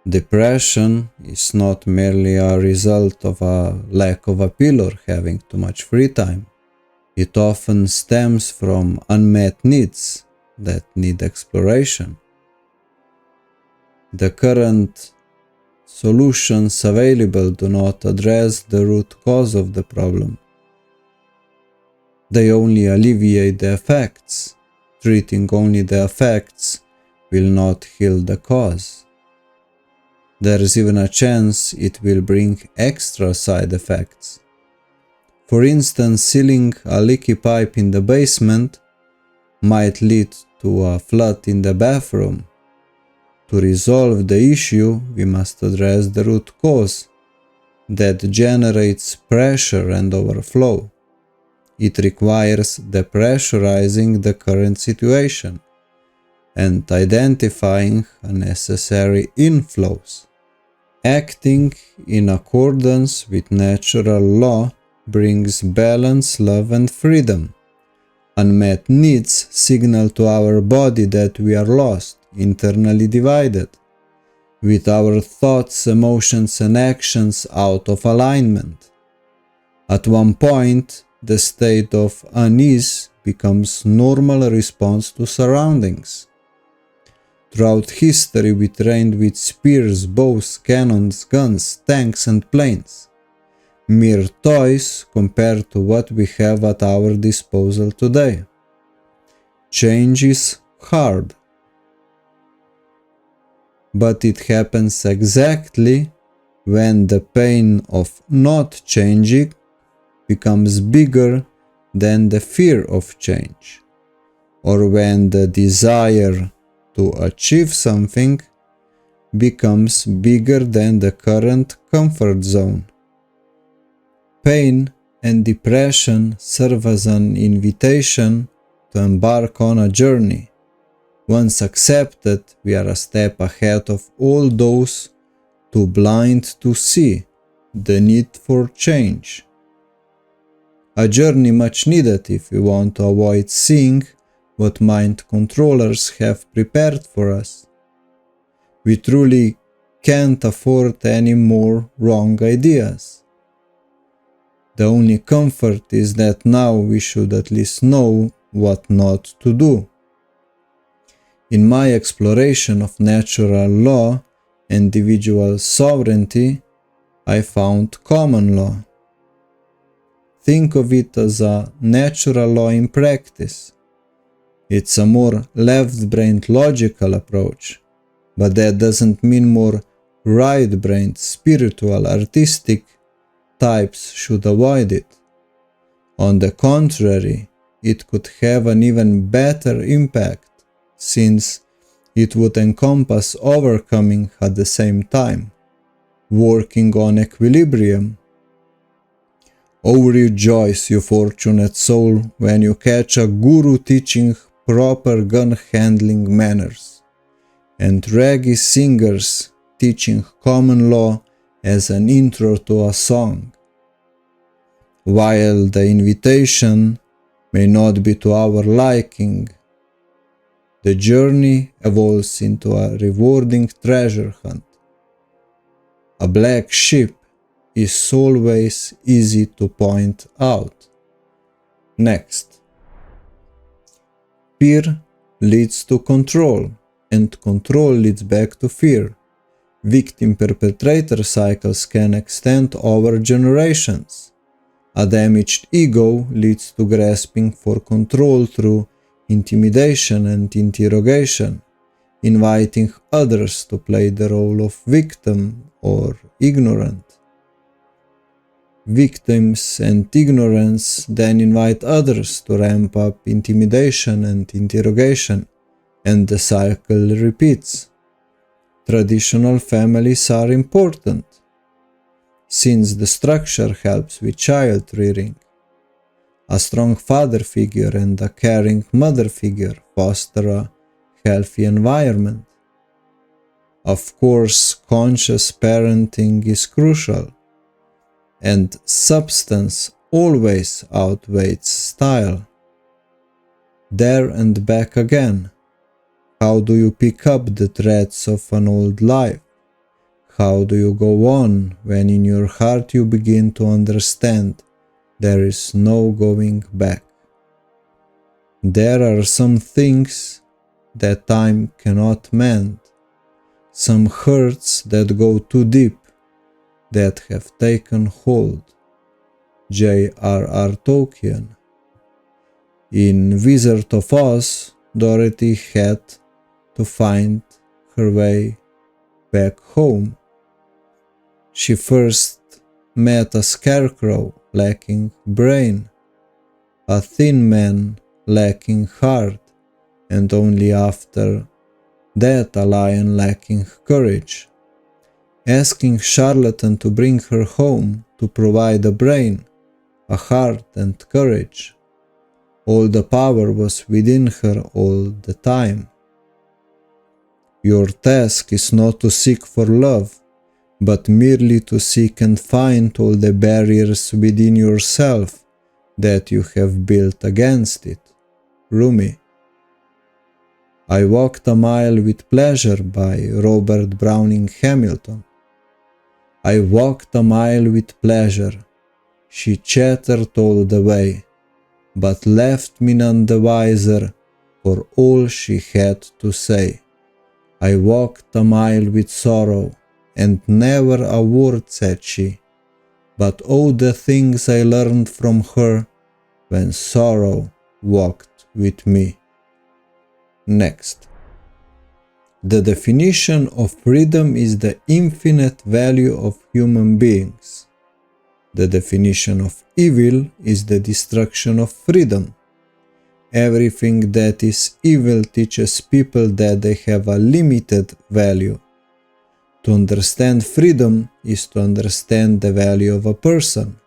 Speaker 1: Depression is not merely a result of a lack of appeal or having too much free time. It often stems from unmet needs that need exploration. The current solutions available do not address the root cause of the problem. They only alleviate the effects. Treating only the effects will not heal the cause. There is even a chance it will bring extra side effects. For instance, sealing a leaky pipe in the basement might lead to a flood in the bathroom. To resolve the issue, we must address the root cause that generates pressure and overflow. It requires depressurizing the current situation and identifying unnecessary inflows. Acting in accordance with natural law brings balance, love, and freedom. Unmet needs signal to our body that we are lost, internally divided, with our thoughts, emotions, and actions out of alignment. At one point, the state of unease becomes normal response to surroundings. Throughout history we trained with spears, bows, cannons, guns, tanks and planes. Mere toys compared to what we have at our disposal today. Change is hard. But it happens exactly when the pain of not changing becomes bigger than the fear of change, or when the desire to achieve something becomes bigger than the current comfort zone. Pain and depression serve as an invitation to embark on a journey. Once accepted, we are a step ahead of all those too blind to see the need for change. A journey much needed if we want to avoid seeing what mind controllers have prepared for us. We truly can't afford any more wrong ideas. The only comfort is that now we should at least know what not to do. In my exploration of natural law and individual sovereignty, I found common law. Think of it as a natural law in practice. It's a more left-brained logical approach, but that doesn't mean more right-brained spiritual artistic types should avoid it. On the contrary, it could have an even better impact, since it would encompass overcoming at the same time, working on equilibrium. Oh, rejoice, you fortunate soul, when you catch a guru teaching proper gun-handling manners, and reggae singers teaching common law as an intro to a song. While the invitation may not be to our liking, the journey evolves into a rewarding treasure hunt. A black sheep is always easy to point out. Next. Fear leads to control, and control leads back to fear. Victim-perpetrator cycles can extend over generations. A damaged ego leads to grasping for control through intimidation and interrogation, inviting others to play the role of victim or ignorant. Victims and ignorance then invite others to ramp up intimidation and interrogation, and the cycle repeats. Traditional families are important, since the structure helps with child rearing. A strong father figure and a caring mother figure foster a healthy environment. Of course, conscious parenting is crucial, and substance always outweighs style. There and back again. How do you pick up the threads of an old life? How do you go on when in your heart you begin to understand there is no going back? There are some things that time cannot mend, some hurts that go too deep, that have taken hold. J.R.R. Tolkien. In Wizard of Oz, Dorothy had to find her way back home. She first met a scarecrow lacking brain, a thin man lacking heart, and only after that a lion lacking courage. Asking charlatan to bring her home to provide a brain, a heart and courage. All the power was within her all the time. Your task is not to seek for love, but merely to seek and find all the barriers within yourself that you have built against it. Rumi. I Walked a Mile with Pleasure by Robert Browning Hamilton. I walked a mile with pleasure. She chattered all the way, but left me none the wiser for all she had to say. I walked a mile with sorrow, and never a word said she, but oh the things I learned from her when sorrow walked with me. Next. The definition of freedom is the infinite value of human beings. The definition of evil is the destruction of freedom. Everything that is evil teaches people that they have a limited value. To understand freedom is to understand the value of a person.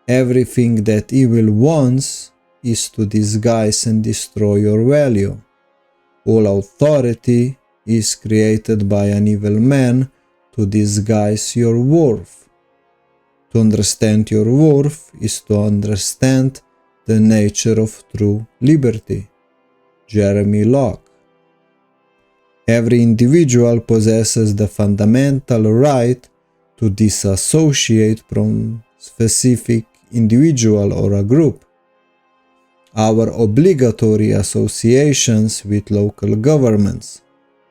Speaker 1: Everything that evil wants is to disguise and destroy your value. All authority is created by an evil man to disguise your worth. To understand your worth is to understand the nature of true liberty. Jeremy Locke. Every individual possesses the fundamental right to disassociate from specific individual or a group. Our obligatory associations with local governments,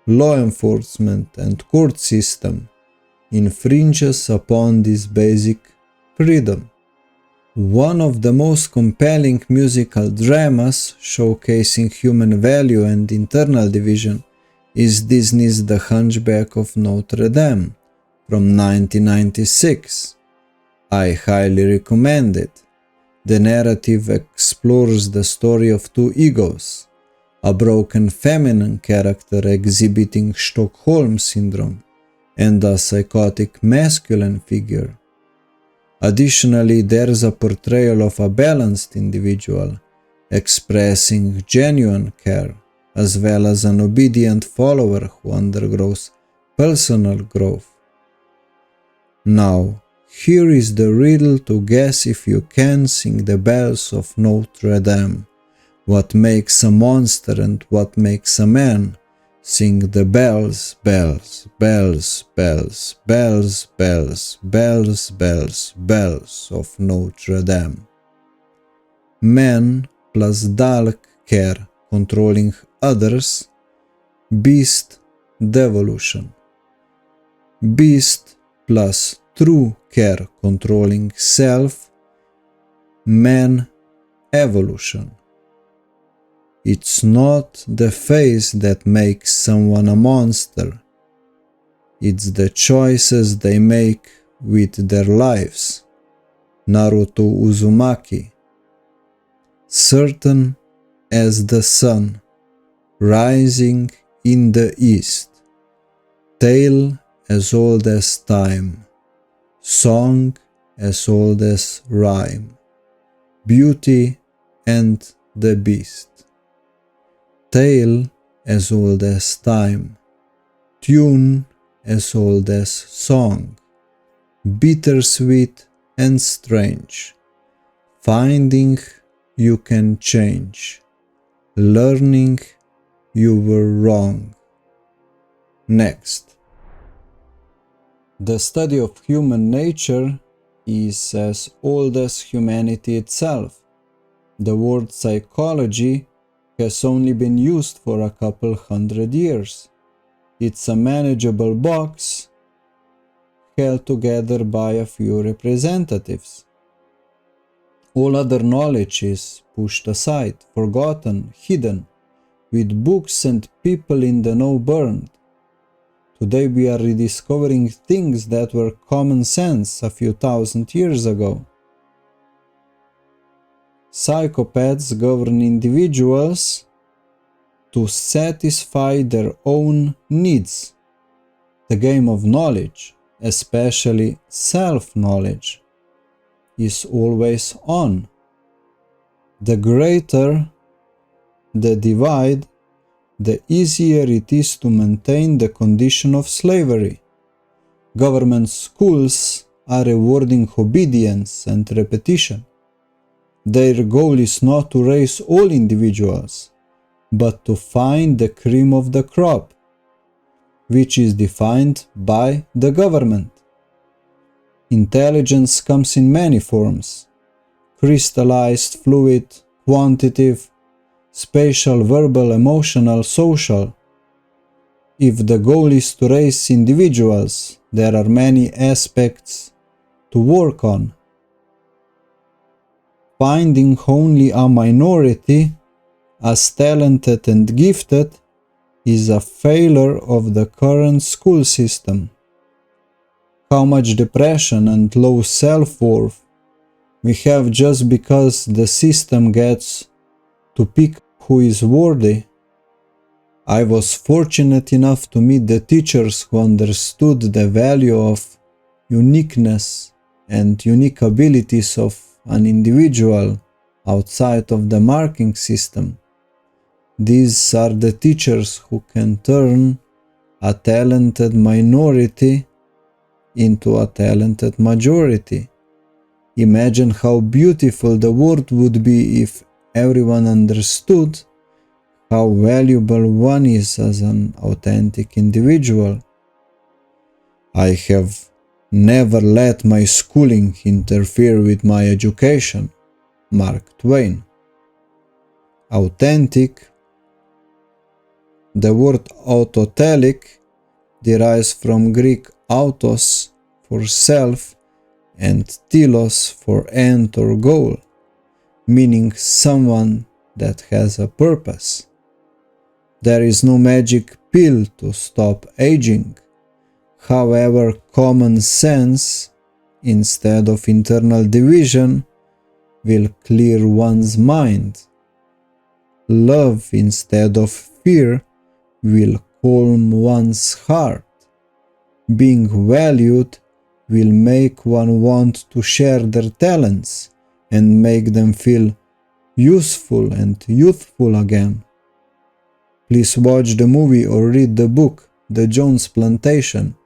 Speaker 1: law enforcement and court system infringes upon this basic freedom. One of the most compelling musical dramas showcasing human value and internal division is Disney's The Hunchback of Notre Dame from 1996. I highly recommend it. The narrative explores the story of two egos, a broken feminine character exhibiting Stockholm Syndrome and a psychotic masculine figure. Additionally, there is a portrayal of a balanced individual, expressing genuine care, as well as an obedient follower who undergoes personal growth. Now, here is the riddle to guess if you can sing the bells of Notre Dame. What makes a monster and what makes a man? Sing the bells, bells, bells, bells, bells, bells, bells, bells, bells of Notre Dame. Man plus dull care controlling others, beast devolution. Beast plus true care controlling self, man evolution. It's not the face that makes someone a monster. It's the choices they make with their lives. Naruto Uzumaki. Certain as the sun, rising in the east. Tale as old as time. Song as old as rhyme. Beauty and the Beast. Tale as old as time. Tune as old as song. Bittersweet and strange. Finding you can change. Learning you were wrong. Next. The study of human nature is as old as humanity itself. The word psychology has only been used for a couple hundred years. It's a manageable box held together by a few representatives. All other knowledge is pushed aside, forgotten, hidden, with books and people in the know burned. Today we are rediscovering things that were common sense a few thousand years ago. Psychopaths govern individuals to satisfy their own needs. The game of knowledge, especially self-knowledge, is always on. The greater the divide, the easier it is to maintain the condition of slavery. Government schools are rewarding obedience and repetition. Their goal is not to raise all individuals, but to find the cream of the crop, which is defined by the government. Intelligence comes in many forms: crystallized, fluid, quantitative, spatial, verbal, emotional, social. If the goal is to raise individuals, there are many aspects to work on. Finding only a minority as talented and gifted is a failure of the current school system. How much depression and low self-worth we have just because the system gets to pick who is worthy. I was fortunate enough to meet the teachers who understood the value of uniqueness and unique abilities of an individual outside of the marking system. These are the teachers who can turn a talented minority into a talented majority. Imagine how beautiful the world would be if everyone understood how valuable one is as an authentic individual. I have never let my schooling interfere with my education. Mark Twain. Authentic. The word autotelic derives from Greek autos for self and telos for end or goal, meaning someone that has a purpose. There is no magic pill to stop aging. However, common sense, instead of internal division, will clear one's mind. Love, instead of fear, will calm one's heart. Being valued will make one want to share their talents and make them feel useful and youthful again. Please watch the movie or read the book The Jones Plantation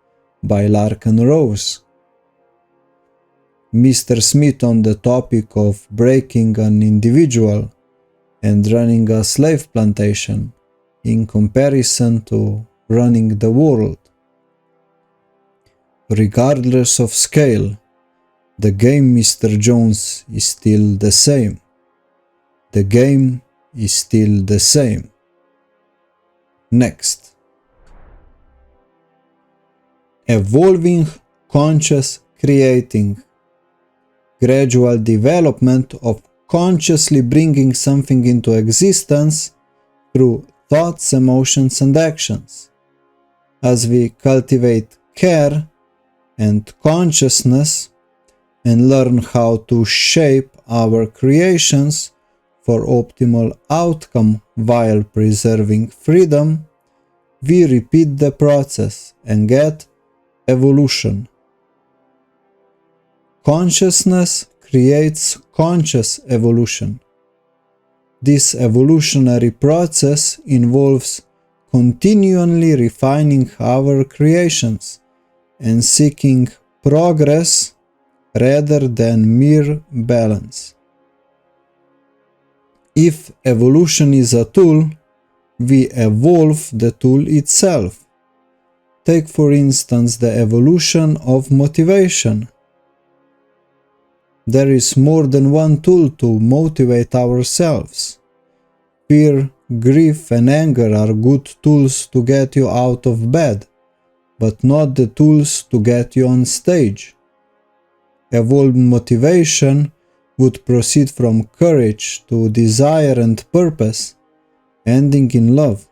Speaker 1: by Larkin Rose. Mr. Smith on the topic of breaking an individual and running a slave plantation in comparison to running the world. Regardless of scale, the game, Mr. Jones, is still the same. The game is still the same. Next. Evolving, conscious creating. Gradual development of consciously bringing something into existence through thoughts, emotions, and actions. As we cultivate care and consciousness and learn how to shape our creations for optimal outcome while preserving freedom, we repeat the process and get evolution. Consciousness creates conscious evolution. This evolutionary process involves continually refining our creations and seeking progress rather than mere balance. If evolution is a tool, we evolve the tool itself. Take for instance the evolution of motivation. There is more than one tool to motivate ourselves. Fear, grief, and anger are good tools to get you out of bed, but not the tools to get you on stage. Evolved motivation would proceed from courage to desire and purpose, ending in love.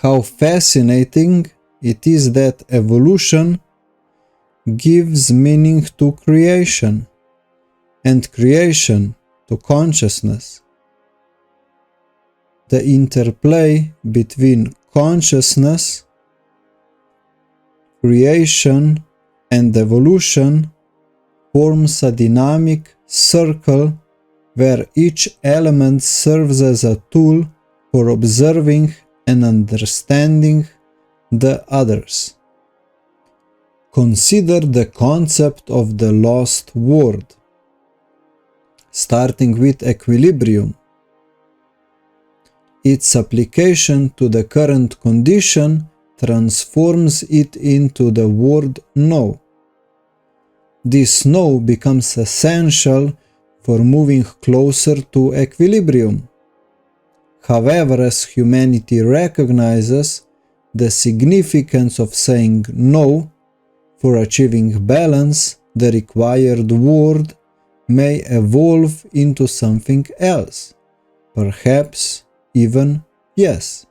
Speaker 1: How fascinating it is that evolution gives meaning to creation, and creation to consciousness. The interplay between consciousness, creation, and evolution forms a dynamic circle where each element serves as a tool for observing and understanding the others. Consider the concept of the lost word, starting with equilibrium. Its application to the current condition transforms it into the word no. This no becomes essential for moving closer to equilibrium. However, as humanity recognizes the significance of saying no for achieving balance, the required word may evolve into something else, perhaps even yes.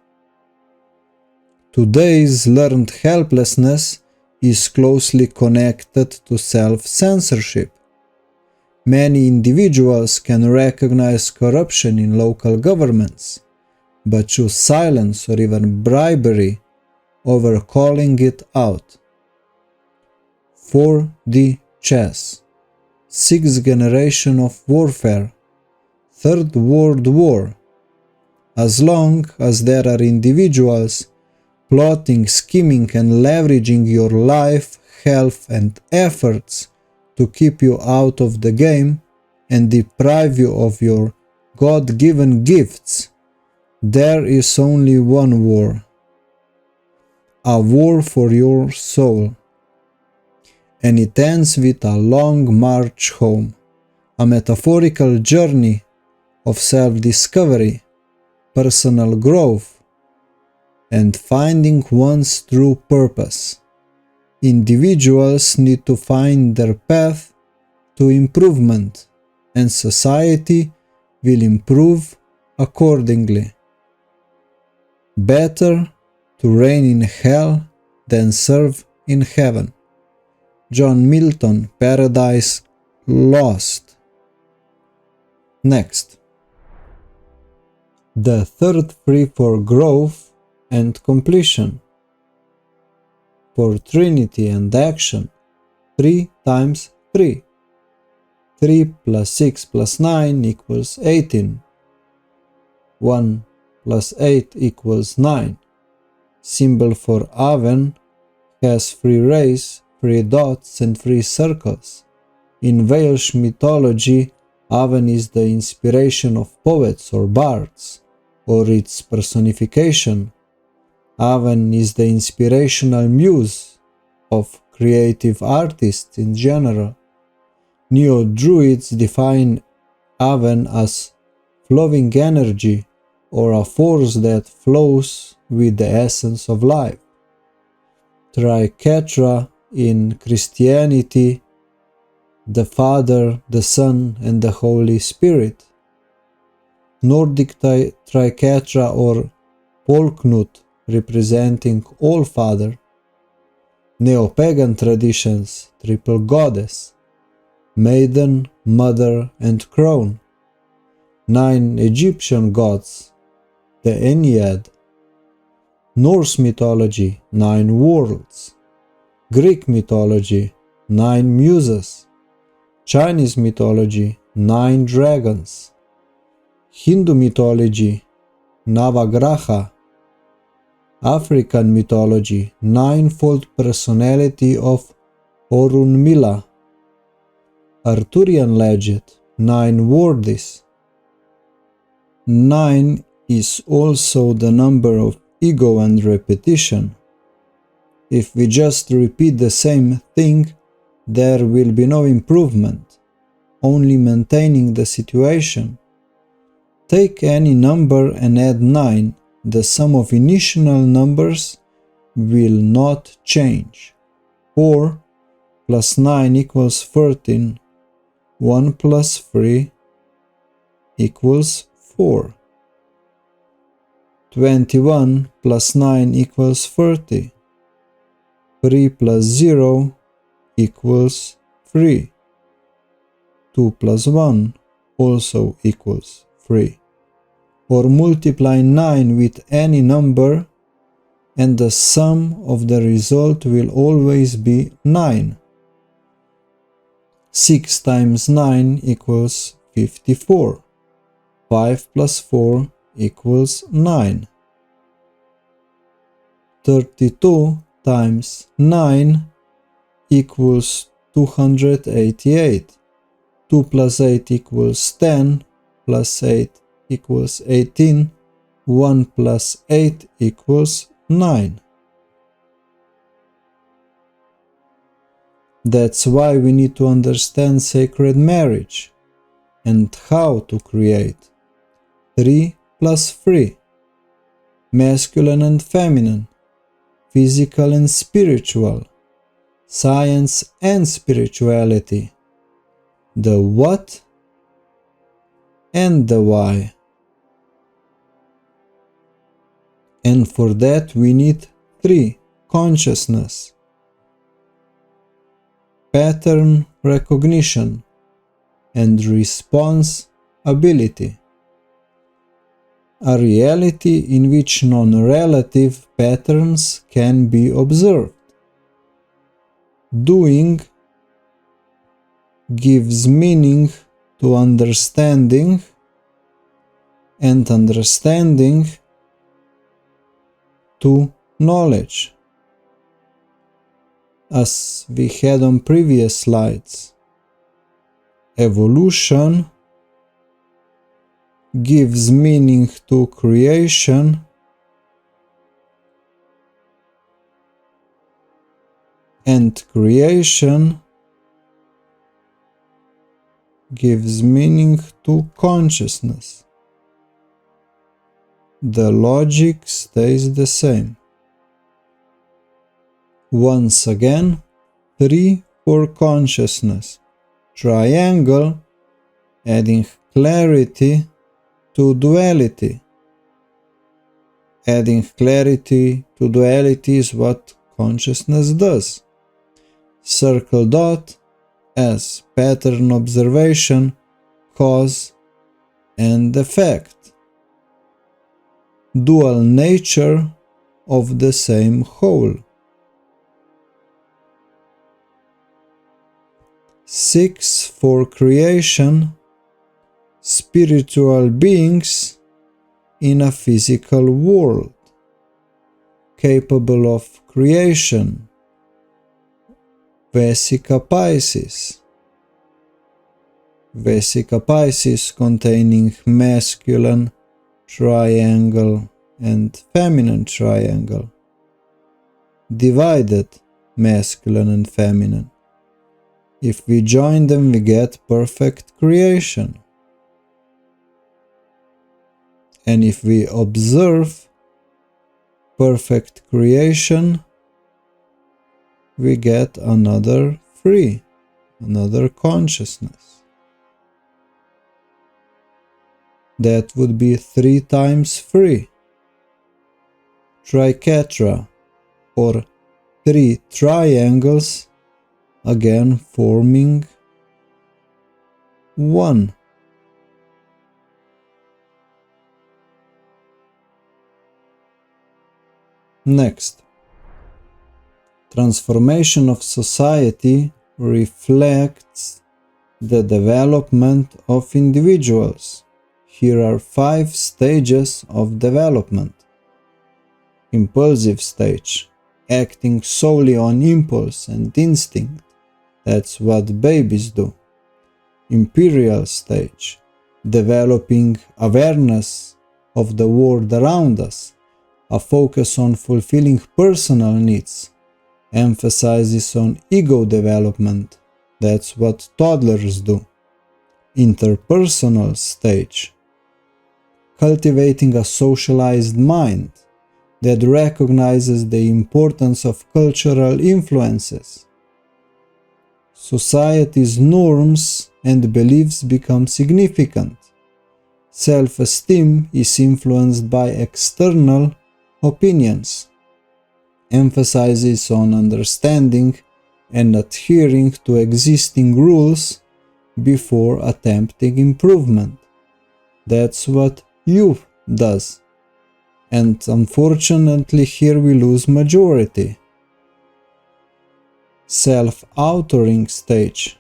Speaker 1: Today's learned helplessness is closely connected to self-censorship. Many individuals can recognize corruption in local governments, but choose silence or even bribery over calling it out. 4D chess, 6th generation of warfare, 3rd World War. As long as there are individuals plotting, scheming and leveraging your life, health and efforts to keep you out of the game and deprive you of your God-given gifts, there is only one war. A war for your soul. And it ends with a long march home, a metaphorical journey of self-discovery, personal growth, and finding one's true purpose. Individuals need to find their path to improvement, and society will improve accordingly. Better to reign in hell than serve in heaven. John Milton, Paradise Lost. Next. The third free for growth and completion. For Trinity and action, 3 times 3. 3 plus 6 plus 9 equals 18. 1 plus 8 equals 9. Symbol for Aven has 3 rays, 3 dots and 3 circles. In Welsh mythology, Aven is the inspiration of poets or bards, or its personification. Aven is the inspirational muse of creative artists in general. Neo-Druids define Aven as flowing energy or a force that flows with the essence of life. Triquetra in Christianity, the Father, the Son, and the Holy Spirit. Nordic Triquetra or Polknut representing All Father. Neo-pagan traditions, Triple Goddess, Maiden, Mother, and Crone. 9 Egyptian gods, the Ennead. Norse mythology, 9 worlds. Greek mythology, 9 muses. Chinese mythology, 9 dragons. Hindu mythology, Navagraha. African mythology, 9-fold personality of Orunmila. Arthurian legend, 9 worthies. 9 is also the number of ego and repetition. If we just repeat the same thing, there will be no improvement, only maintaining the situation. Take any number and add 9. The sum of initial numbers will not change. 4 plus 9 equals 13. 1 plus 3 equals 4. 21 plus 9 equals 30. 3 plus 0 equals 3. 2 plus 1 also equals 3. Or multiply 9 with any number and the sum of the result will always be 9. 6 times 9 equals 54. 5 plus 4 equals 9. 32 times 9 equals 288. 2 plus 8 equals 10, plus 8 equals 18, 1 plus 8 equals 9. That's why we need to understand sacred marriage and how to create 3 plus 3, masculine and feminine, physical and spiritual, science and spirituality, the what and the why. And for that we need 3, consciousness, pattern recognition, and response ability. A reality in which non-relative patterns can be observed. Doing gives meaning to understanding, and understanding to knowledge. As we had on previous slides, evolution gives meaning to creation, and creation gives meaning to consciousness. The logic stays the same. Once again, 3 for consciousness. Triangle, adding clarity to duality. Adding clarity to duality is what consciousness does. Circle dot as pattern observation, cause and effect. Dual nature of the same whole. 6 for creation, spiritual beings in a physical world, capable of creation, Vesica Pisces. Vesica Pisces containing masculine triangle and feminine triangle, divided masculine and feminine. If we join them, we get perfect creation. And if we observe perfect creation, we get another 3, another consciousness. That would be 3 times 3. Triquetra, or 3 triangles, again forming 1. Next, transformation of society reflects the development of individuals. Here are 5 stages of development. Impulsive stage, acting solely on impulse and instinct. That's what babies do. Imperial stage, developing awareness of the world around us, a focus on fulfilling personal needs, emphasizes on ego development. That's what toddlers do. Interpersonal stage, cultivating a socialized mind that recognizes the importance of cultural influences. Society's norms and beliefs become significant. Self-esteem is influenced by external opinions, emphasizes on understanding and adhering to existing rules before attempting improvement. That's what youth does. And unfortunately here we lose majority. Self-authoring stage,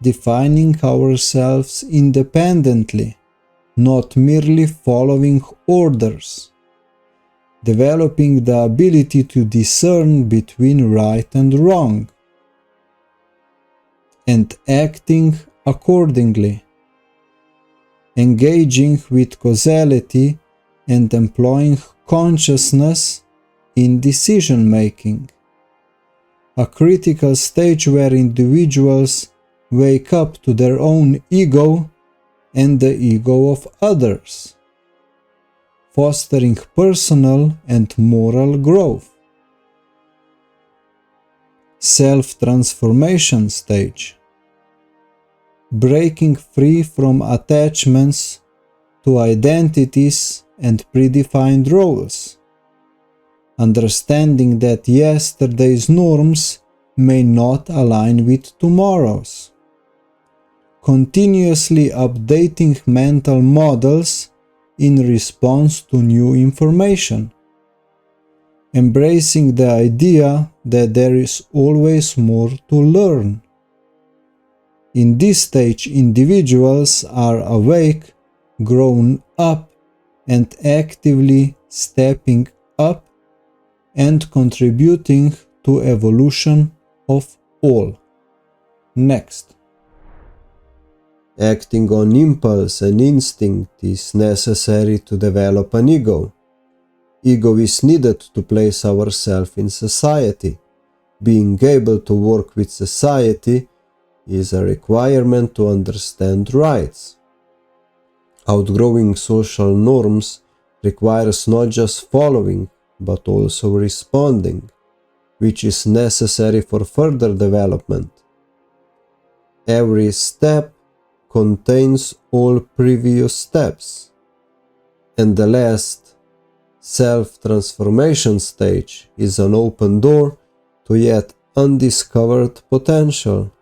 Speaker 1: defining ourselves independently, not merely following orders, developing the ability to discern between right and wrong, and acting accordingly, engaging with causality and employing consciousness in decision-making. A critical stage where individuals wake up to their own ego and the ego of others, fostering personal and moral growth. Self-transformation stage. Breaking free from attachments to identities and predefined roles. Understanding that yesterday's norms may not align with tomorrow's. Continuously updating mental models in response to new information. Embracing the idea that there is always more to learn. In this stage, individuals are awake, grown up, and actively stepping up and contributing to evolution of all. Next. Acting on impulse and instinct is necessary to develop an ego. Ego is needed to place ourselves in society. Being able to work with society is a requirement to understand rights. Outgrowing social norms requires not just following, but also responding, which is necessary for further development. Every step contains all previous steps, and the last self-transformation stage is an open door to yet undiscovered potential.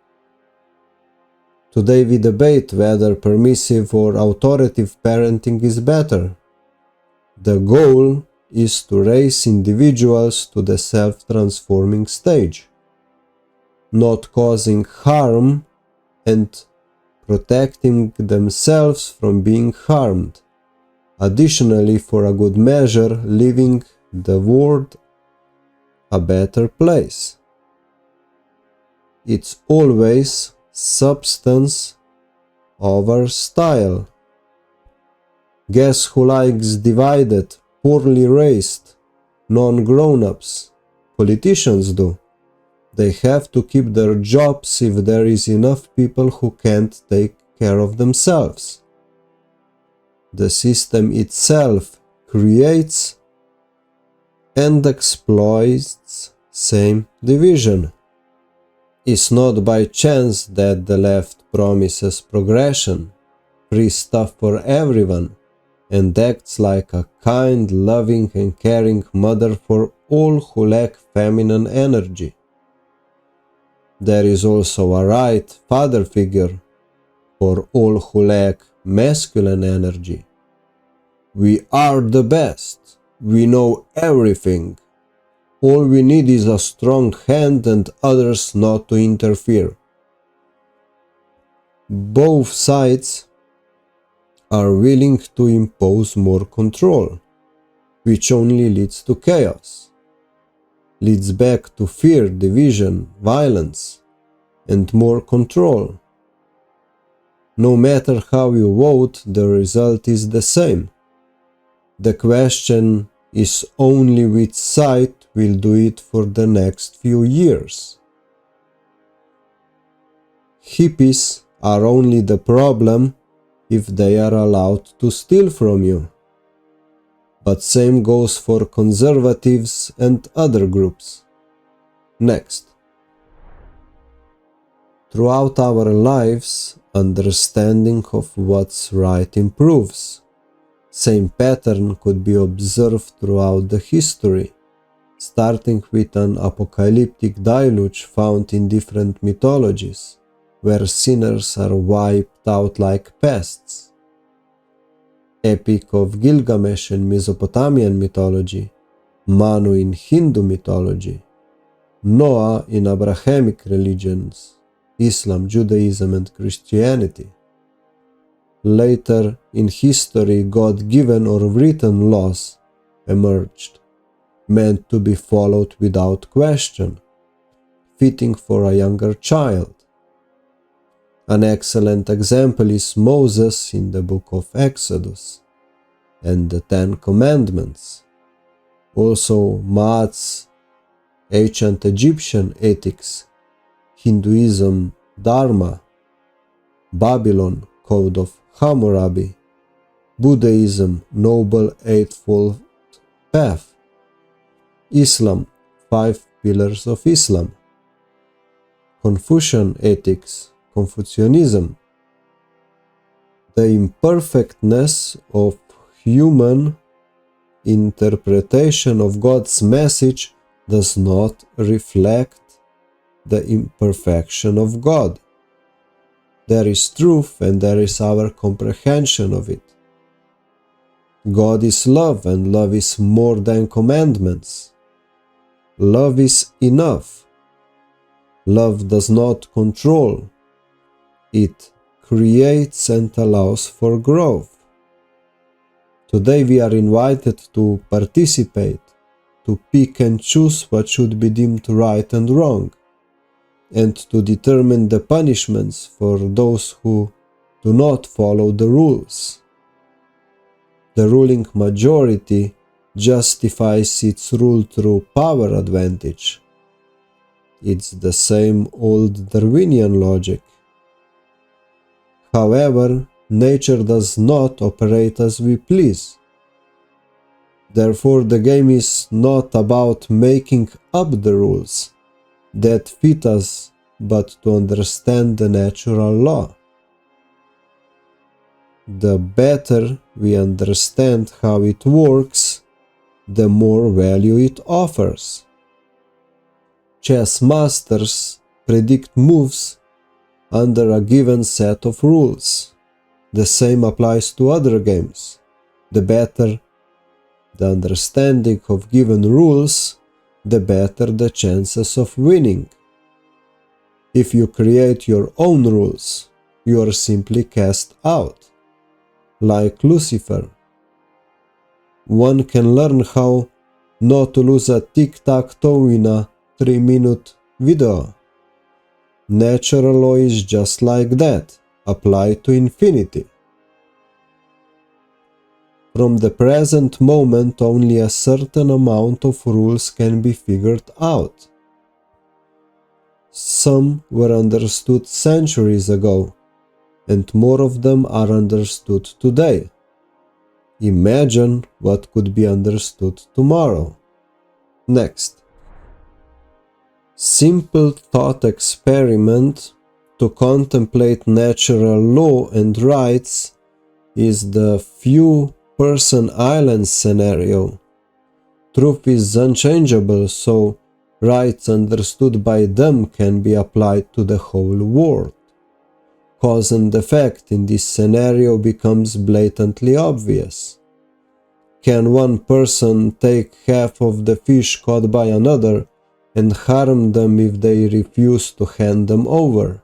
Speaker 1: Today we debate whether permissive or authoritative parenting is better. The goal is to raise individuals to the self-transforming stage, not causing harm and protecting themselves from being harmed. Additionally, for a good measure, leaving the world a better place. It's always substance over style. Guess who likes divided, poorly raised, non-grown-ups? Politicians do. They have to keep their jobs if there is enough people who can't take care of themselves. The system itself creates and exploits same division. It's not by chance that the left promises progression, free stuff for everyone, and acts like a kind, loving and caring mother for all who lack feminine energy. There is also a right father figure for all who lack masculine energy. We are the best. We know everything. All we need is a strong hand and others not to interfere. Both sides are willing to impose more control, which only leads to chaos, leads back to fear, division, violence, and more control. No matter how you vote, the result is the same. The question is only which side will do it for the next few years. Hippies are only the problem if they are allowed to steal from you. But same goes for conservatives and other groups. Next. Throughout our lives, understanding of what's right improves. Same pattern could be observed throughout the history, starting with an apocalyptic deluge found in different mythologies, where sinners are wiped out like pests. Epic of Gilgamesh in Mesopotamian mythology, Manu in Hindu mythology, Noah in Abrahamic religions, Islam, Judaism and Christianity. Later in history, God-given or written laws emerged, meant to be followed without question, fitting for a younger child. An excellent example is Moses in the book of Exodus and the Ten Commandments. Also Maat's ancient Egyptian ethics, Hinduism, Dharma, Babylon, Code of
Speaker 2: Hammurabi. Buddhism, Noble Eightfold Path. Islam, 5 Pillars of Islam. Confucian Ethics, Confucianism. The imperfectness of human interpretation of God's message does not reflect the imperfection of God. There is truth and there is our comprehension of it. God is love and love is more than commandments. Love is enough. Love does not control. It creates and allows for growth. Today we are invited to participate, to pick and choose what should be deemed right and wrong, and to determine the punishments for those who do not follow the rules. The ruling majority justifies its rule through power advantage. It's the same old Darwinian logic. However, nature does not operate as we please. Therefore, the game is not about making up the rules that fit us, but to understand the natural law. The better we understand how it works, the more value it offers. Chess masters predict moves under a given set of rules. The same applies to other games. The better the understanding of given rules, the better the chances of winning. If you create your own rules, you are simply cast out, like Lucifer. One can learn how not to lose a tic-tac-toe in a 3-minute video. Natural law is just like that, applied to infinity. From the present moment, only a certain amount of rules can be figured out. Some were understood centuries ago, and more of them are understood today. Imagine what could be understood tomorrow. Next. Simple thought experiment to contemplate natural law and rights is the few-person island scenario. Truth is unchangeable, so rights understood by them can be applied to the whole world. Cause and effect in this scenario becomes blatantly obvious. Can one person take half of the fish caught by another and harm them if they refuse to hand them over?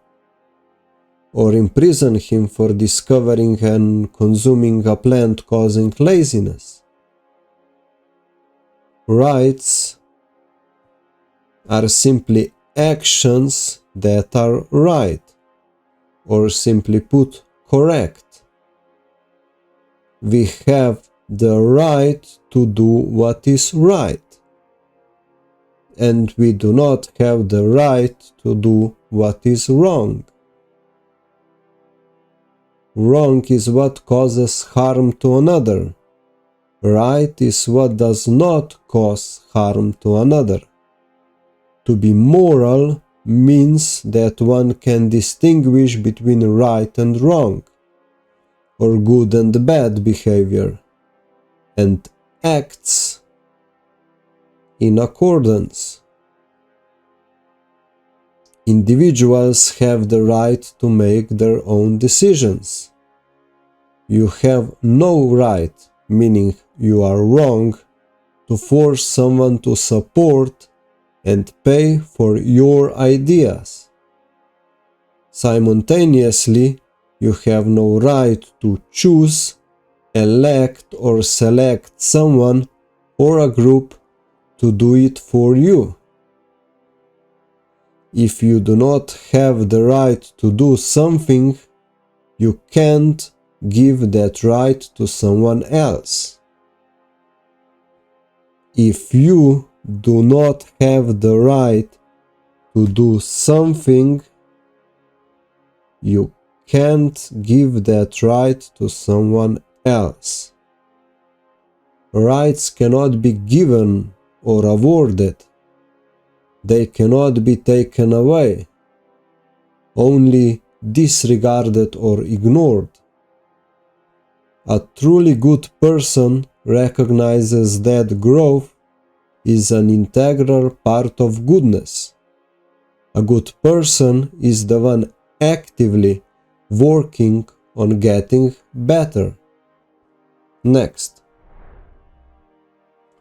Speaker 2: Or imprison him for discovering and consuming a plant causing laziness? Rights are simply actions that are right, or simply put, correct. We have the right to do what is right, and we do not have the right to do what is wrong. Wrong is what causes harm to another. Right is what does not cause harm to another. To be moral means that one can distinguish between right and wrong, or good and bad behavior, and acts in accordance. Individuals have the right to make their own decisions. You have no right, meaning you are wrong, to force someone to support and pay for your ideas. Simultaneously, you have no right to choose, elect, or select someone or a group to do it for you. If you do not have the right to do something, you can't give that right to someone else. If you do not have the right to do something, you can't give that right to someone else. Rights cannot be given or awarded. They cannot be taken away, only disregarded or ignored. A truly good person recognizes that growth is an integral part of goodness. A good person is the one actively working on getting better. Next.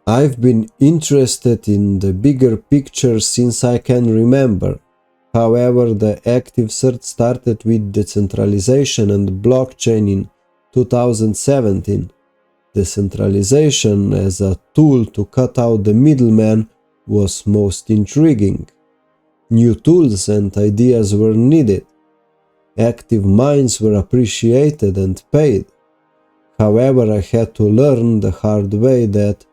Speaker 2: I've been interested in the bigger picture since I can remember. However, the active search started with decentralization and blockchain in 2017. Decentralization as a tool to cut out the middleman was most intriguing. New tools and ideas were needed. Active minds were appreciated and paid. However, I had to learn the hard way that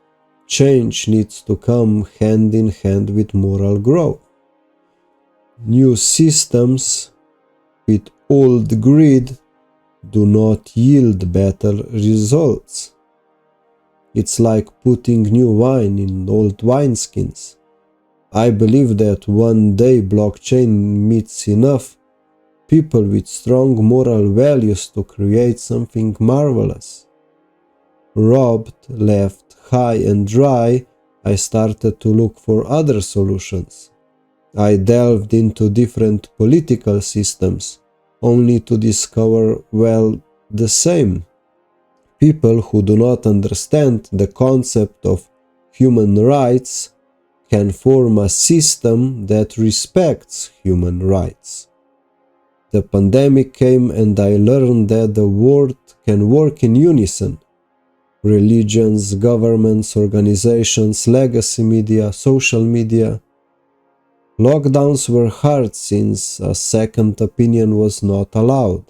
Speaker 2: change needs to come hand in hand with moral growth. New systems with old greed do not yield better results. It's like putting new wine in old wineskins. I believe that one day blockchain meets enough people with strong moral values to create something marvelous. Robbed, left high and dry, I started to look for other solutions. I delved into different political systems, only to discover, well, the same. People who do not understand the concept of human rights can form a system that respects human rights. The pandemic came and I learned that the world can work in unison. Religions, governments, organizations, legacy media, social media. Lockdowns were hard since a second opinion was not allowed.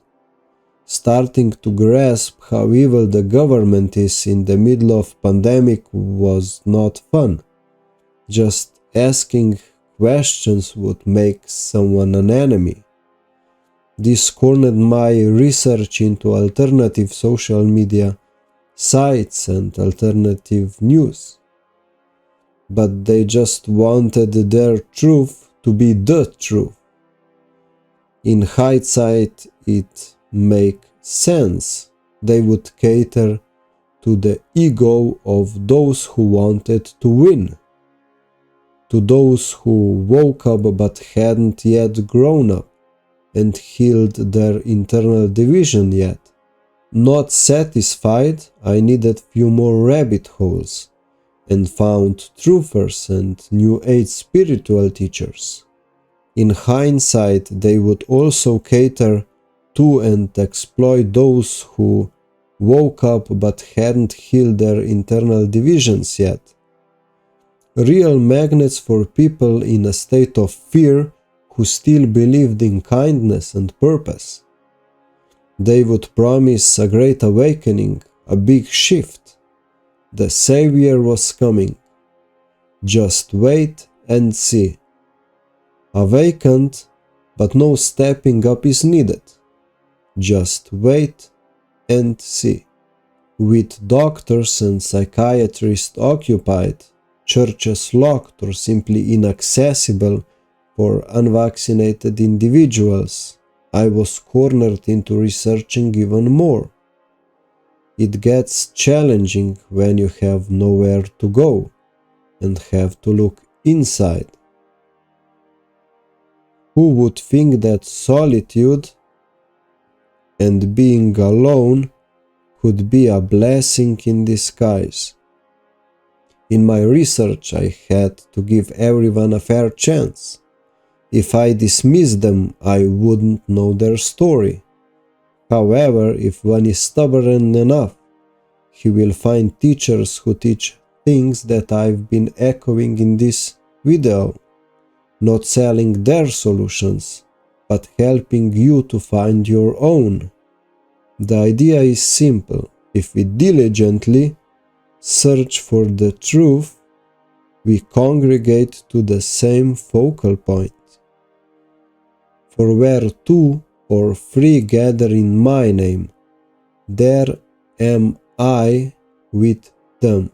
Speaker 2: Starting to grasp how evil the government is in the middle of pandemic was not fun. Just asking questions would make someone an enemy. This cornered my research into alternative social media sites and alternative news. But they just wanted their truth to be the truth. In hindsight, it makes sense. They would cater to the ego of those who wanted to win, to those who woke up but hadn't yet grown up and healed their internal division yet. Not satisfied, I needed few more rabbit holes and found truthers and New Age spiritual teachers. In hindsight, they would also cater to and exploit those who woke up but hadn't healed their internal divisions yet. Real magnets for people in a state of fear who still believed in kindness and purpose. They would promise a great awakening, a big shift. The Savior was coming. Just wait and see. Awakened, but no stepping up is needed. Just wait and see. With doctors and psychiatrists occupied, churches locked or simply inaccessible for unvaccinated individuals, I was cornered into researching even more. It gets challenging when you have nowhere to go and have to look inside. Who would think that solitude and being alone could be a blessing in disguise? In my research, I had to give everyone a fair chance. If I dismissed them, I wouldn't know their story. However, if one is stubborn enough, he will find teachers who teach things that I've been echoing in this video, not selling their solutions, but helping you to find your own. The idea is simple. If we diligently search for the truth, we congregate to the same focal point. For where two or three gather in my name, there am I with them.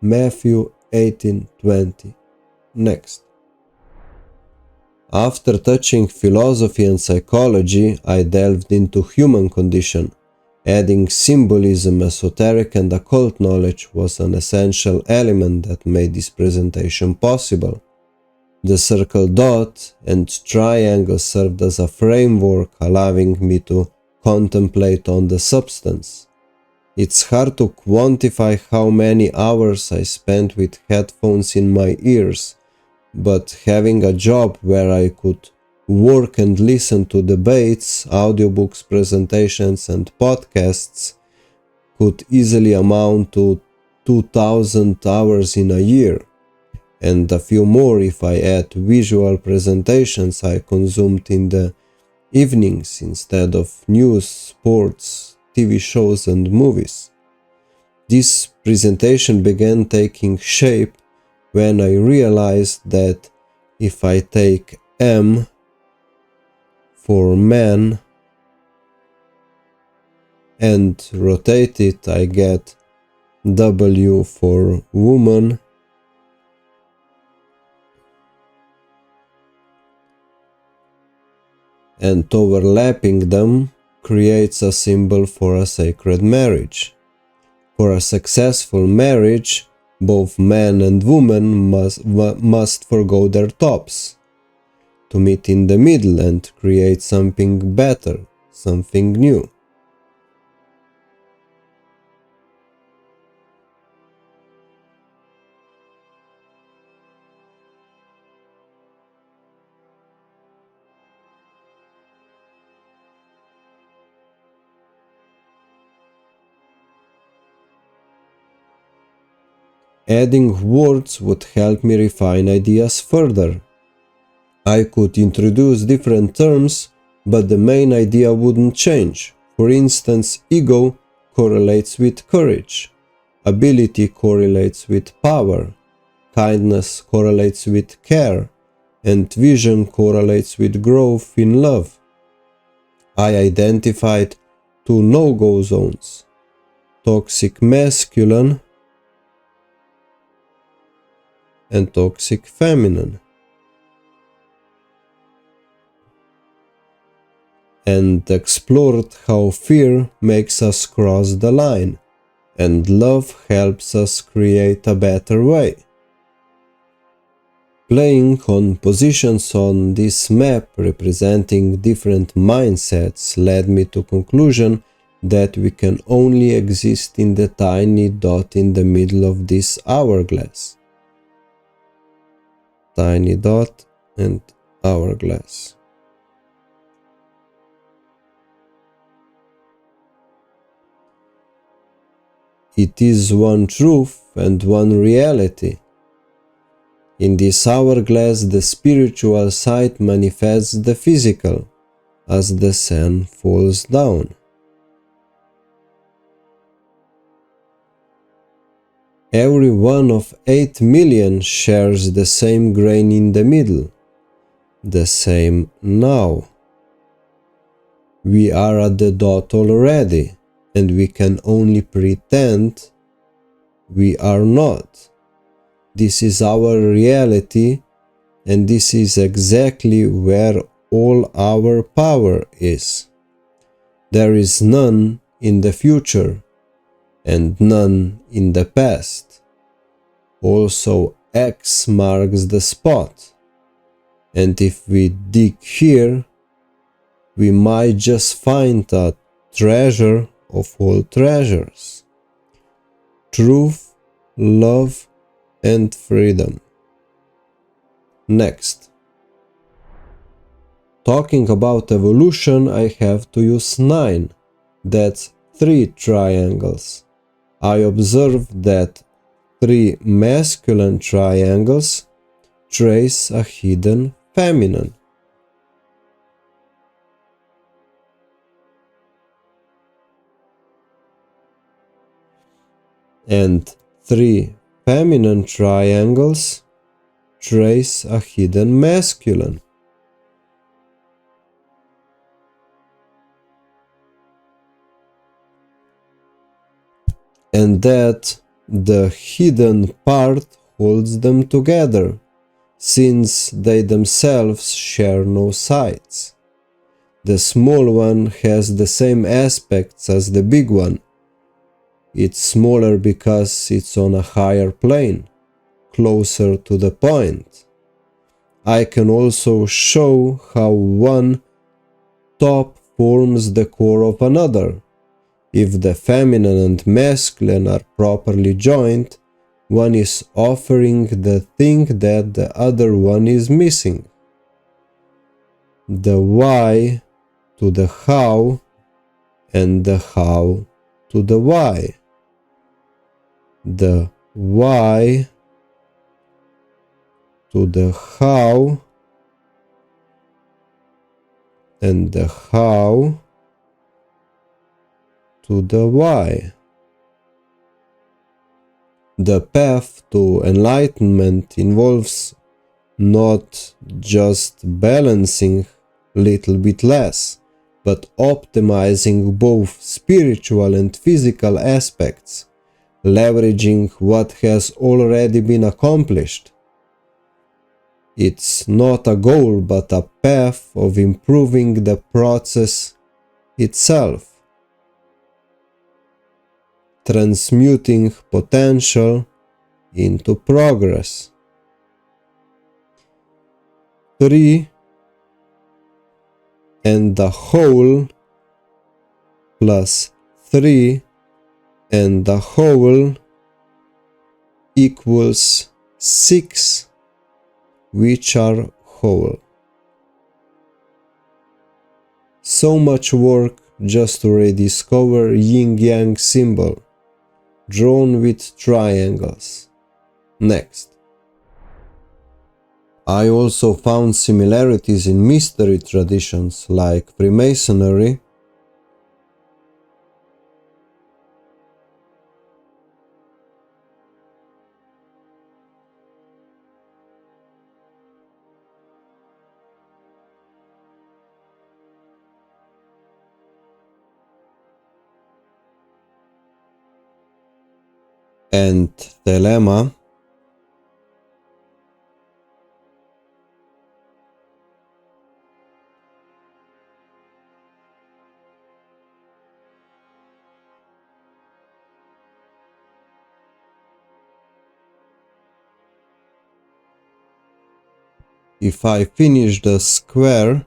Speaker 2: Matthew 18:20. Next. After touching philosophy and psychology, I delved into human condition. Adding symbolism, esoteric and occult knowledge was an essential element that made this presentation possible. The circle dot and triangle served as a framework, allowing me to contemplate on the substance. It's hard to quantify how many hours I spent with headphones in my ears, but having a job where I could work and listen to debates, audiobooks, presentations, and podcasts could easily amount to 2,000 hours in a year, and a few more if I add visual presentations I consumed in the evenings instead of news, sports, TV shows, and movies. This presentation began taking shape when I realized that if I take M for man and rotate it, I get W for woman, and overlapping them creates a symbol for a sacred marriage. For a successful marriage, both man and woman must forgo their tops to meet in the middle and create something better, something new. Adding words would help me refine ideas further. I could introduce different terms, but the main idea wouldn't change. For instance, ego correlates with courage, ability correlates with power, kindness correlates with care, and vision correlates with growth in love. I identified two no-go zones: toxic masculine and toxic feminine, and explored how fear makes us cross the line and love helps us create a better way. Playing on positions on this map representing different mindsets led me to conclusion that we can only exist in the tiny dot in the middle of this hourglass. Tiny dot and hourglass. It is one truth and one reality. In this hourglass, the spiritual side manifests the physical as the sun falls down. Every one of 8 million shares the same grain in the middle, the same now. We are at the dot already, and we can only pretend we are not. This is our reality, and this is exactly where all our power is. There is none in the future, and none in the past. Also, X marks the spot, and if we dig here, we might just find a treasure of all treasures: truth, love, and freedom. Next. Talking about evolution, I have to use 9. That's 3 triangles. I observed that 3 masculine triangles trace a hidden feminine. And 3 feminine triangles trace a hidden masculine. and that the hidden part holds them together, since they themselves share no sides. The small one has the same aspects as the big one. It's smaller because it's on a higher plane, closer to the point. I can also show how one top forms the core of another. If the feminine and masculine are properly joined, one is offering the thing that the other one is missing. The why to the how, and the how to the why. The why to the how, and the how to the why. The path to enlightenment involves not just balancing little bit less, but optimizing both spiritual and physical aspects, leveraging what has already been accomplished. It's not a goal, but a path of improving the process itself, transmuting potential into progress. 3 and the whole plus 3 and the whole equals 6, which are whole. So much work just to rediscover yin-yang symbol, drawn with triangles. Next. I also found similarities in mystery traditions like Freemasonry, and Thelema, if I finish the square,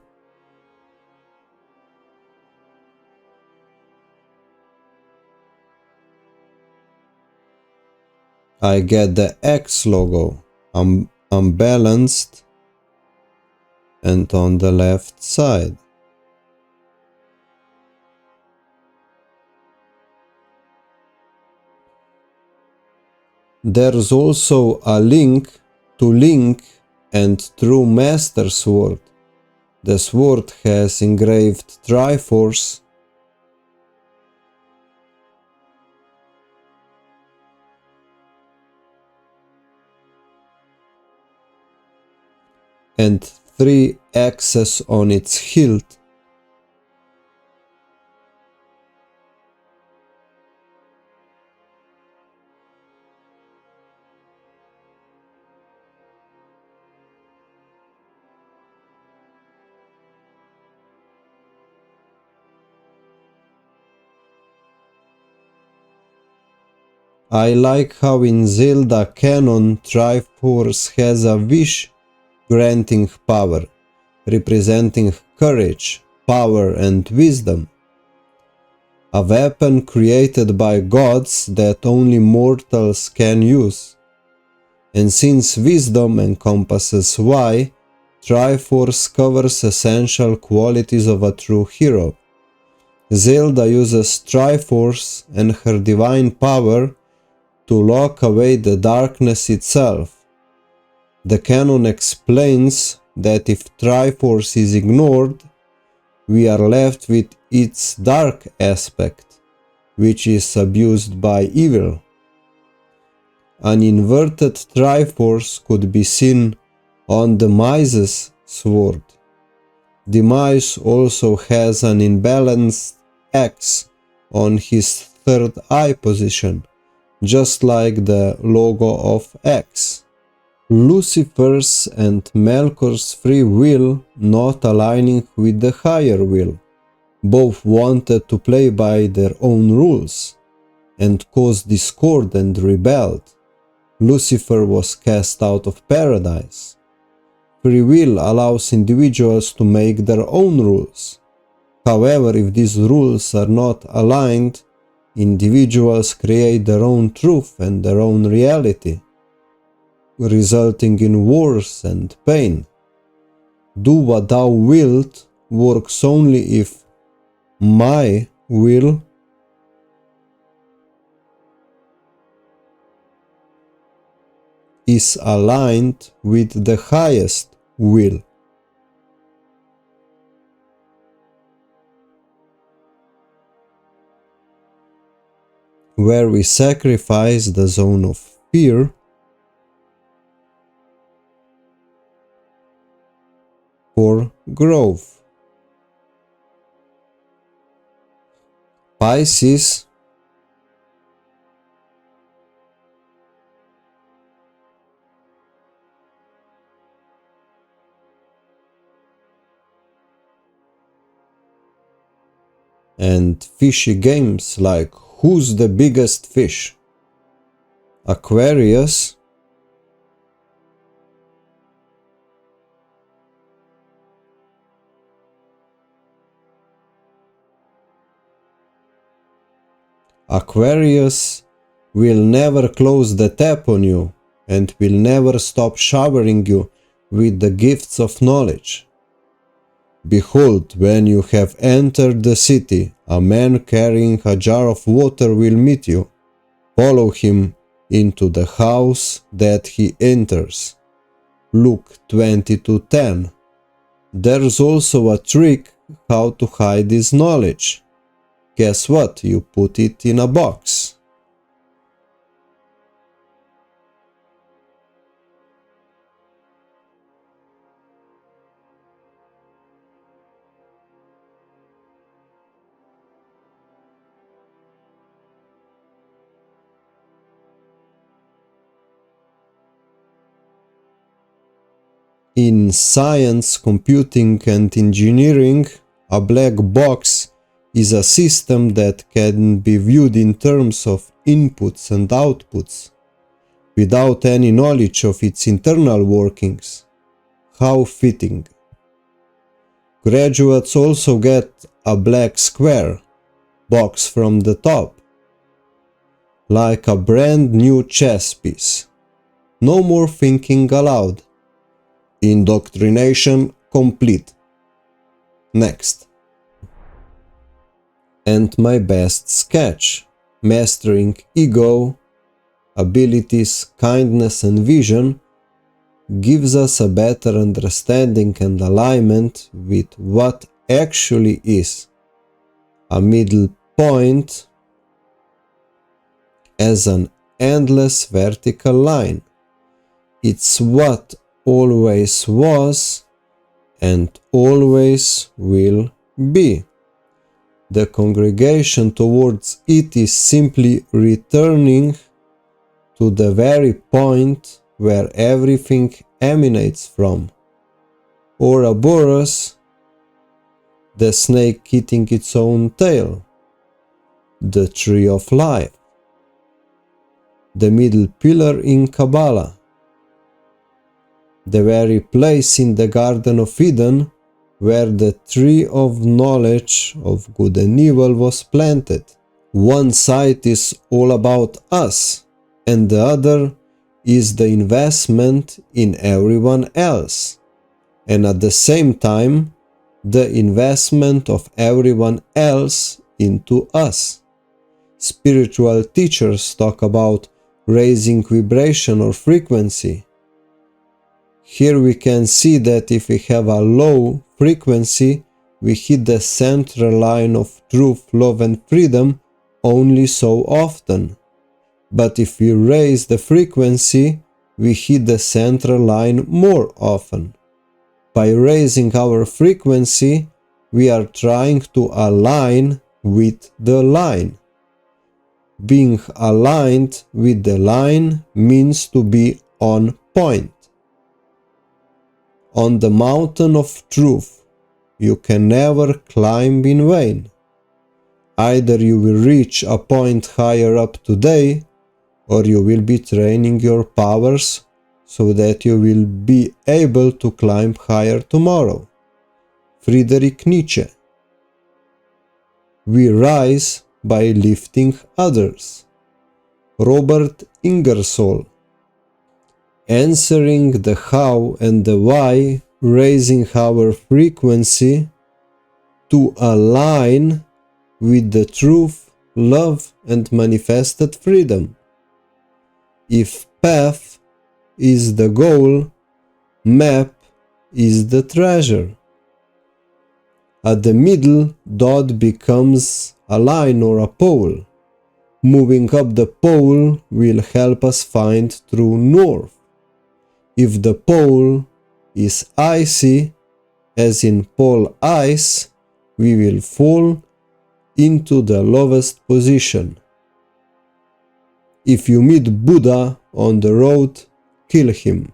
Speaker 2: I get the X logo, unbalanced and on the left side. There's also a link to Link and True Master Sword. The sword has engraved Triforce and 3 X's on its hilt. I like how in Zelda canon Triforce has a wish granting power, representing courage, power and wisdom. A weapon created by gods that only mortals can use. And since wisdom encompasses why, Triforce covers essential qualities of a true hero. Zelda uses Triforce and her divine power to lock away the darkness itself. The canon explains that if Triforce is ignored, we are left with its dark aspect, which is abused by evil. An inverted Triforce could be seen on Demise's sword. Demise also has an imbalanced X on his third eye position, just like the logo of X. Lucifer's and Melkor's free will not aligning with the higher will. Both wanted to play by their own rules and cause discord and rebelled. Lucifer was cast out of paradise. Free will allows individuals to make their own rules. However, if these rules are not aligned, individuals create their own truth and their own reality, resulting in wars and pain. Do what thou wilt works only if my will is aligned with the highest will. Where we sacrifice the zone of fear for growth. Pisces and fishy games like who's the biggest fish? Aquarius will never close the tap on you and will never stop showering you with the gifts of knowledge. Behold, when you have entered the city, a man carrying a jar of water will meet you. Follow him into the house that he enters. Luke 22:10. There's also a trick how to hide this knowledge. Guess what? You put it in a box. In science, computing and engineering, a black box is a system that can be viewed in terms of inputs and outputs, without any knowledge of its internal workings. How fitting. Graduates also get a black square box from the top, like a brand new chess piece. No more thinking aloud. Indoctrination complete. Next. And my best sketch, mastering ego, abilities, kindness and vision, gives us a better understanding and alignment with what actually is. A middle point as an endless vertical line. It's what always was and always will be. The congregation towards it is simply returning to the very point where everything emanates from. Ouroboros, the snake eating its own tail, the tree of life, the middle pillar in Kabbalah, the very place in the Garden of Eden where the tree of knowledge of good and evil was planted. One side is all about us, and the other is the investment in everyone else, and at the same time, the investment of everyone else into us. Spiritual teachers talk about raising vibration or frequency. Here we can see that if we have a low frequency, we hit the central line of truth, love and freedom only so often. But if we raise the frequency, we hit the central line more often. By raising our frequency, we are trying to align with the line. Being aligned with the line means to be on point. On the mountain of truth, you can never climb in vain. Either you will reach a point higher up today, or you will be training your powers so that you will be able to climb higher tomorrow. Friedrich Nietzsche. We rise by lifting others. Robert Ingersoll. Answering the how and the why, raising our frequency to align with the truth, love, and manifested freedom. If path is the goal, map is the treasure. At the middle, dot becomes a line or a pole. Moving up the pole will help us find true north. If the pole is icy, as in pole ice, we will fall into the lowest position. If you meet Buddha on the road, kill him.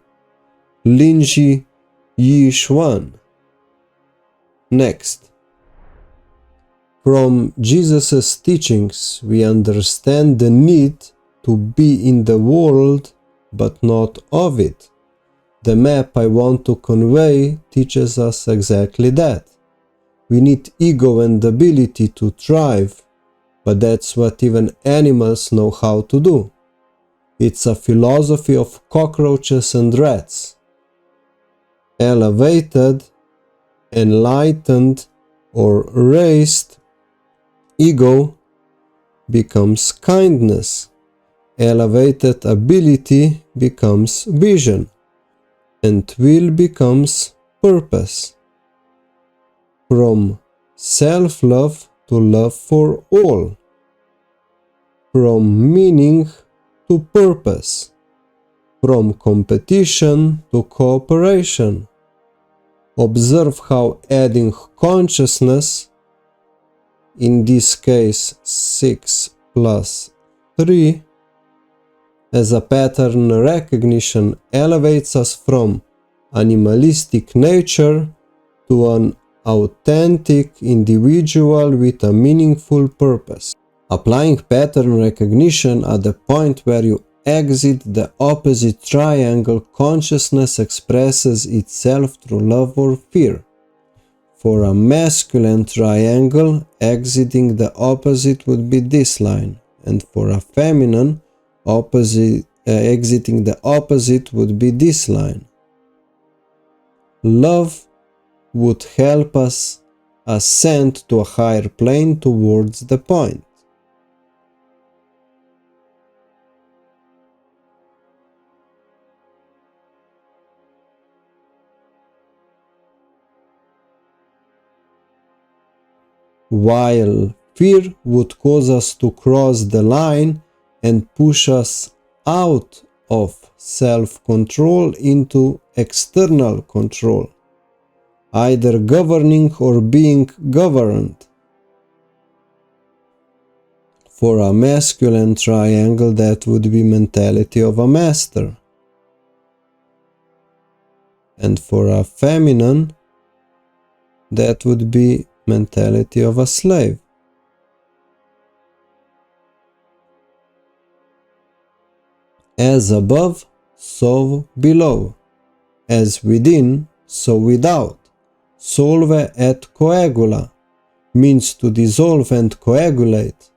Speaker 2: Linji Yixuan. Next. From Jesus' teachings, we understand the need to be in the world but not of it. The map I want to convey teaches us exactly that. We need ego and ability to thrive, but that's what even animals know how to do. It's a philosophy of cockroaches and rats. Elevated, enlightened, or raised ego becomes kindness. Elevated ability becomes vision. And will becomes purpose. From self-love to love for all. From meaning to purpose. From competition to cooperation. Observe how adding consciousness, in this case 6 plus 3, as a pattern recognition elevates us from animalistic nature to an authentic individual with a meaningful purpose. Applying pattern recognition at the point where you exit the opposite triangle, consciousness expresses itself through love or fear. For a masculine triangle, exiting the opposite would be this line, and for a feminine, exiting the opposite would be this line. Love would help us ascend to a higher plane towards the point. While fear would cause us to cross the line and push us out of self-control into external control, either governing or being governed. For a masculine triangle, that would be mentality of a master. And for a feminine, that would be mentality of a slave. As above, so below. As within, so without. Solve et coagula means to dissolve and coagulate,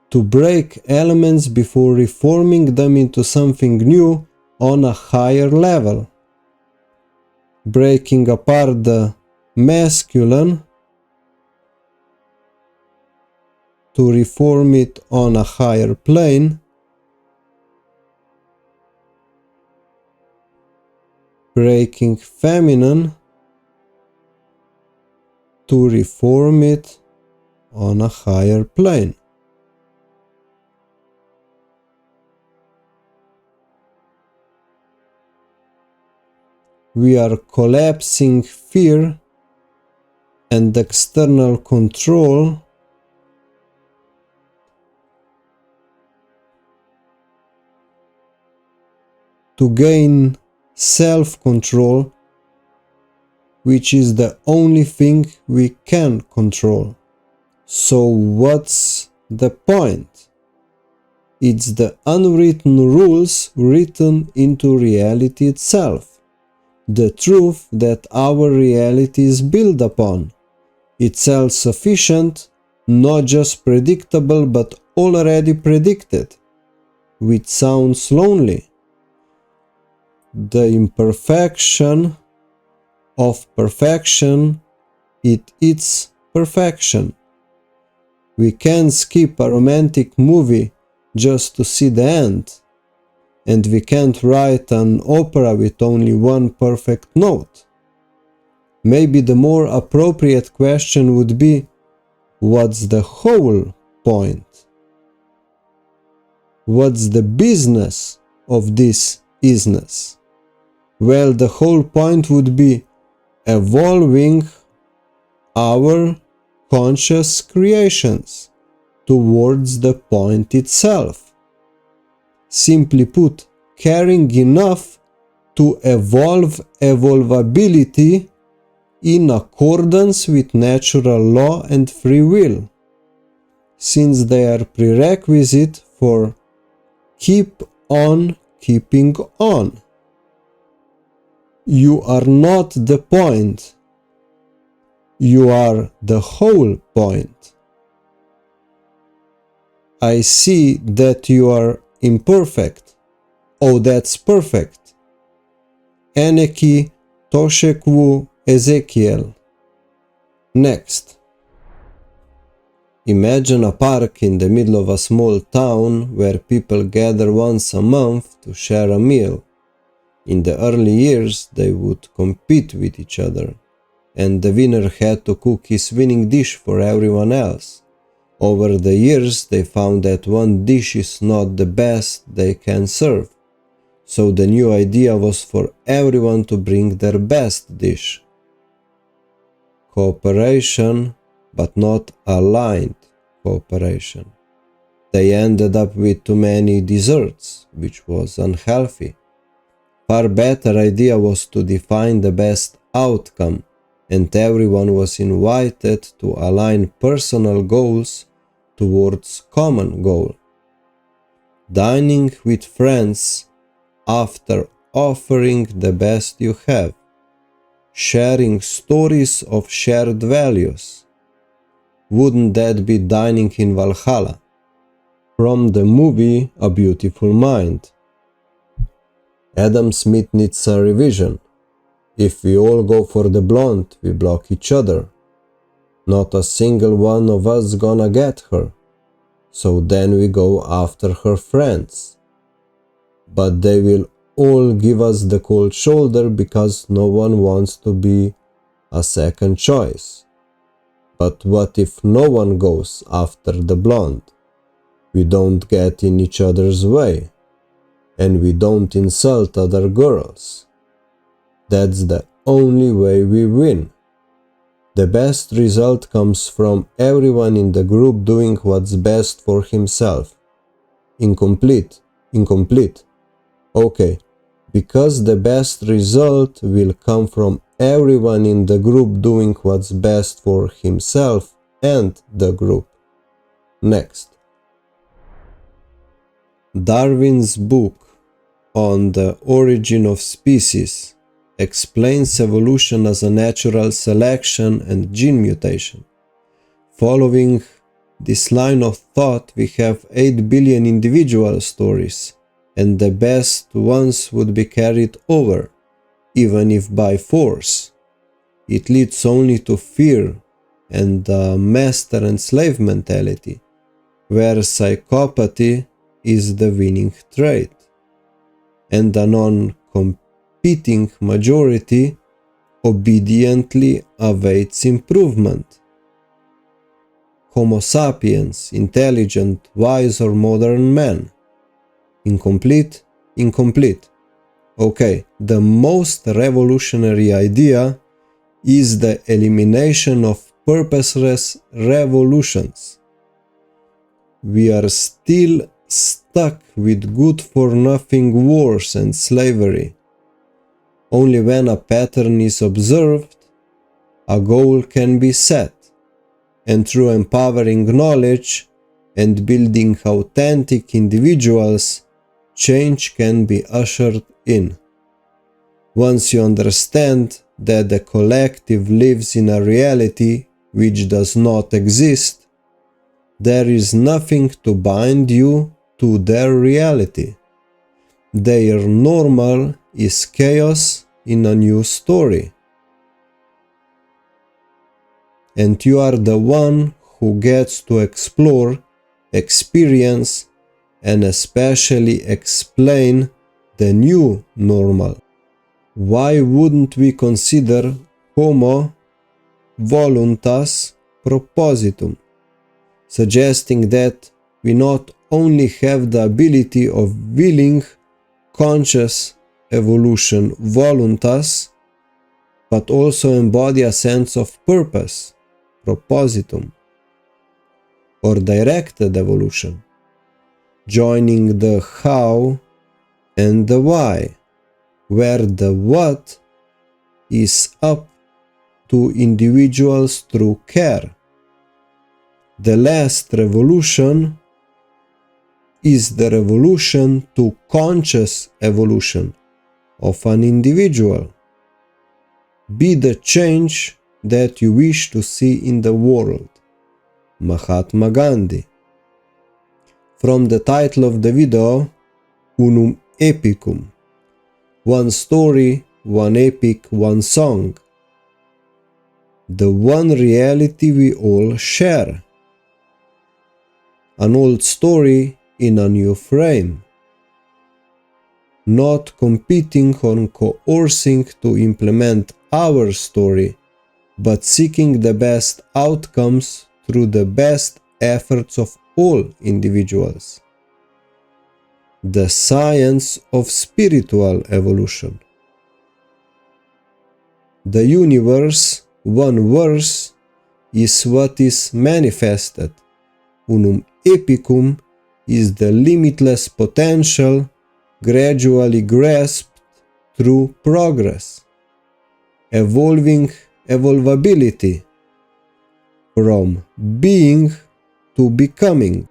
Speaker 2: to break elements before reforming them into something new on a higher level. Breaking apart the masculine to reform it on a higher plane. Breaking feminine to reform it on a higher plane. We are collapsing fear and external control to gain self-control, which is the only thing we can control. So what's the point? It's the unwritten rules written into reality itself, the truth that our reality is built upon. It's self-sufficient, not just predictable but already predicted, which sounds lonely. The imperfection of perfection, it's perfection. We can't skip a romantic movie just to see the end, and we can't write an opera with only one perfect note. Maybe the more appropriate question would be, what's the whole point? What's the business of this isness? Well, the whole point would be evolving our conscious creations towards the point itself. Simply put, caring enough to evolve evolvability in accordance with natural law and free will, since they are prerequisite for keep on keeping on. You are not the point. You are the whole point. I see that you are imperfect. Oh, that's perfect. Eneki Toshekwu Ezekiel. Next. Imagine a park in the middle of a small town where people gather once a month to share a meal. In the early years, they would compete with each other, and the winner had to cook his winning dish for everyone else. Over the years, they found that one dish is not the best they can serve. So the new idea was for everyone to bring their best dish. Cooperation, but not aligned cooperation. They ended up with too many desserts, which was unhealthy. Far better idea was to define the best outcome, and everyone was invited to align personal goals towards common goal. Dining with friends after offering the best you have. Sharing stories of shared values. Wouldn't that be dining in Valhalla? From the movie A Beautiful Mind. Adam Smith needs a revision. If we all go for the blonde, we block each other. Not a single one of us gonna get her. So then we go after her friends. But they will all give us the cold shoulder because no one wants to be a second choice. But what if no one goes after the blonde? We don't get in each other's way, and we don't insult other girls. That's the only way we win. The best result comes from everyone in the group doing what's best for himself. Incomplete. Okay, because the best result will come from everyone in the group doing what's best for himself and the group. Next. Darwin's book on the origin of species explains evolution as a natural selection and gene mutation. Following this line of thought, we have 8 billion individual stories, and the best ones would be carried over, even if by force. It leads only to fear and a master and slave mentality, where psychopathy is the winning trait, and a non-competing majority obediently awaits improvement. Homo sapiens, intelligent, wise or modern man. Incomplete. Okay, the most revolutionary idea is the elimination of purposeless revolutions. We are still stuck with good-for-nothing wars and slavery. Only when a pattern is observed, a goal can be set, and through empowering knowledge and building authentic individuals, change can be ushered in. Once you understand that the collective lives in a reality which does not exist, there is nothing to bind you to their reality. Their normal is chaos in a new story. And you are the one who gets to explore, experience, and especially explain the new normal. Why wouldn't we consider homo voluntas propositum, suggesting that we not only have the ability of willing conscious evolution voluntas, but also embody a sense of purpose, propositum, or directed evolution, joining the how and the why, where the what is up to individuals through care. The last revolution is the revolution to conscious evolution of an individual. Be the change that you wish to see in the world. Mahatma Gandhi. From the title of the video, UNUM EPICUM. One story, one epic, one song. The one reality we all share. An old story in a new frame. Not competing or coercing to implement our story, but seeking the best outcomes through the best efforts of all individuals. The science of spiritual evolution. The universe, one verse, is what is manifested. Unum epicum is the limitless potential gradually grasped through progress. Evolving evolvability, from being to becoming.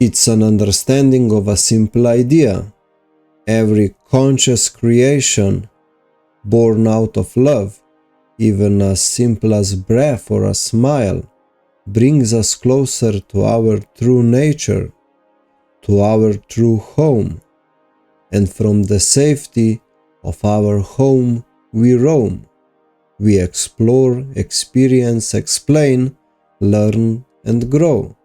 Speaker 2: It's an understanding of a simple idea. Every conscious creation born out of love, even as simple as breath or a smile, brings us closer to our true nature, to our true home, and from the safety of our home we roam. We explore, experience, explain, learn, and grow.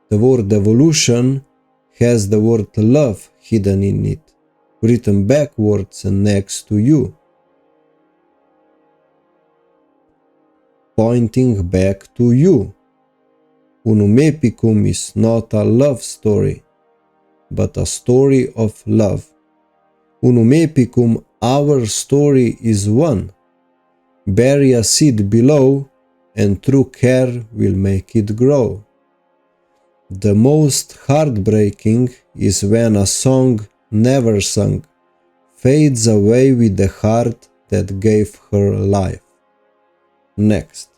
Speaker 2: The word evolution has the word love hidden in it, written backwards and next to you, pointing back to you. Unum epicum is not a love story, but a story of love. Unum epicum, our story is one. Bury a seed below, and through care will make it grow. The most heartbreaking is when a song never sung fades away with the heart that gave her life. Next.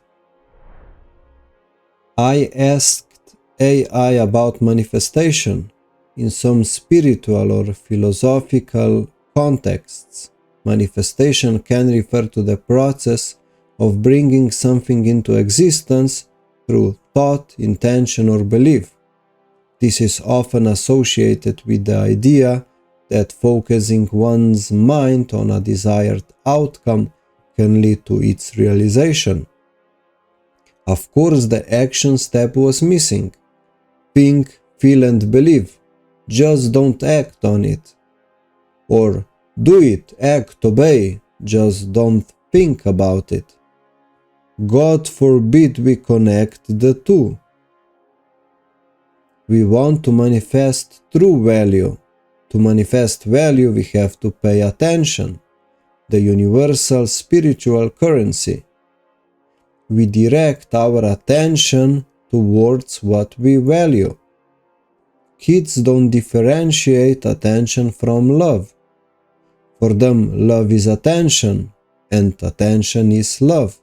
Speaker 2: I asked AI about manifestation. In some spiritual or philosophical contexts, manifestation can refer to the process of bringing something into existence through thought, intention, or belief. This is often associated with the idea that focusing one's mind on a desired outcome can lead to its realization. Of course, the action step was missing. Think, feel, and believe. Just don't act on it. Or do it, act, obey, just don't think about it. God forbid we connect the two. We want to manifest true value. To manifest value, we have to pay attention, the universal spiritual currency. We direct our attention towards what we value. Kids don't differentiate attention from love. For them, love is attention, and attention is love.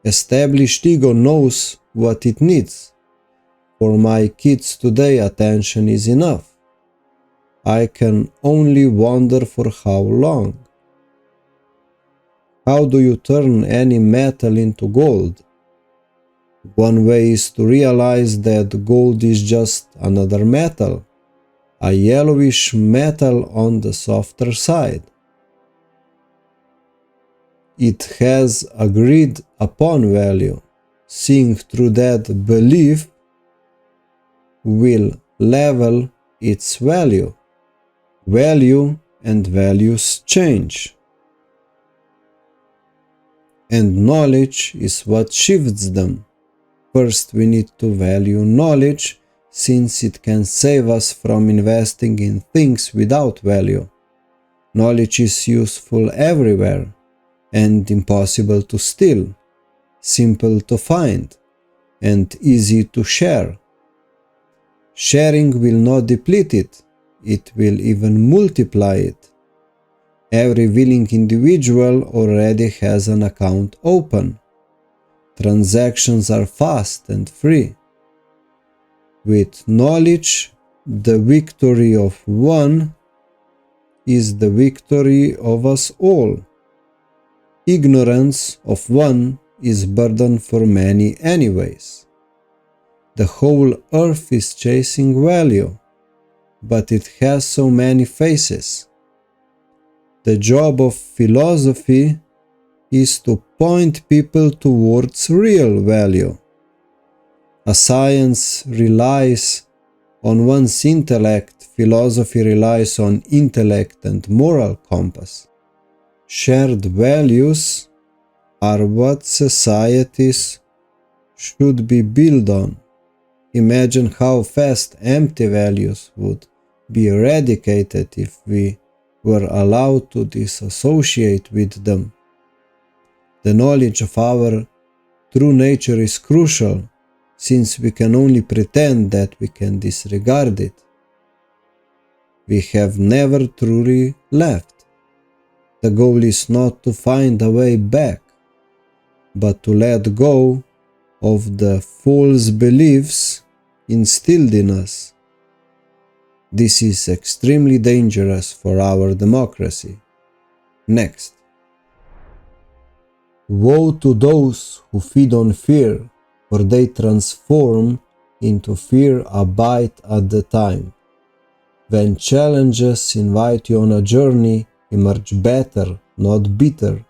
Speaker 2: Established ego knows what it needs. For my kids today, attention is enough. I can only wonder for how long. How do you turn any metal into gold? One way is to realize that gold is just another metal, a yellowish metal on the softer side. It has agreed upon value. Seeing through that belief will level its value. Value and values change. And knowledge is what shifts them. First, we need to value knowledge, since it can save us from investing in things without value. Knowledge is useful everywhere and impossible to steal, simple to find, and easy to share. Sharing will not deplete it, it will even multiply it. Every willing individual already has an account open. Transactions are fast and free. With knowledge, the victory of one is the victory of us all. Ignorance of one is burden for many anyways. The whole earth is chasing value, but it has so many faces. The job of philosophy is to point people towards real value. A science relies on one's intellect, philosophy relies on intellect and moral compass. Shared values are what societies should be built on. Imagine how fast empty values would be eradicated if we were allowed to disassociate with them. The knowledge of our true nature is crucial, since we can only pretend that we can disregard it. We have never truly left. The goal is not to find a way back, but to let go of the false beliefs instilled in us. This is extremely dangerous for our democracy. Next. Woe to those who feed on fear, for they transform into fear a bite at the time. When challenges invite you on a journey, emerge better, not bitter.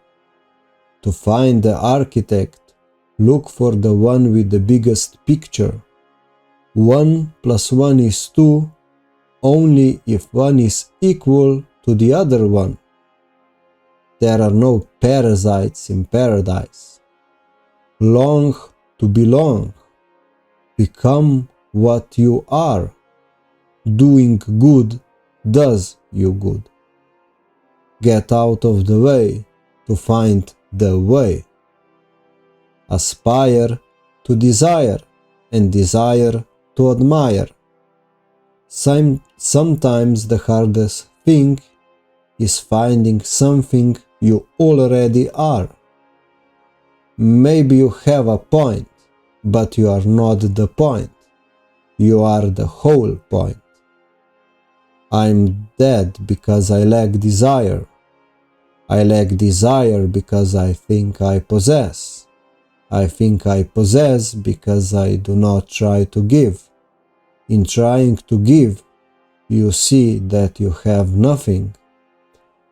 Speaker 2: To find the architect, look for the one with the biggest picture. 1 + 1 is 2, only if one is equal to the other one. There are no parasites in paradise. Long to belong. Become what you are. Doing good does you good. Get out of the way to find the way. Aspire to desire and desire to admire. Sometimes the hardest thing is finding something you already are. Maybe you have a point, but you are not the point. You are the whole point. I'm dead because I lack desire. I lack desire because I think I possess. I think I possess because I do not try to give. In trying to give, you see that you have nothing.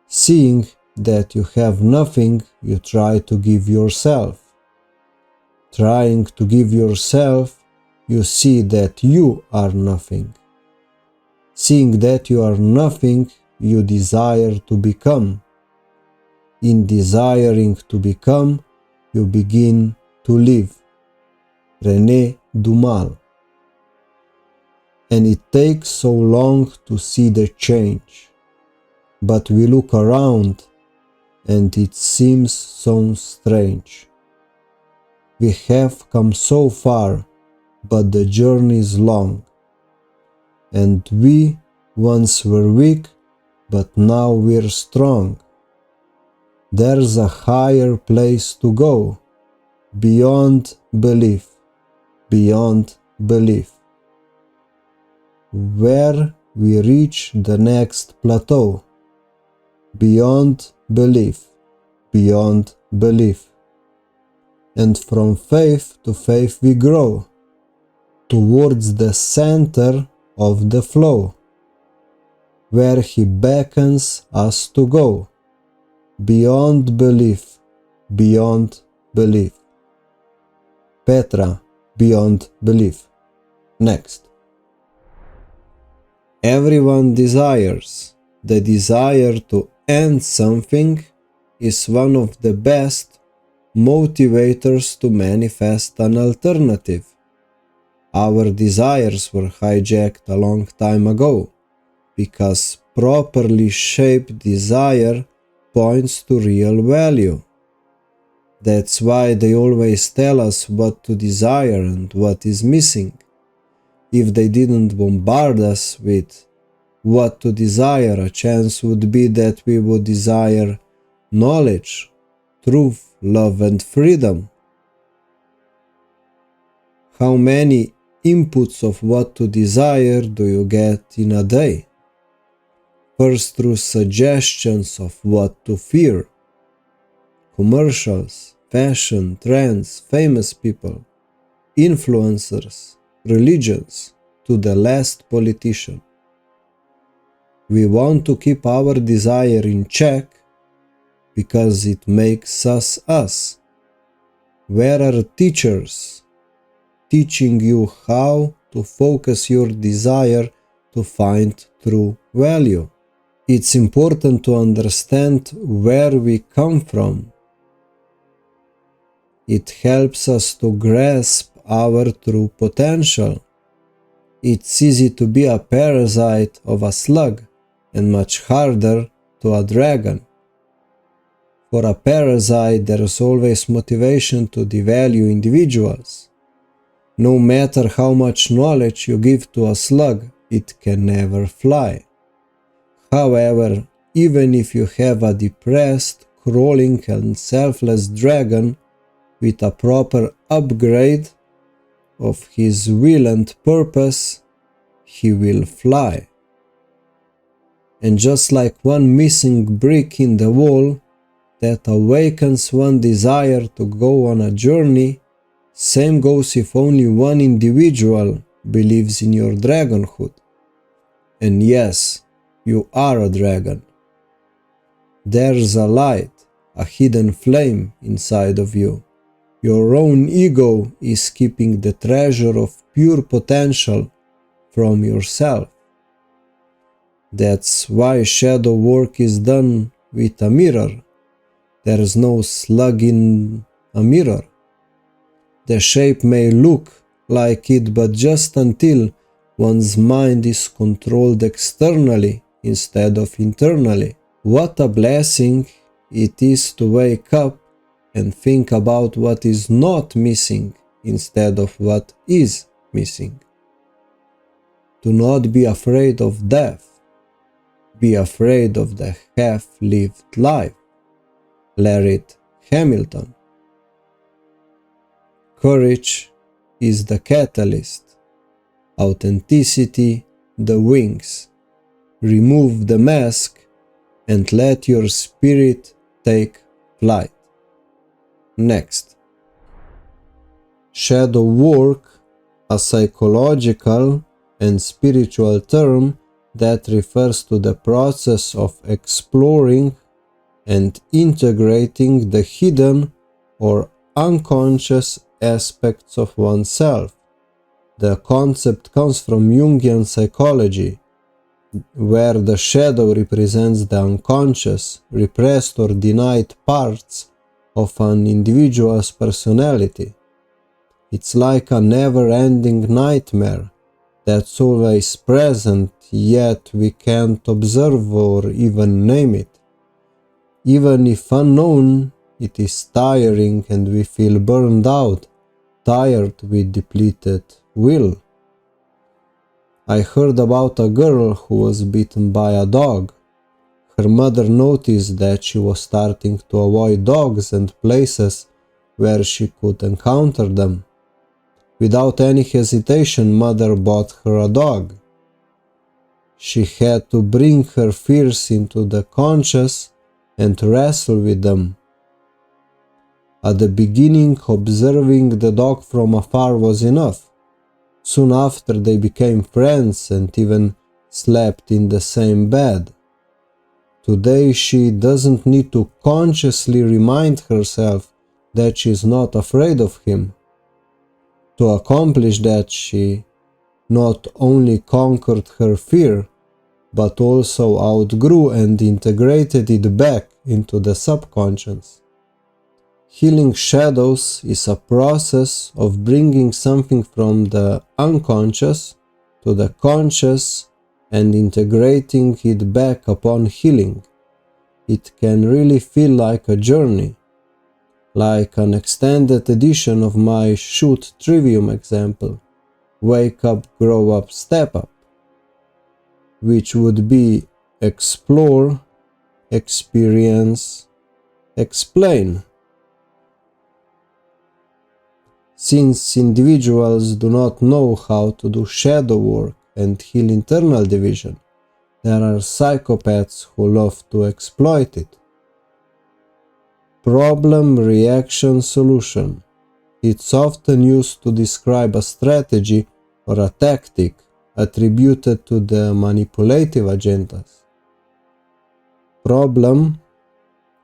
Speaker 2: Seeing that you have nothing, you try to give yourself. Trying to give yourself, you see that you are nothing. Seeing that you are nothing, you desire to become. In desiring to become, you begin to live. René Dumas. And it takes so long to see the change. But we look around and it seems so strange. We have come so far, but the journey is long. And we once were weak, but now we're strong. There's a higher place to go, beyond belief, beyond belief, where we reach the next plateau, beyond belief, beyond belief. And from faith to faith we grow, towards the center of the flow, where He beckons us to go, beyond belief, beyond belief. Petra, beyond belief. Next. Everyone desires. The desire to end something is one of the best motivators to manifest an alternative. Our desires were hijacked a long time ago, because properly shaped desire points to real value. That's why they always tell us what to desire and what is missing. If they didn't bombard us with what to desire, a chance would be that we would desire knowledge, truth, love, and freedom. How many inputs of what to desire do you get in a day? First, through suggestions of what to fear. Commercials, fashion, trends, famous people, influencers, religions, to the last politician. We want to keep our desire in check because it makes us us. Where are teachers teaching you how to focus your desire to find true value? It's important to understand where we come from. It helps us to grasp our true potential. It's easy to be a parasite of a slug and much harder to a dragon. For a parasite, there is always motivation to devalue individuals. No matter how much knowledge you give to a slug, it can never fly. However, even if you have a depressed, crawling and selfless dragon with a proper upgrade of his will and purpose, he will fly. And just like one missing brick in the wall that awakens one desire to go on a journey, same goes if only one individual believes in your dragonhood. And yes, you are a dragon. There's a light, a hidden flame inside of you. Your own ego is keeping the treasure of pure potential from yourself. That's why shadow work is done with a mirror. There is no slug in a mirror. The shape may look like it, but just until one's mind is controlled externally instead of internally. What a blessing it is to wake up and think about what is not missing instead of what is missing. Do not be afraid of death. Be afraid of the half-lived life. Larry Hamilton. Courage is the catalyst. Authenticity, the wings. Remove the mask and let your spirit take flight. Next. Shadow work, a psychological and spiritual term that refers to the process of exploring and integrating the hidden or unconscious aspects of oneself. The concept comes from Jungian psychology, where the shadow represents the unconscious, repressed or denied parts of an individual's personality. It's like a never-ending nightmare that's always present, yet we can't observe or even name it. Even if unknown, it is tiring and we feel burned out, tired with depleted will. I heard about a girl who was bitten by a dog. Her mother noticed that she was starting to avoid dogs and places where she could encounter them. Without any hesitation, mother bought her a dog. She had to bring her fears into the conscious and wrestle with them. At the beginning, observing the dog from afar was enough. Soon after, they became friends and even slept in the same bed. Today, she doesn't need to consciously remind herself that she is not afraid of him. To accomplish that, she not only conquered her fear, but also outgrew and integrated it back into the subconscious. Healing shadows is a process of bringing something from the unconscious to the conscious and integrating it back upon healing. It can really feel like a journey, like an extended edition of my shoot trivium example, wake up, grow up, step up, which would be explore, experience, explain. Since individuals do not know how to do shadow work and heal internal division, there are psychopaths who love to exploit it. Problem, reaction, solution. It's often used to describe a strategy or a tactic attributed to the manipulative agendas. Problem,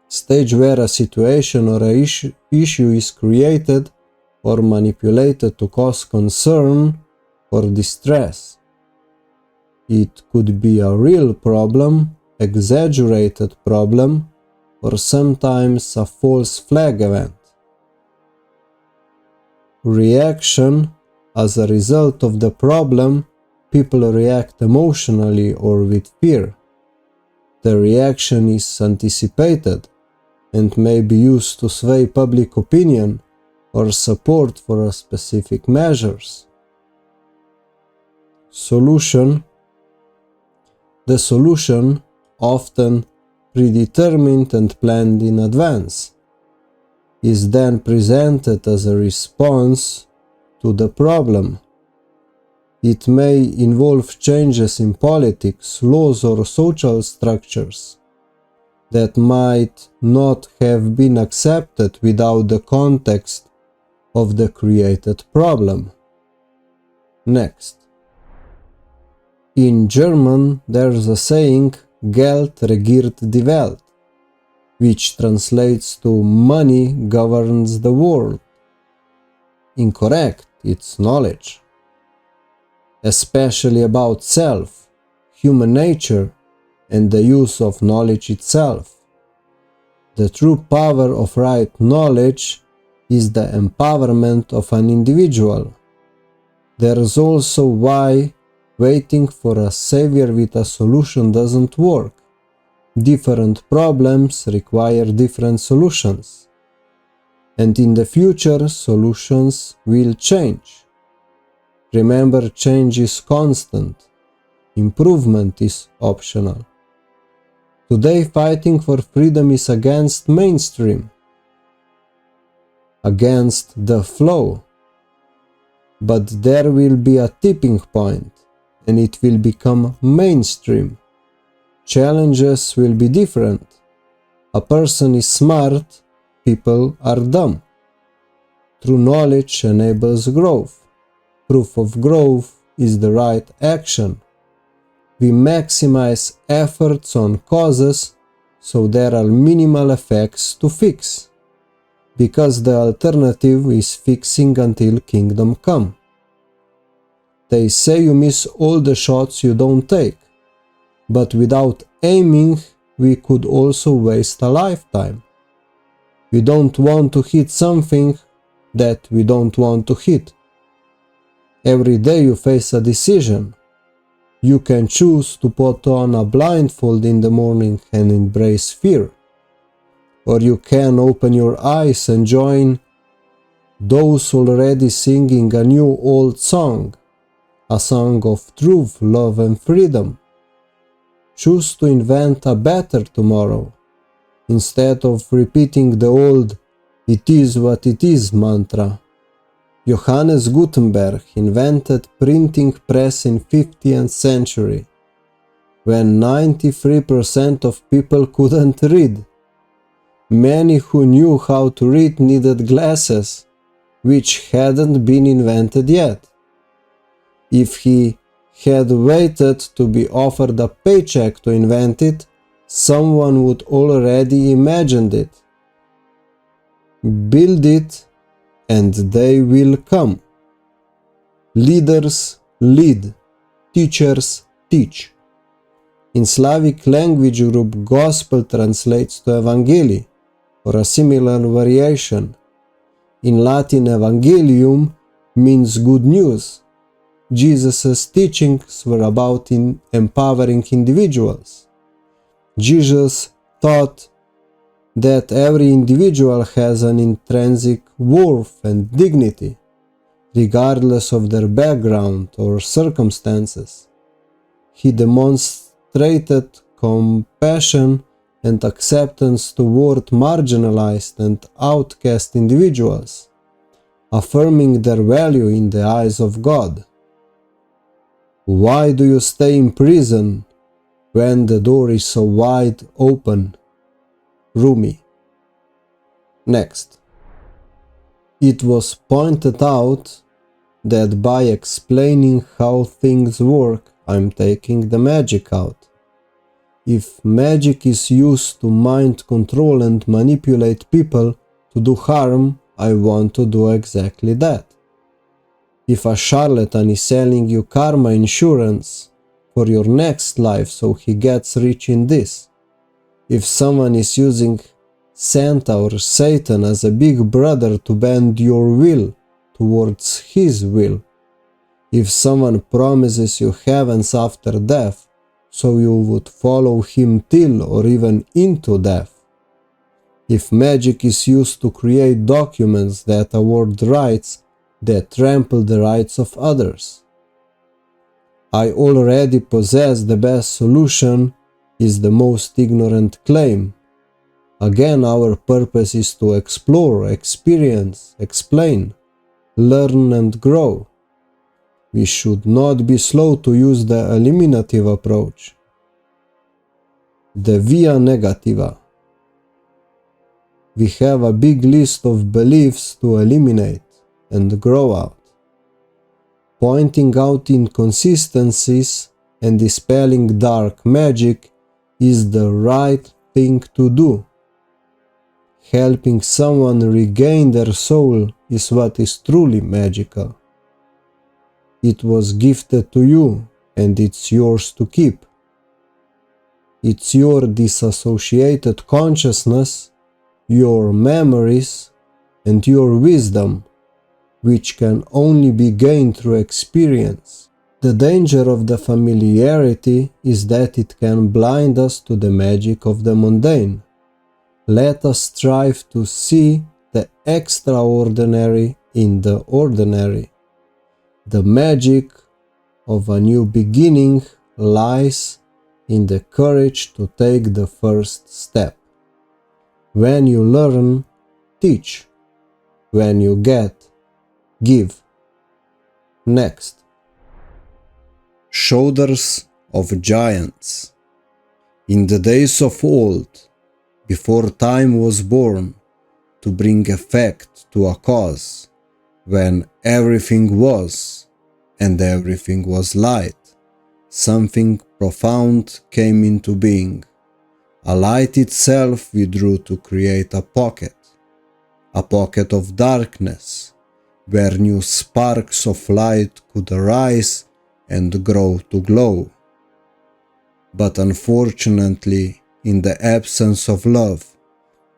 Speaker 2: stage where a situation or an issue is created or manipulated to cause concern or distress. It could be a real problem, exaggerated problem, or sometimes a false flag event. Reaction, as a result of the problem, people react emotionally or with fear. The reaction is anticipated and may be used to sway public opinion or support for a specific measures. Solution. The solution, often predetermined and planned in advance, is then presented as a response to the problem. It may involve changes in politics, laws, or social structures that might not have been accepted without the context of the created problem. Next. In German, there's a saying, Geld regiert die Welt, which translates to money governs the world. Incorrect, it's knowledge. Especially about self, human nature, and the use of knowledge itself. The true power of right knowledge is the empowerment of an individual. There is also why waiting for a savior with a solution doesn't work. Different problems require different solutions. And in the future, solutions will change. Remember, change is constant. Improvement is optional. Today, fighting for freedom is against mainstream, against the flow. But there will be a tipping point, and it will become mainstream. Challenges will be different. A person is smart, people are dumb. True knowledge enables growth. Proof of growth is the right action. We maximize efforts on causes, so there are minimal effects to fix, because the alternative is fixing until kingdom come. They say you miss all the shots you don't take, but without aiming, we could also waste a lifetime. We don't want to hit something that we don't want to hit. Every day you face a decision. You can choose to put on a blindfold in the morning and embrace fear. Or you can open your eyes and join those already singing a new old song, a song of truth, love and freedom. Choose to invent a better tomorrow, instead of repeating the old "it is what it is" mantra. Johannes Gutenberg invented printing press in 15th century, when 93% of people couldn't read. Many who knew how to read needed glasses, which hadn't been invented yet. If he had waited to be offered a paycheck to invent it, someone would already imagined it. Build it, and they will come. Leaders lead, teachers teach. In Slavic language group, gospel translates to Evangelii, or a similar variation. In Latin, evangelium means good news. Jesus' teachings were about empowering individuals. Jesus taught that every individual has an intrinsic worth and dignity, regardless of their background or circumstances. He demonstrated compassion and acceptance toward marginalized and outcast individuals, affirming their value in the eyes of God. Why do you stay in prison when the door is so wide open? Rumi. Next. It was pointed out that by explaining how things work, I'm taking the magic out. If magic is used to mind control and manipulate people to do harm, I want to do exactly that. If a charlatan is selling you karma insurance for your next life so he gets rich in this, if someone is using Santa or Satan as a big brother to bend your will towards his will, if someone promises you heavens after death so you would follow him till or even into death, if magic is used to create documents that award rights that trample the rights of others, I already possess the best solution is the most ignorant claim. Again, our purpose is to explore, experience, explain, learn and grow. We should not be slow to use the eliminative approach, the via negativa. We have a big list of beliefs to eliminate and grow out. Pointing out inconsistencies and dispelling dark magic is the right thing to do. Helping someone regain their soul is what is truly magical. It was gifted to you and it's yours to keep. It's your disassociated consciousness, your memories, and your wisdom, which can only be gained through experience. The danger of the familiarity is that it can blind us to the magic of the mundane. Let us strive to see the extraordinary in the ordinary. The magic of a new beginning lies in the courage to take the first step. When you learn, teach. When you get, give. Next.
Speaker 1: Shoulders of giants. In the days of old, before time was born, to bring effect to a cause, when everything was, and everything was light, something profound came into being. A light itself withdrew to create a pocket of darkness, where new sparks of light could arise and grow to glow. But unfortunately, in the absence of love,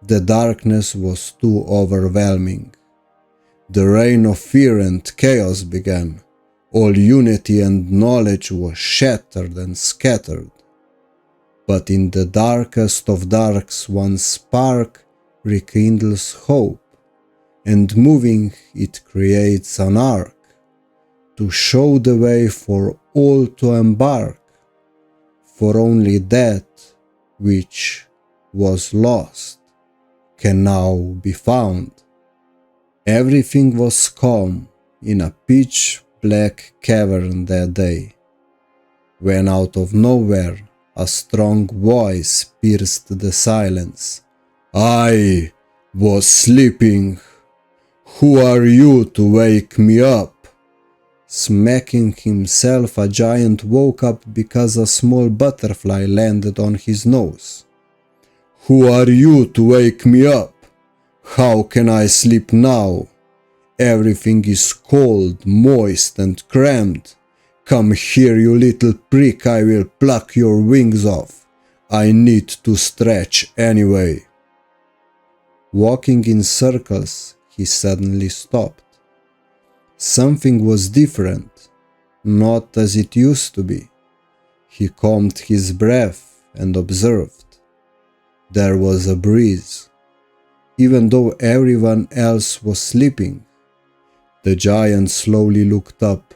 Speaker 1: the darkness was too overwhelming. The reign of fear and chaos began. All unity and knowledge was shattered and scattered. But in the darkest of darks, one spark rekindles hope, and moving it creates an arc. to show the way for all to embark, for only that which was lost can now be found. Everything was calm in a pitch-black cavern that day, when out of nowhere a strong voice pierced the silence. "I was sleeping. Who are you to wake me up?" Smacking himself, a giant woke up because a small butterfly landed on his nose. "Who are you to wake me up? How can I sleep now? Everything is cold, moist and cramped. Come here, you little prick, I will pluck your wings off. I need to stretch anyway." Walking in circles, he suddenly stopped. Something was different, not as it used to be. He calmed his breath and observed. There was a breeze. Even though everyone else was sleeping, the giant slowly looked up.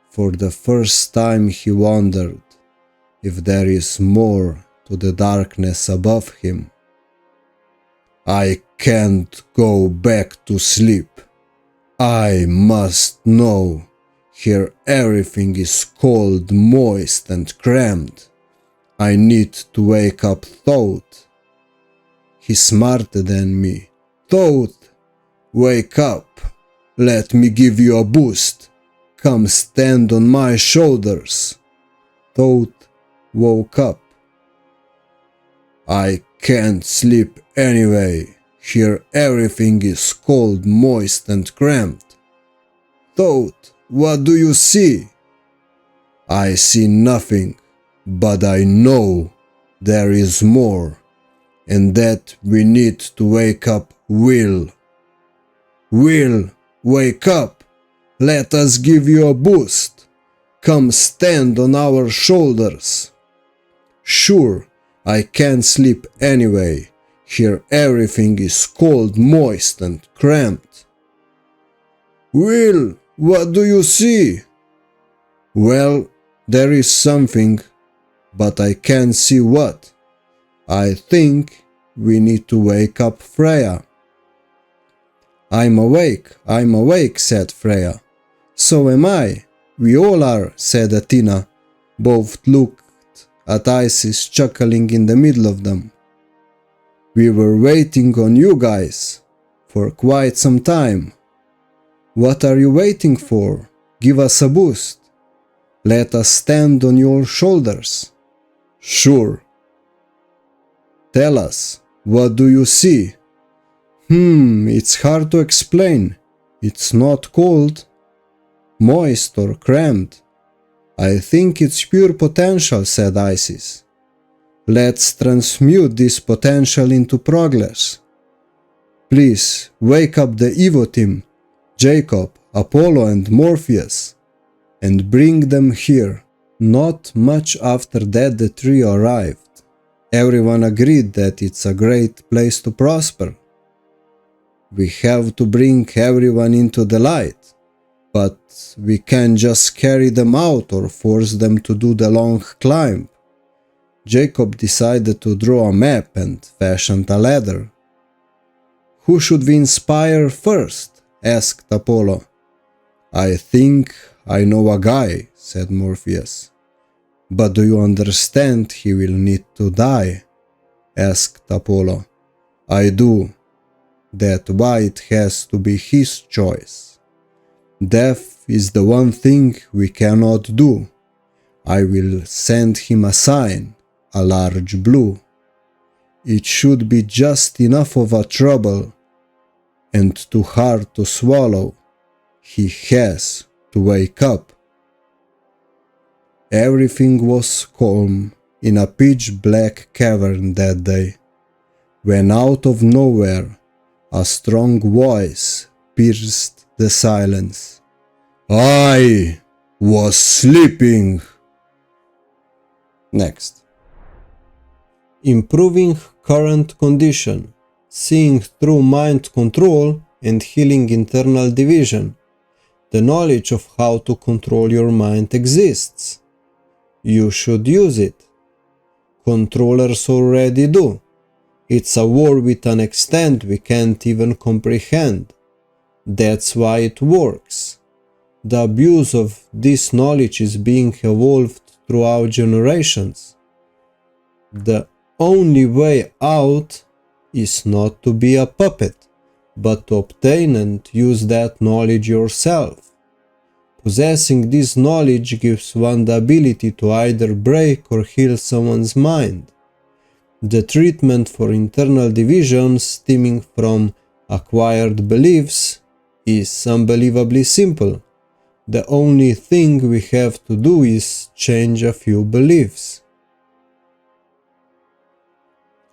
Speaker 1: For the first time he wondered if there is more to the darkness above him. "I can't go back to sleep. I must know. Here everything is cold, moist and cramped. I need to wake up Thought. He's smarter than me. Thought, wake up. Let me give you a boost. Come stand on my shoulders." Thought woke up. "I can't sleep anyway. Here everything is cold, moist and cramped." "Thought, what do you see?" "I see nothing, but I know there is more, and that we need to wake up Will. Will, wake up. Let us give you a boost. Come stand on our shoulders." "Sure, I can't sleep anyway. Here everything is cold, moist and cramped." "Will, what do you see?" "Well, there is something, but I can't see what. I think we need to wake up Freya." I'm awake, said Freya. "So am I. We all are," said Athena. Both looked at Isis, chuckling in the middle of them. "We were waiting on you guys for quite some time." "What are you waiting for? Give us a boost. Let us stand on your shoulders." "Sure." "Tell us, what do you see?" It's hard to explain. It's not cold, moist or cramped. I think it's pure potential," said Isis. "Let's transmute this potential into progress. Please, wake up the Evo team, Jacob, Apollo and Morpheus, and bring them here." Not much after that the trio arrived. Everyone agreed that it's a great place to prosper. We have to bring everyone into the light, but we can't just carry them out or force them to do the long climb. Jacob decided to draw a map and fashioned a ladder. "Who should we inspire first?" asked Apollo. "I think I know a guy," said Morpheus. "But do you understand he will need to die?" asked Apollo. "I do. That's why it has to be his choice. Death is the one thing we cannot do. I will send him a sign, a large blue. It should be just enough of a trouble and too hard to swallow. He has to wake up." Everything was calm in a pitch-black cavern that day, when out of nowhere a strong voice pierced the silence. "I was sleeping." Next. Improving current condition, seeing through mind control and healing internal division.
Speaker 2: The knowledge of how to control your mind exists. You should use it. Controllers already do. It's a war with an extent we can't even comprehend. That's why it works. The abuse of this knowledge is being evolved throughout generations. The only way out is not to be a puppet, but to obtain and use that knowledge yourself. Possessing this knowledge gives one the ability to either break or heal someone's mind. The treatment for internal divisions stemming from acquired beliefs is unbelievably simple. The only thing we have to do is change a few beliefs.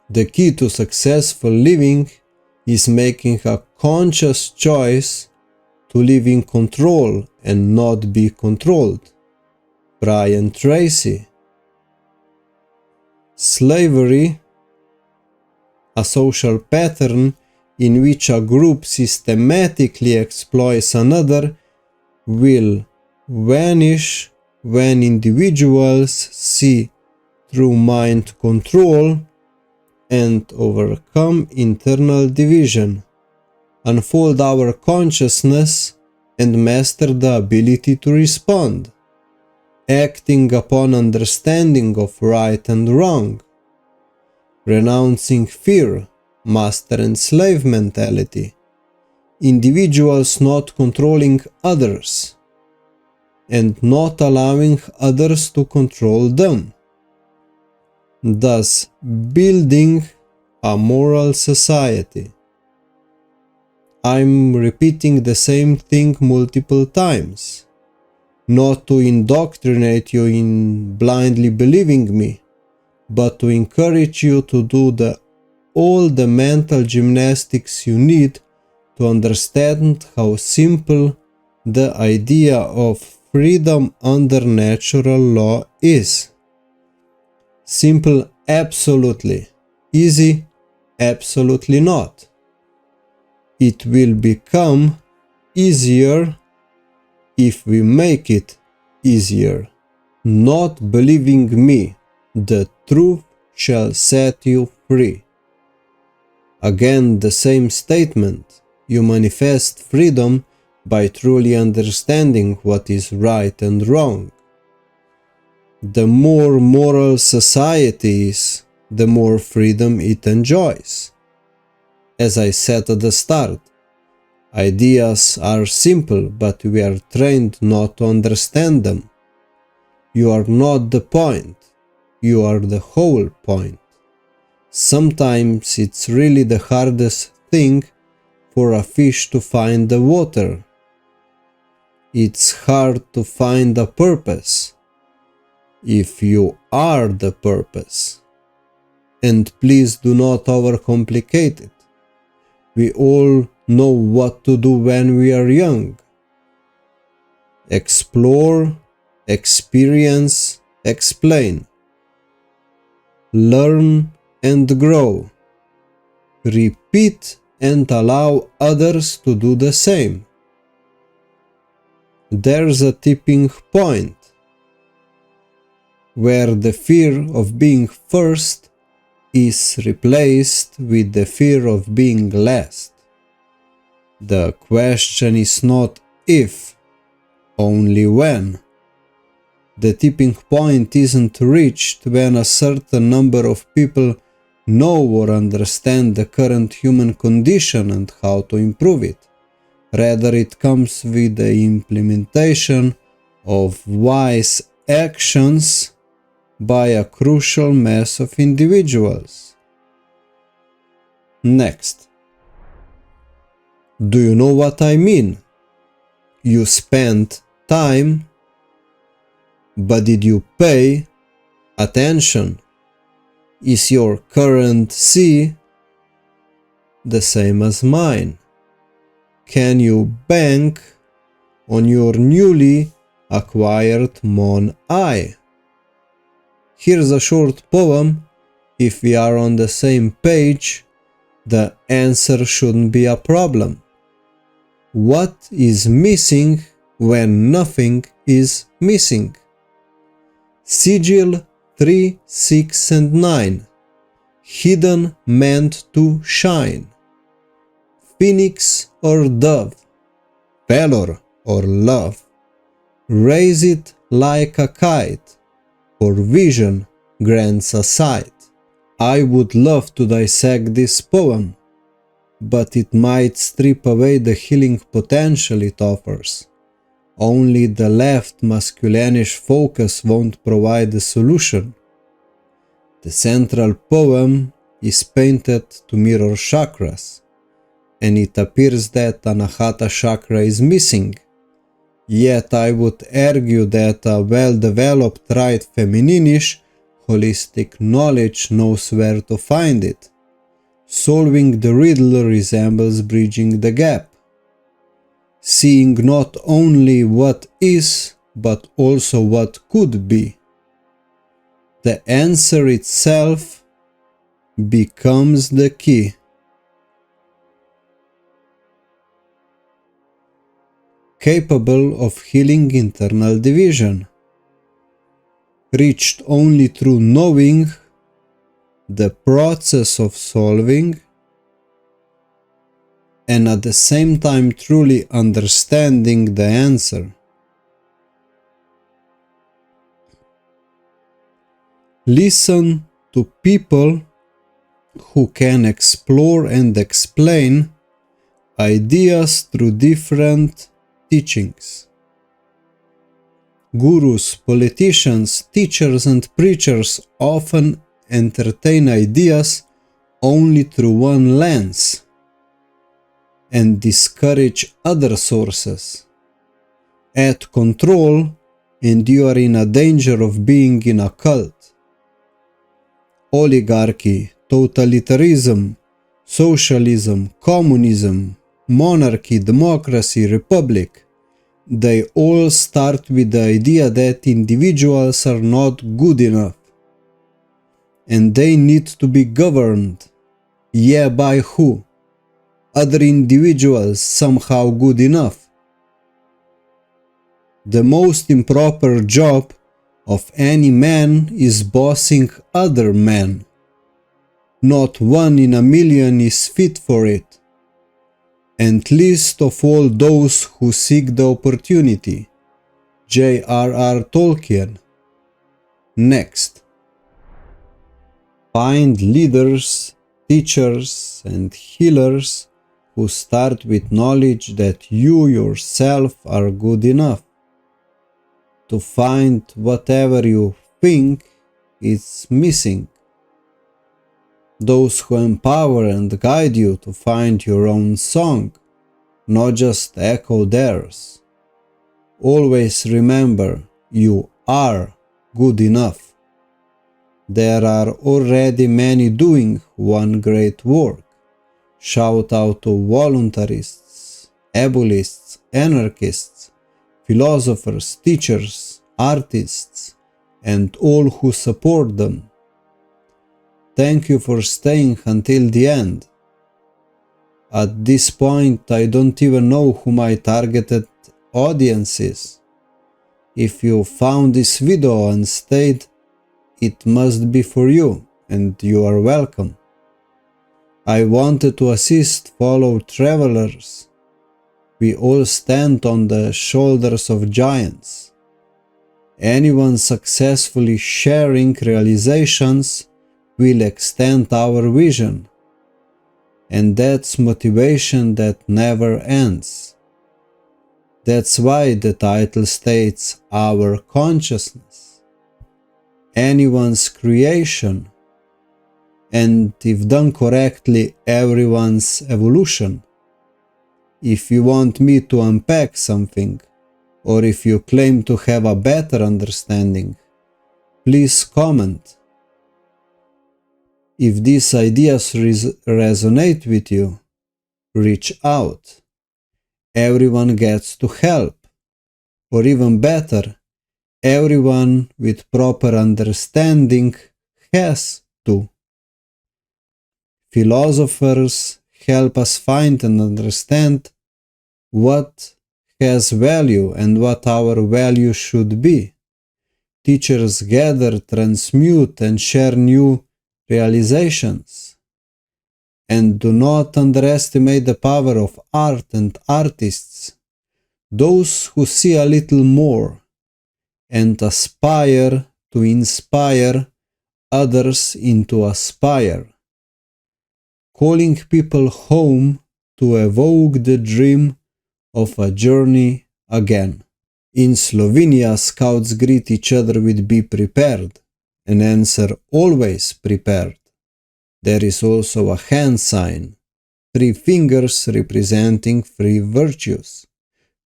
Speaker 2: The key to successful living is making a conscious choice to live in control and not be controlled. Brian Tracy. Slavery, a social pattern in which a group systematically exploits another, will vanish when individuals see through mind control and overcome internal division, unfold our consciousness, and master the ability to respond, acting upon understanding of right and wrong, renouncing fear, master and slave mentality, individuals not controlling others, and not allowing others to control them, thus building a moral society. I'm repeating the same thing multiple times, not to indoctrinate you in blindly believing me, but to encourage you to do all the mental gymnastics you need to understand how simple the idea of freedom under natural law is. Simple, absolutely. Easy, absolutely not. It will become easier if we make it easier. Not believing me, the truth shall set you free. Again, the same statement. You manifest freedom by truly understanding what is right and wrong. The more moral society is, the more freedom it enjoys. As I said at the start, ideas are simple, but we are trained not to understand them. You are not the point, you are the whole point. Sometimes it's really the hardest thing for a fish to find the water. It's hard to find a purpose if you are the purpose. And please do not overcomplicate it. We all know what to do when we are young. Explore, experience, explain. Learn and grow. Repeat and allow others to do the same. There's a tipping point where the fear of being first is replaced with the fear of being last. The question is not if, only when. The tipping point isn't reached when a certain number of people know or understand the current human condition and how to improve it. Rather, it comes with the implementation of wise actions by a crucial mass of individuals. Next. Do you know what I mean? You spent time, but did you pay attention? Is your current C the same as mine? Can you bank on your newly acquired Mon I? Here's a short poem. If we are on the same page, the answer shouldn't be a problem. What is missing when nothing is missing. Sigil 3, 6 and 9. Hidden meant to shine. Phoenix or dove. Valor or love. Raise it like a kite, for vision grants a sight. I would love to dissect this poem, but it might strip away the healing potential it offers. Only the left masculinish focus won't provide the solution. The central poem is painted to mirror chakras, and it appears that Anahata chakra is missing. Yet I would argue that a well-developed right femininish holistic knowledge knows where to find it. Solving the riddle resembles bridging the gap, seeing not only what is, but also what could be. The answer itself becomes the key. Capable of healing internal division, reached only through knowing the process of solving, and at the same time truly understanding the answer. Listen to people who can explore and explain ideas through different teachings. Gurus, politicians, teachers and preachers often entertain ideas only through one lens and discourage other sources. Add control and you are in a danger of being in a cult. Oligarchy, totalitarianism, socialism, communism, monarchy, democracy, republic, they all start with the idea that individuals are not good enough and they need to be governed. Yeah, by who? Other individuals somehow good enough. The most improper job of any man is bossing other men. Not one in a million is fit for it. And least of all those who seek the opportunity. J.R.R. Tolkien. Next. Find leaders, teachers, and healers who start with knowledge that you yourself are good enough to find whatever you think is missing. Those who empower and guide you to find your own song, not just echo theirs. Always remember, you are good enough. There are already many doing one great work. Shout out to voluntarists, abolists, anarchists, philosophers, teachers, artists, and all who support them. Thank you for staying until the end. At this point, I don't even know who my targeted audience is. If you found this video and stayed, it must be for you, and you are welcome. I wanted to assist fellow travelers. We all stand on the shoulders of giants. Anyone successfully sharing realizations will extend our vision. And that's motivation that never ends. That's why the title states our consciousness. Anyone's creation. And if done correctly, everyone's evolution. If you want me to unpack something, or if you claim to have a better understanding, please comment. If these ideas resonate with you, reach out. Everyone gets to help. Or even better, everyone with proper understanding has to. Philosophers help us find and understand what has value and what our value should be. Teachers gather, transmute, and share new realizations. And do not underestimate the power of art and artists, those who see a little more and aspire to inspire others into aspire, calling people home to evoke the dream of a journey again. In Slovenia, scouts greet each other with "be prepared" and answer "always prepared." There is also a hand sign, 3 fingers representing 3 virtues: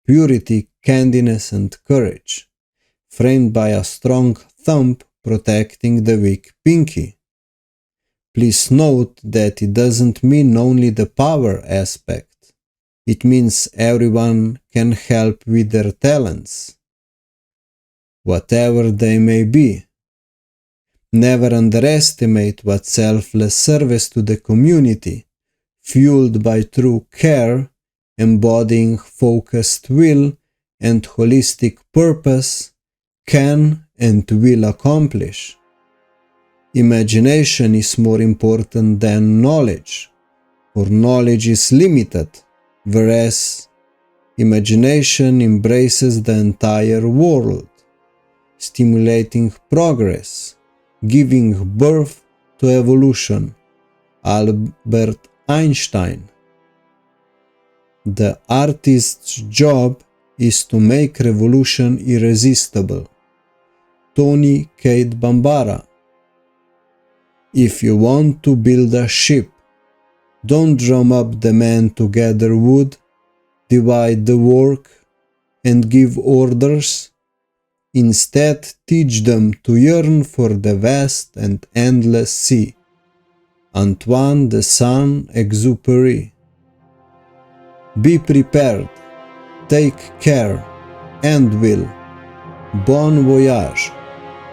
Speaker 2: purity, candidness, and courage, framed by a strong thumb protecting the weak pinky. Please note that it doesn't mean only the power aspect. It means everyone can help with their talents, whatever they may be. Never underestimate what selfless service to the community, fueled by true care, embodying focused will and holistic purpose, can and will accomplish. Imagination is more important than knowledge, for knowledge is limited, whereas imagination embraces the entire world, stimulating progress, giving birth to evolution. Albert Einstein. The artist's job is to make revolution irresistible. Tony Kate Bambara. If you want to build a ship, don't drum up the men to gather wood, divide the work, and give orders. Instead, teach them to yearn for the vast and endless sea. Antoine de Saint-Exupéry. Be prepared, take care, and will. Bon voyage.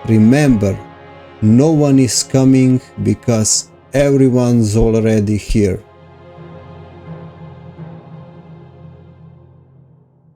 Speaker 2: Remember, no one is coming because everyone's already here.